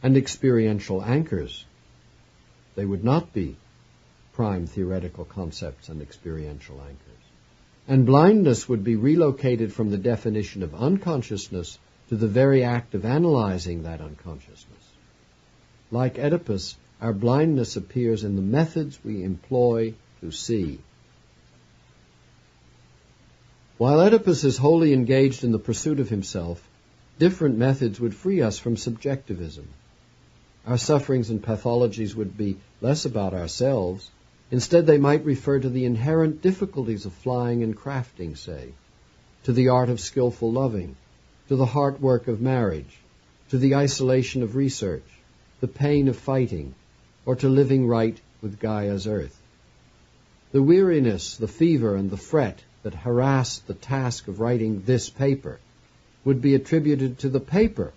And experiential anchors, they would not be prime theoretical concepts and experiential anchors. And blindness would be relocated from the definition of unconsciousness to the very act of analyzing that unconsciousness. Like Oedipus, our blindness appears in the methods we employ to see. While Oedipus is wholly engaged in the pursuit of himself, different methods would free us from subjectivism. Our sufferings and pathologies would be less about ourselves. Instead, they might refer to the inherent difficulties of flying and crafting, say, to the art of skillful loving, to the heart work of marriage, to the isolation of research, the pain of fighting, or to living right with Gaia's earth. The weariness, the fever, and the fret that harassed the task of writing this paper would be attributed to the paper,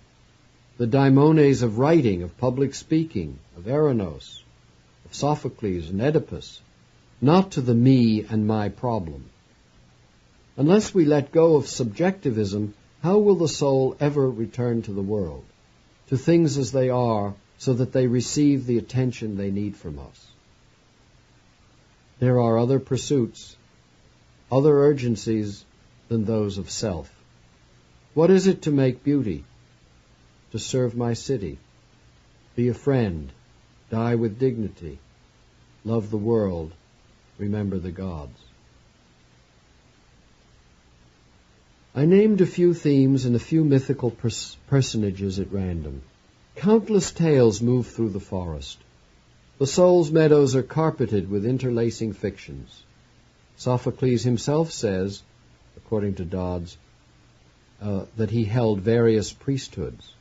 the daimones of writing, of public speaking, of Eranos, of Sophocles and Oedipus, not to the me and my problem. Unless we let go of subjectivism, how will the soul ever return to the world, to things as they are, so that they receive the attention they need from us? There are other pursuits, other urgencies than those of self. What is it to make beauty? To serve my city, be a friend, die with dignity, love the world, remember the gods. I named a few themes and a few mythical personages at random. Countless tales move through the forest. The soul's meadows are carpeted with interlacing fictions. Sophocles himself says, according to Dodds, that he held various priesthoods.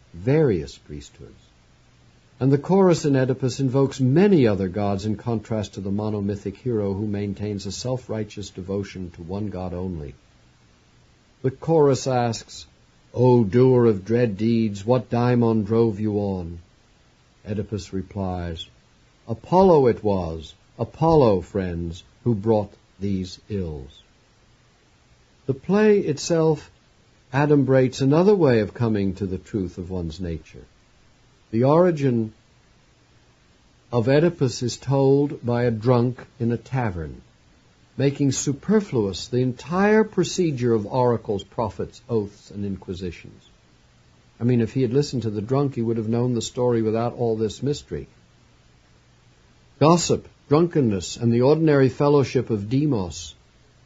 And the chorus in Oedipus invokes many other gods in contrast to the monomythic hero who maintains a self-righteous devotion to one god only. The chorus asks, "O doer of dread deeds, what daimon drove you on?" Oedipus replies, "Apollo it was, Apollo, friends, who brought these ills." The play itself adumbrates another way of coming to the truth of one's nature. The origin of Oedipus is told by a drunk in a tavern, making superfluous the entire procedure of oracles, prophets, oaths, and inquisitions. I mean, if he had listened to the drunk, he would have known the story without all this mystery. Gossip, drunkenness, and the ordinary fellowship of demos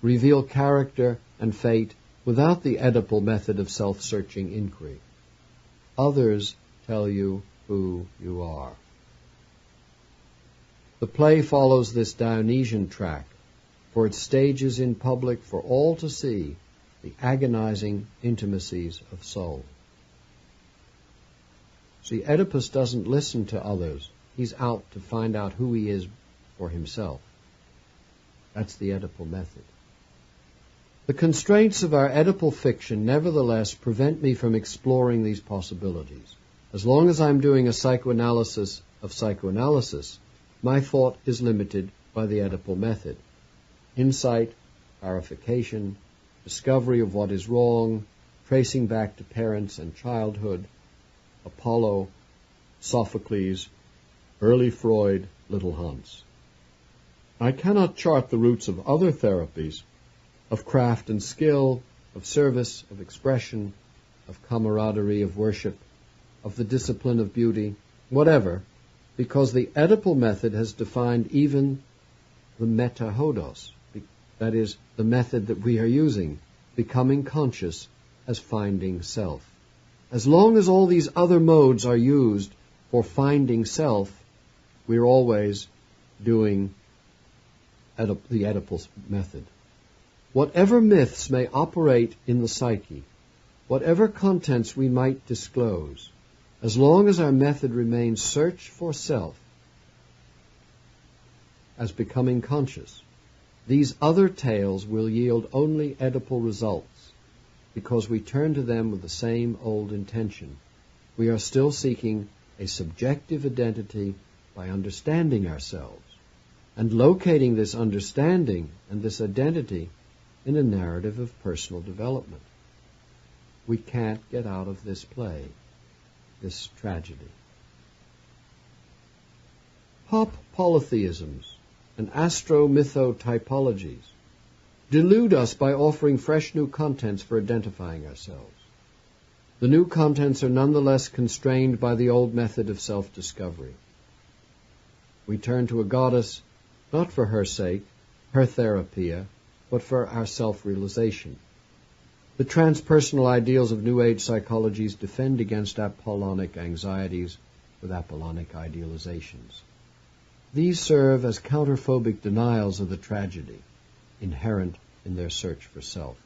reveal character and fate without the Oedipal method of self-searching inquiry. Others tell you who you are. The play follows this Dionysian track, for it stages in public for all to see the agonizing intimacies of soul. See, Oedipus doesn't listen to others. He's out to find out who he is for himself. That's the Oedipal method. The constraints of our Oedipal fiction nevertheless prevent me from exploring these possibilities. As long as I'm doing a psychoanalysis of psychoanalysis, my thought is limited by the Oedipal method. Insight, clarification, discovery of what is wrong, tracing back to parents and childhood, Apollo, Sophocles, early Freud, little Hans. I cannot chart the roots of other therapies, of craft and skill, of service, of expression, of camaraderie, of worship, of the discipline of beauty, whatever, because the Oedipal method has defined even the metahodos, that is, the method that we are using, becoming conscious as finding self. As long as all these other modes are used for finding self, we're always doing the Oedipal method. Whatever myths may operate in the psyche, whatever contents we might disclose, as long as our method remains search for self as becoming conscious, these other tales will yield only Oedipal results, because we turn to them with the same old intention. We are still seeking a subjective identity by understanding ourselves, and locating this understanding and this identity in a narrative of personal development. We can't get out of this play, this tragedy. Pop polytheisms and astro-mytho-typologies delude us by offering fresh new contents for identifying ourselves. The new contents are nonetheless constrained by the old method of self-discovery. We turn to a goddess not for her sake, her therapia, but for our self-realization. The transpersonal ideals of New Age psychologies defend against Apollonic anxieties with Apollonic idealizations. These serve as counterphobic denials of the tragedy inherent in their search for self.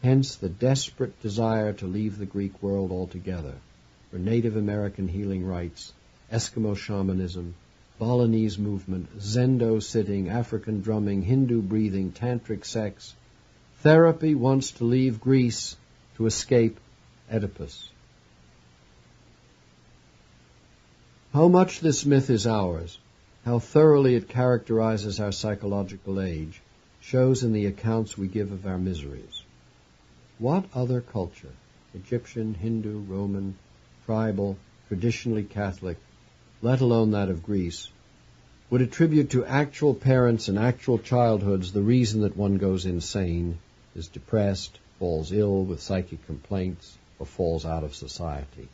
Hence the desperate desire to leave the Greek world altogether for Native American healing rites, Eskimo shamanism, Balinese movement, Zendo sitting, African drumming, Hindu breathing, tantric sex. Therapy wants to leave Greece to escape Oedipus. How much this myth is ours, how thoroughly it characterizes our psychological age, shows in the accounts we give of our miseries. What other culture, Egyptian, Hindu, Roman, tribal, traditionally Catholic, let alone that of Greece, would attribute to actual parents and actual childhoods the reason that one goes insane, is depressed, falls ill with psychic complaints, or falls out of society?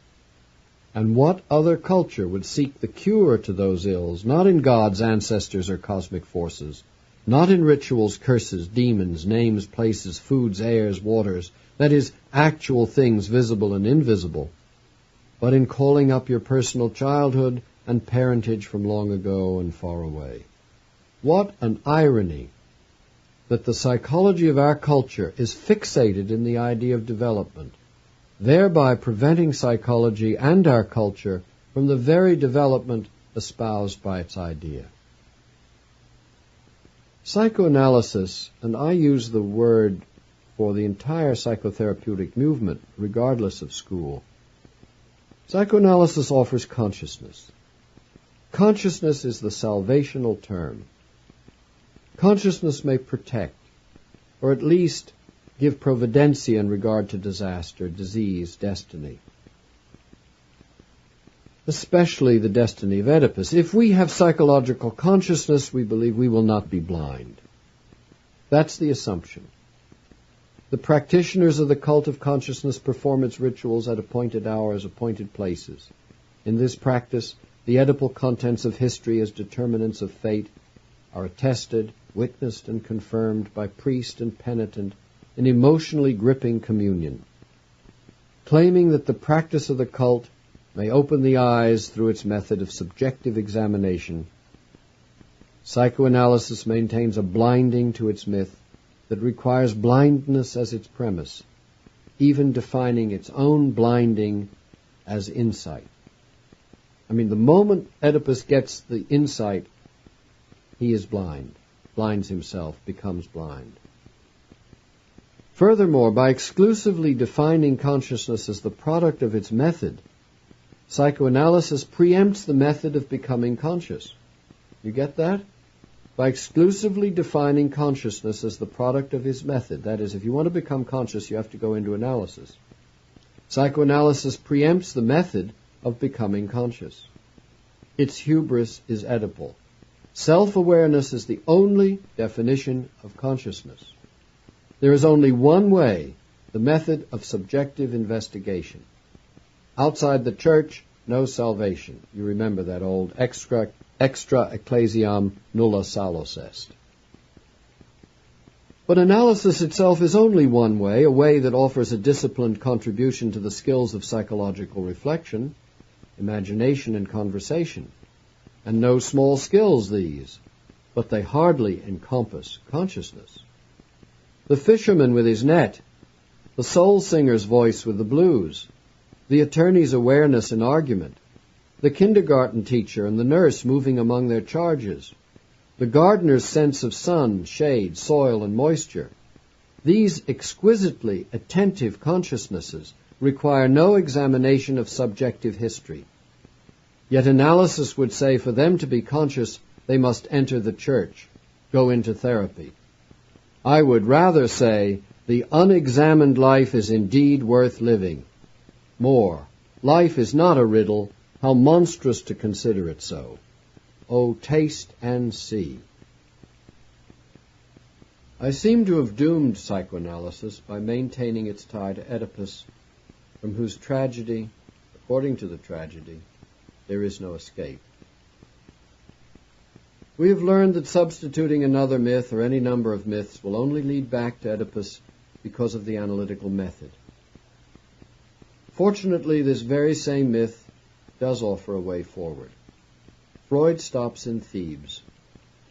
And what other culture would seek the cure to those ills, not in gods, ancestors, or cosmic forces, not in rituals, curses, demons, names, places, foods, airs, waters, that is, actual things visible and invisible, but in calling up your personal childhood and parentage from long ago and far away? What an irony that the psychology of our culture is fixated in the idea of development, thereby preventing psychology and our culture from the very development espoused by its idea. Psychoanalysis, and I use the word for the entire psychotherapeutic movement, regardless of school, psychoanalysis offers consciousness. Consciousness is the salvational term. Consciousness may protect, or at least give providencia in regard to disaster, disease, destiny. Especially the destiny of Oedipus. If we have psychological consciousness, we believe we will not be blind. That's the assumption. The practitioners of the cult of consciousness perform its rituals at appointed hours, appointed places. In this practice, the Oedipal contents of history as determinants of fate are attested, witnessed, and confirmed by priest and penitent in emotionally gripping communion. Claiming that the practice of the cult may open the eyes through its method of subjective examination, psychoanalysis maintains a blinding to its myth that requires blindness as its premise, even defining its own blinding as insight. I mean, the moment Oedipus gets the insight, he is blind, blinds himself, becomes blind. Furthermore, by exclusively defining consciousness as the product of its method, psychoanalysis preempts the method of becoming conscious. You get that? By exclusively defining consciousness as the product of his method, that is, if you want to become conscious, you have to go into analysis. Psychoanalysis preempts the method of becoming conscious. Its hubris is Oedipal. Self-awareness is the only definition of consciousness. There is only one way, the method of subjective investigation. Outside the church, no salvation. You remember that old extra ecclesiam nulla salus est. But analysis itself is only one way, a way that offers a disciplined contribution to the skills of psychological reflection, imagination, and conversation. And no small skills these, but they hardly encompass consciousness. The fisherman with his net, the soul singer's voice with the blues, the attorney's awareness in argument, the kindergarten teacher and the nurse moving among their charges, the gardener's sense of sun, shade, soil, and moisture. These exquisitely attentive consciousnesses require no examination of subjective history. Yet analysis would say for them to be conscious, they must enter the church, go into therapy. I would rather say the unexamined life is indeed worth living. More, life is not a riddle, how monstrous to consider it so. Oh, taste and see. I seem to have doomed psychoanalysis by maintaining its tie to Oedipus, from whose tragedy, according to the tragedy, there is no escape. We have learned that substituting another myth or any number of myths will only lead back to Oedipus because of the analytical method. Fortunately, this very same myth does offer a way forward. Freud stops in Thebes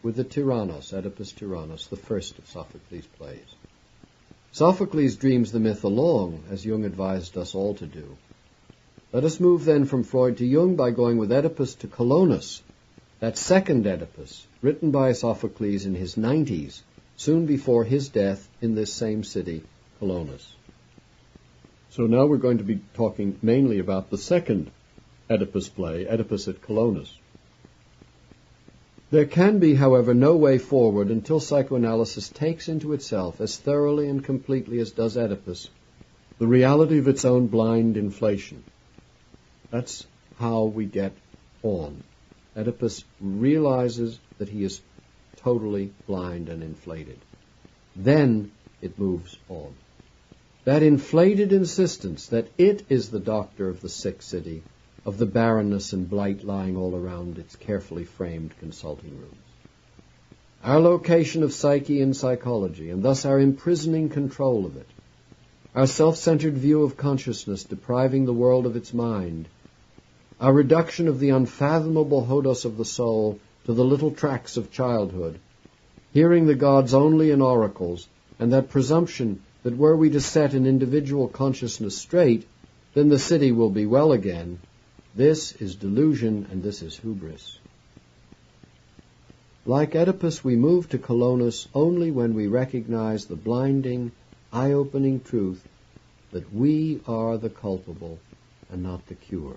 with the Tyrannos, Oedipus Tyrannos, the first of Sophocles' plays. Sophocles dreams the myth along, as Jung advised us all to do. Let us move then from Freud to Jung by going with Oedipus to Colonus, that second Oedipus, written by Sophocles in his 90s, soon before his death in this same city, Colonus. So now we're going to be talking mainly about the second Oedipus play, Oedipus at Colonus. There can be, however, no way forward until psychoanalysis takes into itself, as thoroughly and completely as does Oedipus, the reality of its own blind inflation. That's how we get on. Oedipus realizes that he is totally blind and inflated. Then it moves on. That inflated insistence that it is the doctor of the sick city, of the barrenness and blight lying all around its carefully framed consulting rooms. Our location of psyche in psychology, and thus our imprisoning control of it, our self-centered view of consciousness depriving the world of its mind, our reduction of the unfathomable hodos of the soul to the little tracks of childhood, hearing the gods only in oracles, and that presumption that were we to set an individual consciousness straight, then the city will be well again. This is delusion and this is hubris. Like Oedipus, we move to Colonus only when we recognize the blinding, eye-opening truth that we are the culpable and not the cure.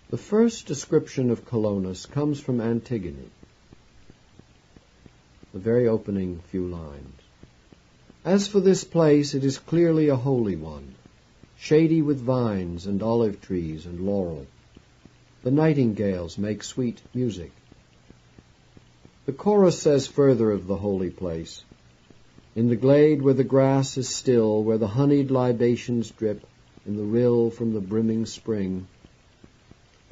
The first description of Colonus comes from Antigone, the very opening few lines. As for this place, it is clearly a holy one, shady with vines and olive trees and laurel. The nightingales make sweet music. The chorus says further of the holy place, in the glade where the grass is still, where the honeyed libations drip, in the rill from the brimming spring.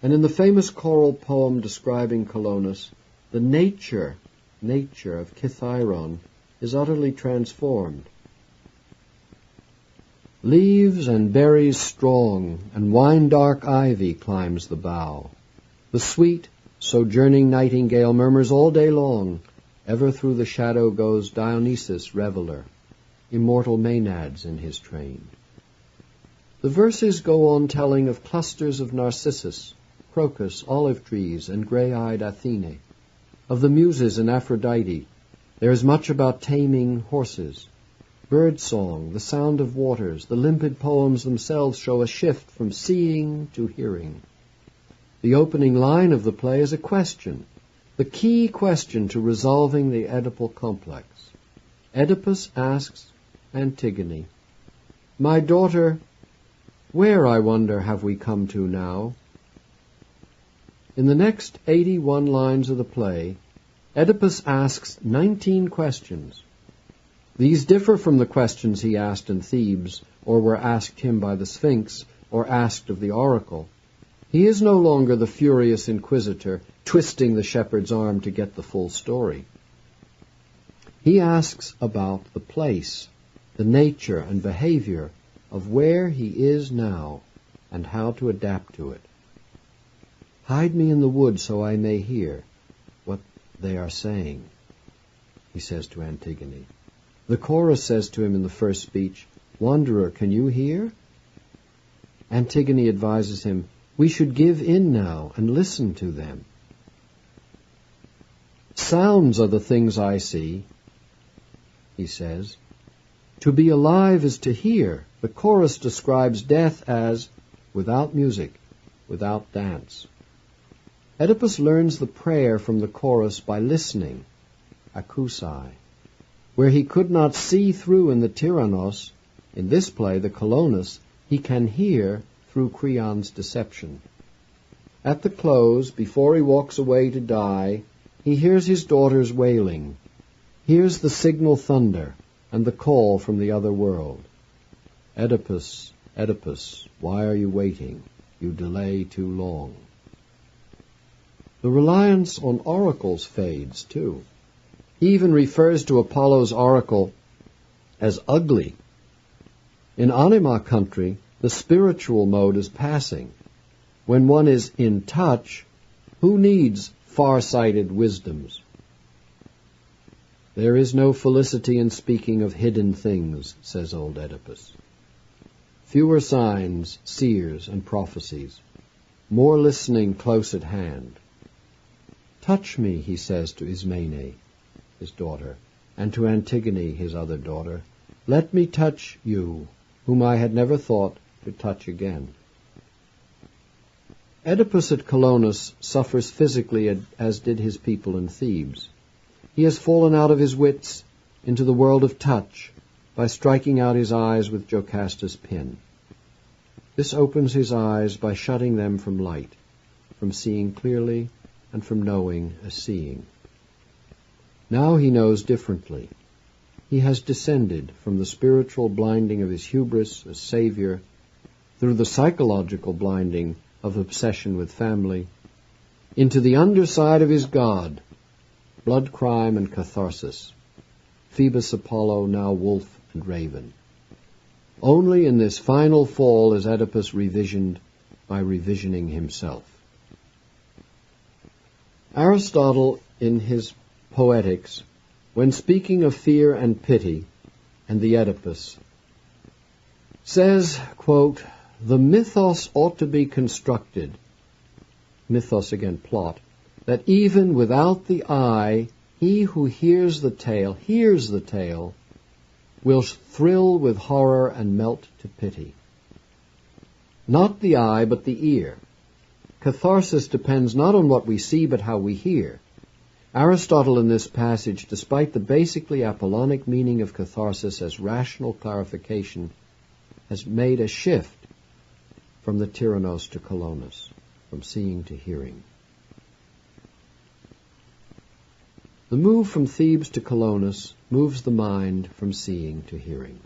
And in the famous choral poem describing Colonus, the nature of Kithyron is utterly transformed. Leaves and berries strong, and wine-dark ivy climbs the bough. The sweet, sojourning nightingale murmurs all day long. Ever through the shadow goes Dionysus, reveller, immortal Maenads in his train. The verses go on telling of clusters of narcissus, crocus, olive trees, and grey-eyed Athene, of the Muses and Aphrodite. There is much about taming horses. Bird song, the sound of waters, the limpid poems themselves show a shift from seeing to hearing. The opening line of the play is a question, the key question to resolving the Oedipal complex. Oedipus asks Antigone, "My daughter, where, I wonder, have we come to now?" In the next 81 lines of the play, Oedipus asks 19 questions. These differ from the questions he asked in Thebes, or were asked him by the Sphinx, or asked of the oracle. He is no longer the furious inquisitor, twisting the shepherd's arm to get the full story. He asks about the place, the nature and behavior of where he is now, and how to adapt to it. "Hide me in the wood so I may hear what they are saying," he says to Antigone. The chorus says to him in the first speech, "Wanderer, can you hear?" Antigone advises him, "We should give in now and listen to them." "Sounds are the things I see," he says. "To be alive is to hear." The chorus describes death as without music, without dance. Oedipus learns the prayer from the chorus by listening, acousai. Where he could not see through in the Tyrannos, in this play, the Colonus, he can hear through Creon's deception. At the close, before he walks away to die, he hears his daughters wailing, hears the signal thunder and the call from the other world. "Oedipus, Oedipus, why are you waiting? You delay too long." The reliance on oracles fades, too. He even refers to Apollo's oracle as ugly. In anima country, the spiritual mode is passing. When one is in touch, who needs far-sighted wisdoms? "There is no felicity in speaking of hidden things," says old Oedipus. "Fewer signs, seers, and prophecies. More listening close at hand." "Touch me," he says to Ismene, his daughter, and to Antigone, his other daughter. "Let me touch you, whom I had never thought to touch again." Oedipus at Colonus suffers physically as did his people in Thebes. He has fallen out of his wits into the world of touch by striking out his eyes with Jocasta's pin. This opens his eyes by shutting them from light, from seeing clearly and from knowing as seeing. Now he knows differently. He has descended from the spiritual blinding of his hubris as savior, through the psychological blinding of obsession with family, into the underside of his God, blood crime and catharsis, Phoebus Apollo, now wolf and raven. Only in this final fall is Oedipus revisioned by revisioning himself. Aristotle, in his Poetics, when speaking of fear and pity and the Oedipus, says, quote, "The mythos ought to be constructed," mythos again, plot, "that even without the eye, he who hears the tale, will thrill with horror and melt to pity." Not the eye, but the ear. Catharsis depends not on what we see, but how we hear. Aristotle in this passage, despite the basically Apollonic meaning of catharsis as rational clarification, has made a shift from the tyrannos to colonus, from seeing to hearing. The move from Thebes to Colonus moves the mind from seeing to hearing,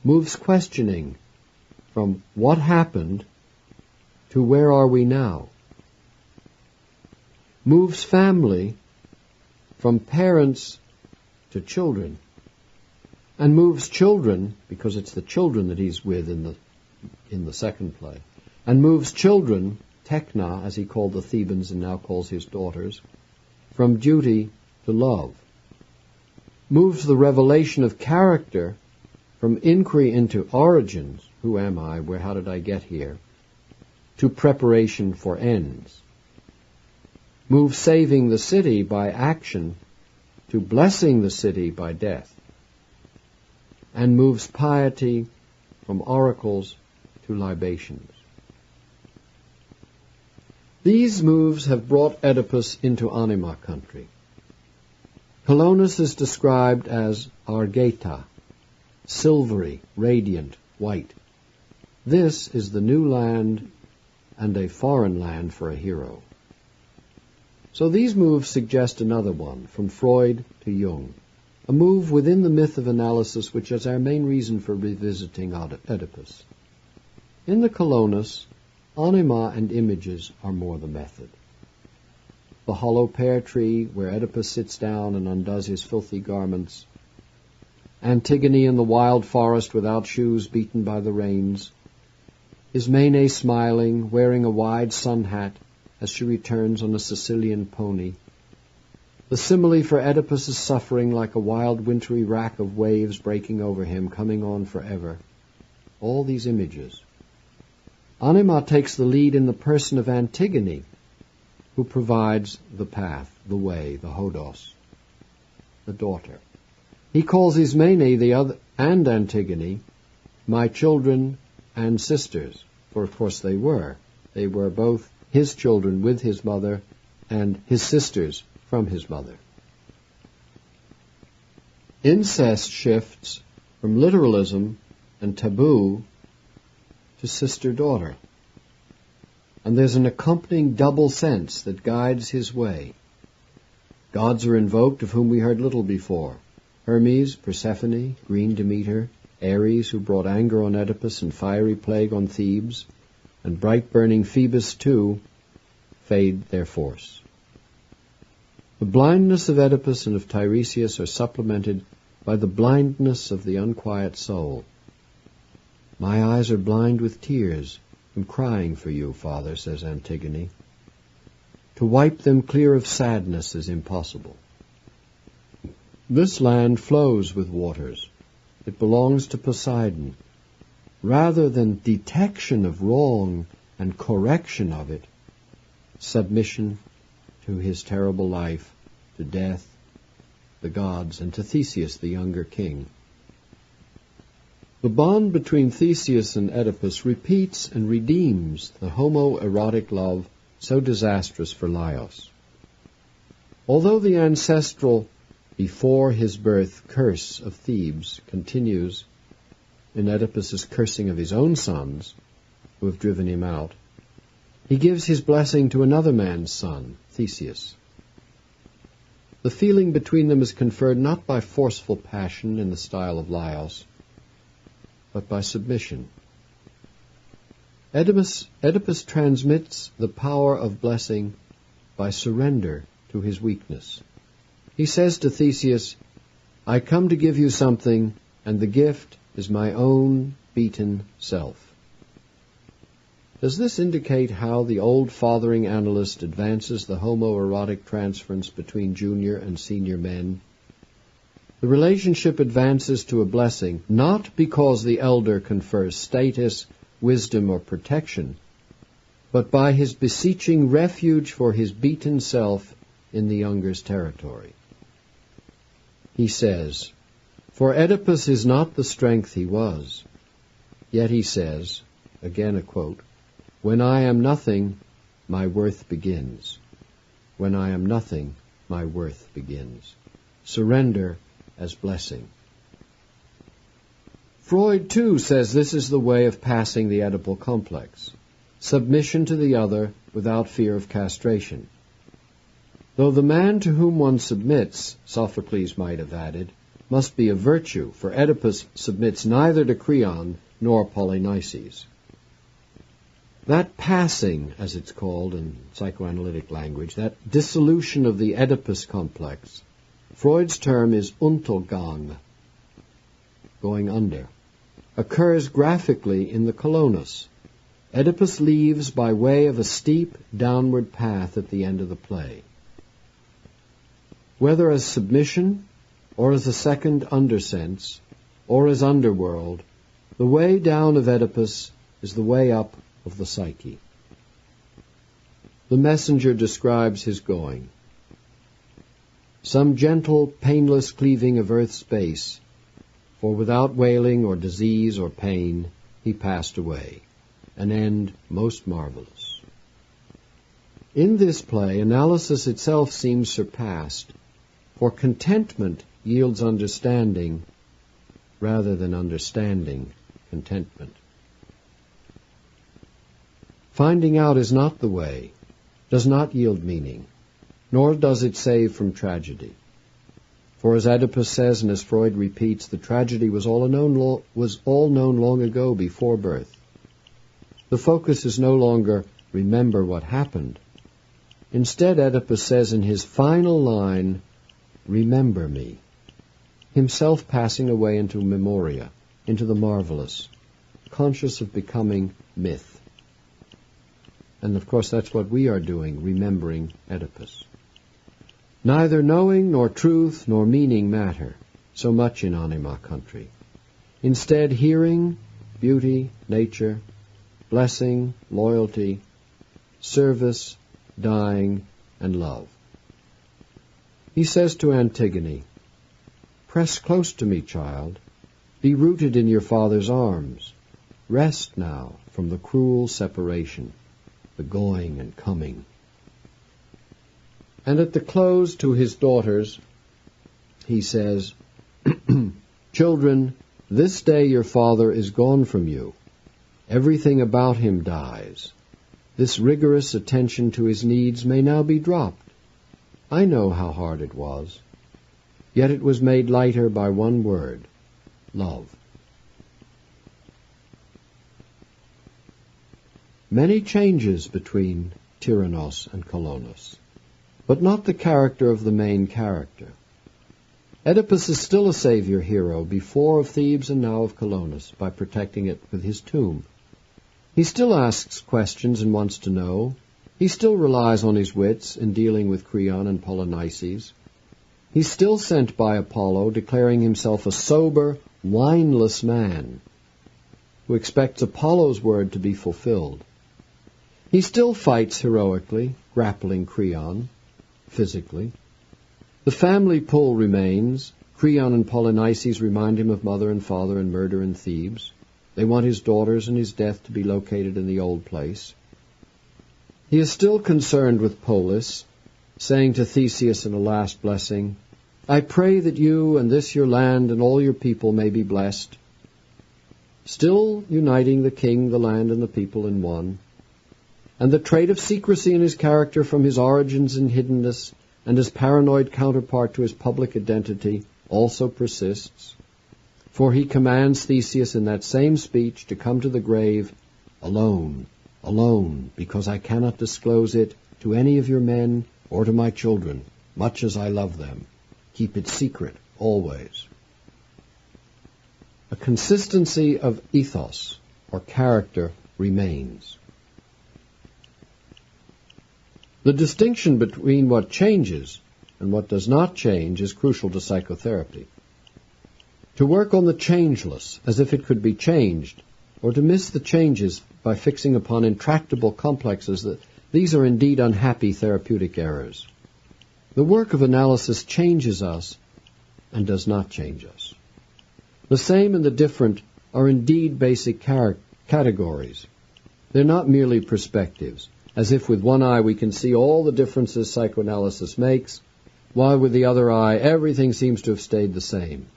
moves questioning from what happened to where are we now, moves family from parents to children, and moves children, because it's the children that he's with in the second play, and moves children, tekna, as he called the Thebans and now calls his daughters, from duty to love, moves the revelation of character from inquiry into origins, who am I, how did I get here, to preparation for ends, moves saving the city by action to blessing the city by death, and moves piety from oracles to libations. These moves have brought Oedipus into anima country. Colonus is described as argeta, silvery, radiant, white. This is the new land and a foreign land for a hero. So these moves suggest another one, from Freud to Jung, a move within the myth of analysis which is our main reason for revisiting Oedipus. In the Colonus, anima and images are more the method. The hollow pear tree where Oedipus sits down and undoes his filthy garments, Antigone in the wild forest without shoes beaten by the rains, Ismene smiling, wearing a wide sun hat as she returns on a Sicilian pony, the simile for Oedipus's suffering like a wild wintry rack of waves breaking over him, coming on forever. All these images. Anima takes the lead in the person of Antigone, who provides the path, the way, the hodos, the daughter. He calls Ismene the other, and Antigone, my children and sisters, for of course they were. They were both his children with his mother and his sisters from his mother. Incest shifts from literalism and taboo to sister-daughter. And there's an accompanying double sense that guides his way. Gods are invoked of whom we heard little before. Hermes, Persephone, green Demeter, Ares, who brought anger on Oedipus and fiery plague on Thebes, and bright-burning Phoebus, too, fade their force. The blindness of Oedipus and of Tiresias are supplemented by the blindness of the unquiet soul. My eyes are blind with tears. I'm crying for you, Father, says Antigone. To wipe them clear of sadness is impossible. This land flows with waters. It belongs to Poseidon. Rather than detection of wrong and correction of it, submission to his terrible life, to death, the gods, and to Theseus, the younger king. The bond between Theseus and Oedipus repeats and redeems the homoerotic love so disastrous for Laios. Although the ancestral before his birth curse of Thebes continues in Oedipus's cursing of his own sons, who have driven him out, he gives his blessing to another man's son, Theseus. The feeling between them is conferred not by forceful passion in the style of Laios, but by submission. Oedipus transmits the power of blessing by surrender to his weakness. He says to Theseus, I come to give you something, and the gift is my own beaten self. Does this indicate how the old fathering analyst advances the homoerotic transference between junior and senior men? The relationship advances to a blessing not because the elder confers status, wisdom, or protection, but by his beseeching refuge for his beaten self in the younger's territory. He says, "For Oedipus is not the strength he was." Yet he says, again a quote, "When I am nothing, my worth begins. When I am nothing, my worth begins." Surrender as blessing. Freud, too, says this is the way of passing the Oedipal complex. Submission to the other without fear of castration. Though the man to whom one submits, Sophocles might have added, must be a virtue, for Oedipus submits neither to Creon nor Polynices. That passing, as it's called in psychoanalytic language, that dissolution of the Oedipus complex, Freud's term is Untergang, going under, occurs graphically in the Colonus. Oedipus leaves by way of a steep downward path at the end of the play. Whether as submission, or as a second undersense, or as underworld, the way down of Oedipus is the way up of the psyche. The messenger describes his going. Some gentle, painless cleaving of earth's space, for without wailing or disease or pain, he passed away, an end most marvelous. In this play, analysis itself seems surpassed, for contentment yields understanding rather than understanding contentment. Finding out is not the way, does not yield meaning, nor does it save from tragedy. For as Oedipus says and as Freud repeats, the tragedy was all known long ago before birth. The focus is no longer remember what happened. Instead, Oedipus says in his final line, remember me, himself passing away into memoria, into the marvelous, conscious of becoming myth. And of course that's what we are doing, remembering Oedipus. Neither knowing nor truth nor meaning matter so much in anima country. Instead, hearing, beauty, nature, blessing, loyalty, service, dying, and love. He says to Antigone, "Press close to me, child. Be rooted in your father's arms. Rest now from the cruel separation, the going and coming." And at the close to his daughters, he says, "Children, this day your father is gone from you. Everything about him dies. This rigorous attention to his needs may now be dropped. I know how hard it was. Yet it was made lighter by one word, love." Many changes between Tyrannos and Colonus, but not the character of the main character. Oedipus is still a savior hero, before of Thebes and now of Colonus, by protecting it with his tomb. He still asks questions and wants to know. He still relies on his wits in dealing with Creon and Polynices. He's still sent by Apollo, declaring himself a sober, wineless man, who expects Apollo's word to be fulfilled. He still fights heroically, grappling Creon, physically. The family pull remains. Creon and Polynices remind him of mother and father and murder in Thebes. They want his daughters and his death to be located in the old place. He is still concerned with Polis, saying to Theseus in a last blessing, "I pray that you and this your land and all your people may be blessed." Still uniting the king, the land, and the people in one. And the trait of secrecy in his character from his origins and hiddenness and his paranoid counterpart to his public identity also persists. For he commands Theseus in that same speech to come to the grave alone, alone, because I cannot disclose it to any of your men or to my children, much as I love them. Keep it secret, always. A consistency of ethos, or character, remains. The distinction between what changes and what does not change is crucial to psychotherapy. To work on the changeless as if it could be changed, or to miss the changes by fixing upon intractable complexes, that these are indeed unhappy therapeutic errors. The work of analysis changes us and does not change us. The same and the different are indeed basic categories. They're not merely perspectives, as if with one eye we can see all the differences psychoanalysis makes, while with the other eye everything seems to have stayed the same.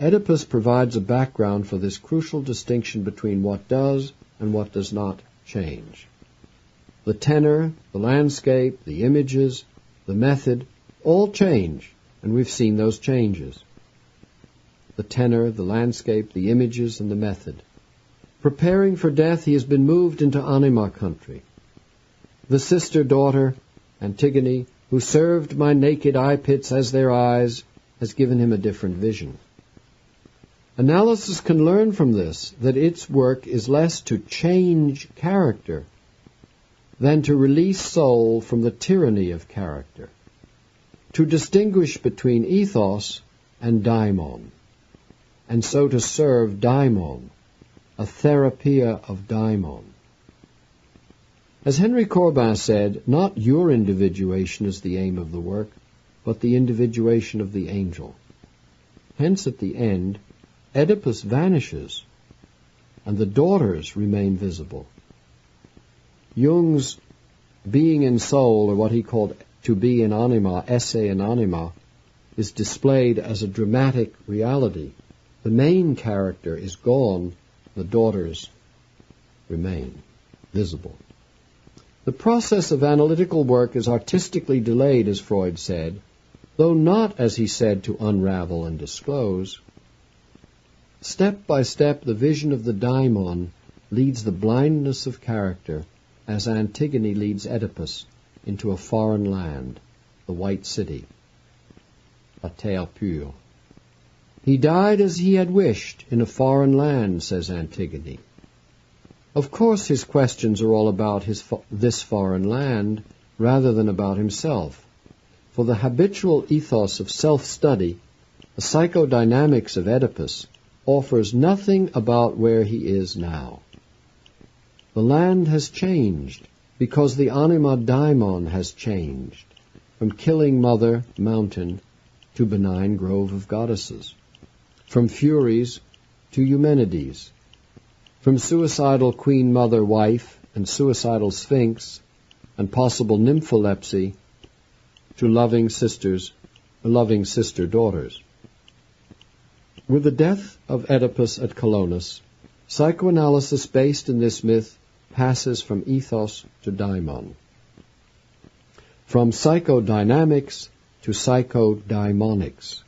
Oedipus provides a background for this crucial distinction between what does and what does not change. The tenor, the landscape, the images, the method, all change, and we've seen those changes. The tenor, the landscape, the images, and the method. Preparing for death, he has been moved into anima country. The sister-daughter, Antigone, who served my naked eye-pits as their eyes, has given him a different vision. Analysis can learn from this that its work is less to change character than to release soul from the tyranny of character, to distinguish between ethos and daimon, and so to serve daimon, a therapia of daimon. As Henry Corbin said, not your individuation is the aim of the work, but the individuation of the angel. Hence, at the end, Oedipus vanishes, and the daughters remain visible. Jung's being in soul, or what he called to be in anima, esse in anima, is displayed as a dramatic reality. The main character is gone, the daughters remain visible. The process of analytical work is artistically delayed, as Freud said, though not, as he said, to unravel and disclose. Step by step, the vision of the daimon leads the blindness of character, as Antigone leads Oedipus into a foreign land, the White City, la terre pure. He died as he had wished, in a foreign land, says Antigone. Of course his questions are all about this foreign land, rather than about himself. For the habitual ethos of self-study, the psychodynamics of Oedipus, offers nothing about where he is now. The land has changed, because the anima daimon has changed, from killing mother, mountain, to benign grove of goddesses, from Furies to Eumenides, from suicidal queen mother wife and suicidal sphinx and possible nympholepsy to loving sister daughters. With the death of Oedipus at Colonus, psychoanalysis based in this myth passes from ethos to daimon, from psychodynamics to psychodaimonics.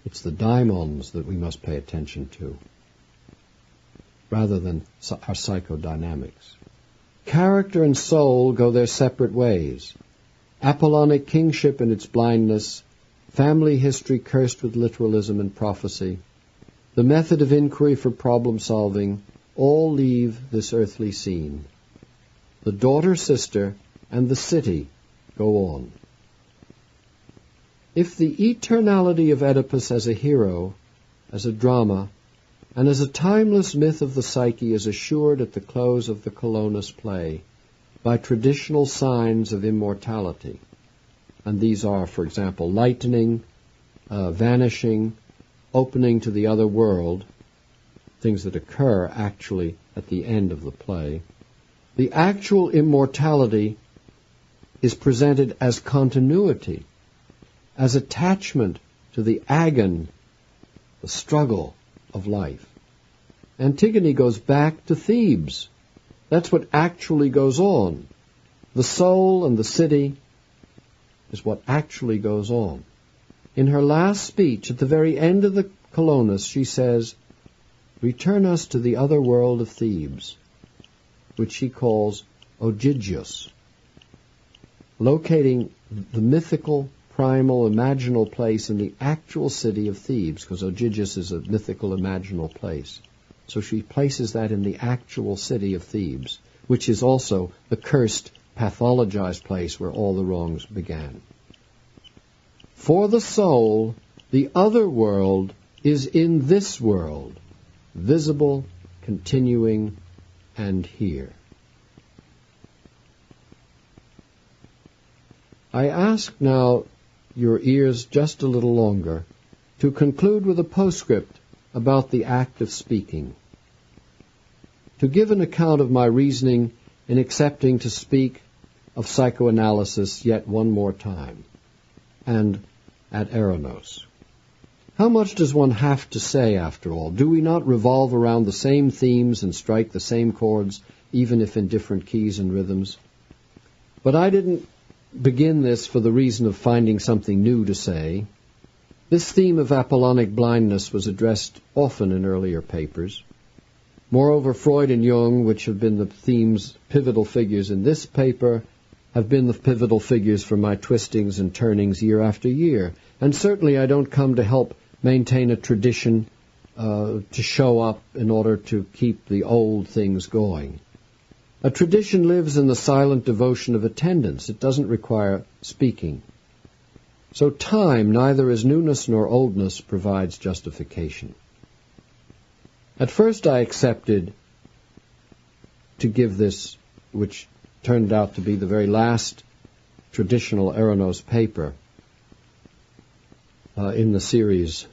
It's the daimons that we must pay attention to, rather than our psychodynamics. Character and soul go their separate ways. Apollonic kingship in its blindness, family history cursed with literalism and prophecy, the method of inquiry for problem-solving, all leave this earthly scene. The daughter-sister and the city go on. If the eternality of Oedipus as a hero, as a drama, and as a timeless myth of the psyche is assured at the close of the Colonus play by traditional signs of immortality, and these are, for example, lightening, vanishing, opening to the other world, things that occur actually at the end of the play, the actual immortality is presented as continuity, as attachment to the agon, the struggle of life. Antigone goes back to Thebes. That's what actually goes on. The soul and the city is what actually goes on. In her last speech, at the very end of the Colonus, she says, "Return us to the other world of Thebes," which she calls Ogygius, locating the mythical, primal, imaginal place in the actual city of Thebes, because Ogygius is a mythical, imaginal place. So she places that in the actual city of Thebes, which is also the cursed, pathologized place where all the wrongs began. For the soul, The other world is in this world, visible, continuing, and here. I ask now your ears just a little longer to conclude with a postscript about the act of speaking, to give an account of my reasoning in accepting to speak of psychoanalysis yet one more time, and at Eranos. How much does one have to say, after all? Do we not revolve around the same themes and strike the same chords, even if in different keys and rhythms? But I didn't begin this for the reason of finding something new to say. This theme of Apollonic blindness was addressed often in earlier papers. Moreover, Freud and Jung, which have been the theme's pivotal figures in this paper, have been the pivotal figures for my twistings and turnings year after year. And certainly I don't come to help maintain a tradition to show up in order to keep the old things going. A tradition lives in the silent devotion of attendance. It doesn't require speaking. So time, neither as newness nor oldness, provides justification. At first I accepted to give this, which turned out to be the very last traditional Eranos paper in the series.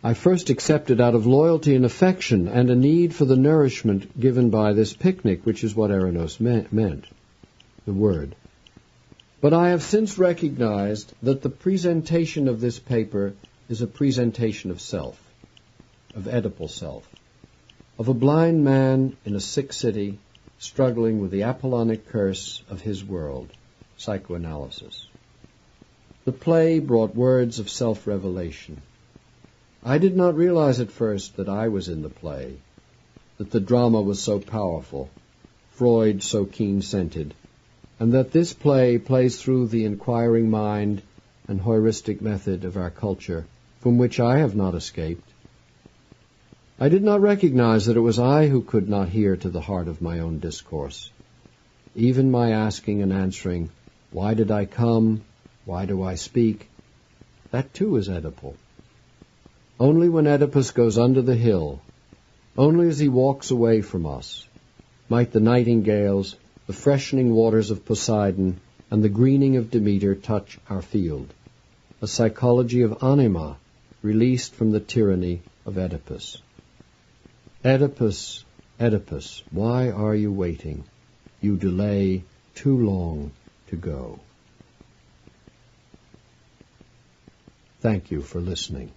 I first accepted out of loyalty and affection and a need for the nourishment given by this picnic, which is what Eranos meant, the word. But I have since recognized that the presentation of this paper is a presentation of self, of Oedipal self, of a blind man in a sick city struggling with the Apollonic curse of his world, psychoanalysis. The play brought words of self-revelation. I did not realize at first that I was in the play, that the drama was so powerful, Freud so keen-scented, and that this play plays through the inquiring mind and heuristic method of our culture, from which I have not escaped. I did not recognize that it was I who could not hear to the heart of my own discourse. Even my asking and answering, why did I come? Why do I speak? That too is Oedipal. Only when Oedipus goes under the hill, only as he walks away from us, might the nightingales, the freshening waters of Poseidon, and the greening of Demeter touch our field, a psychology of anima released from the tyranny of Oedipus. Oedipus, Oedipus, why are you waiting? You delay too long to go. Thank you for listening.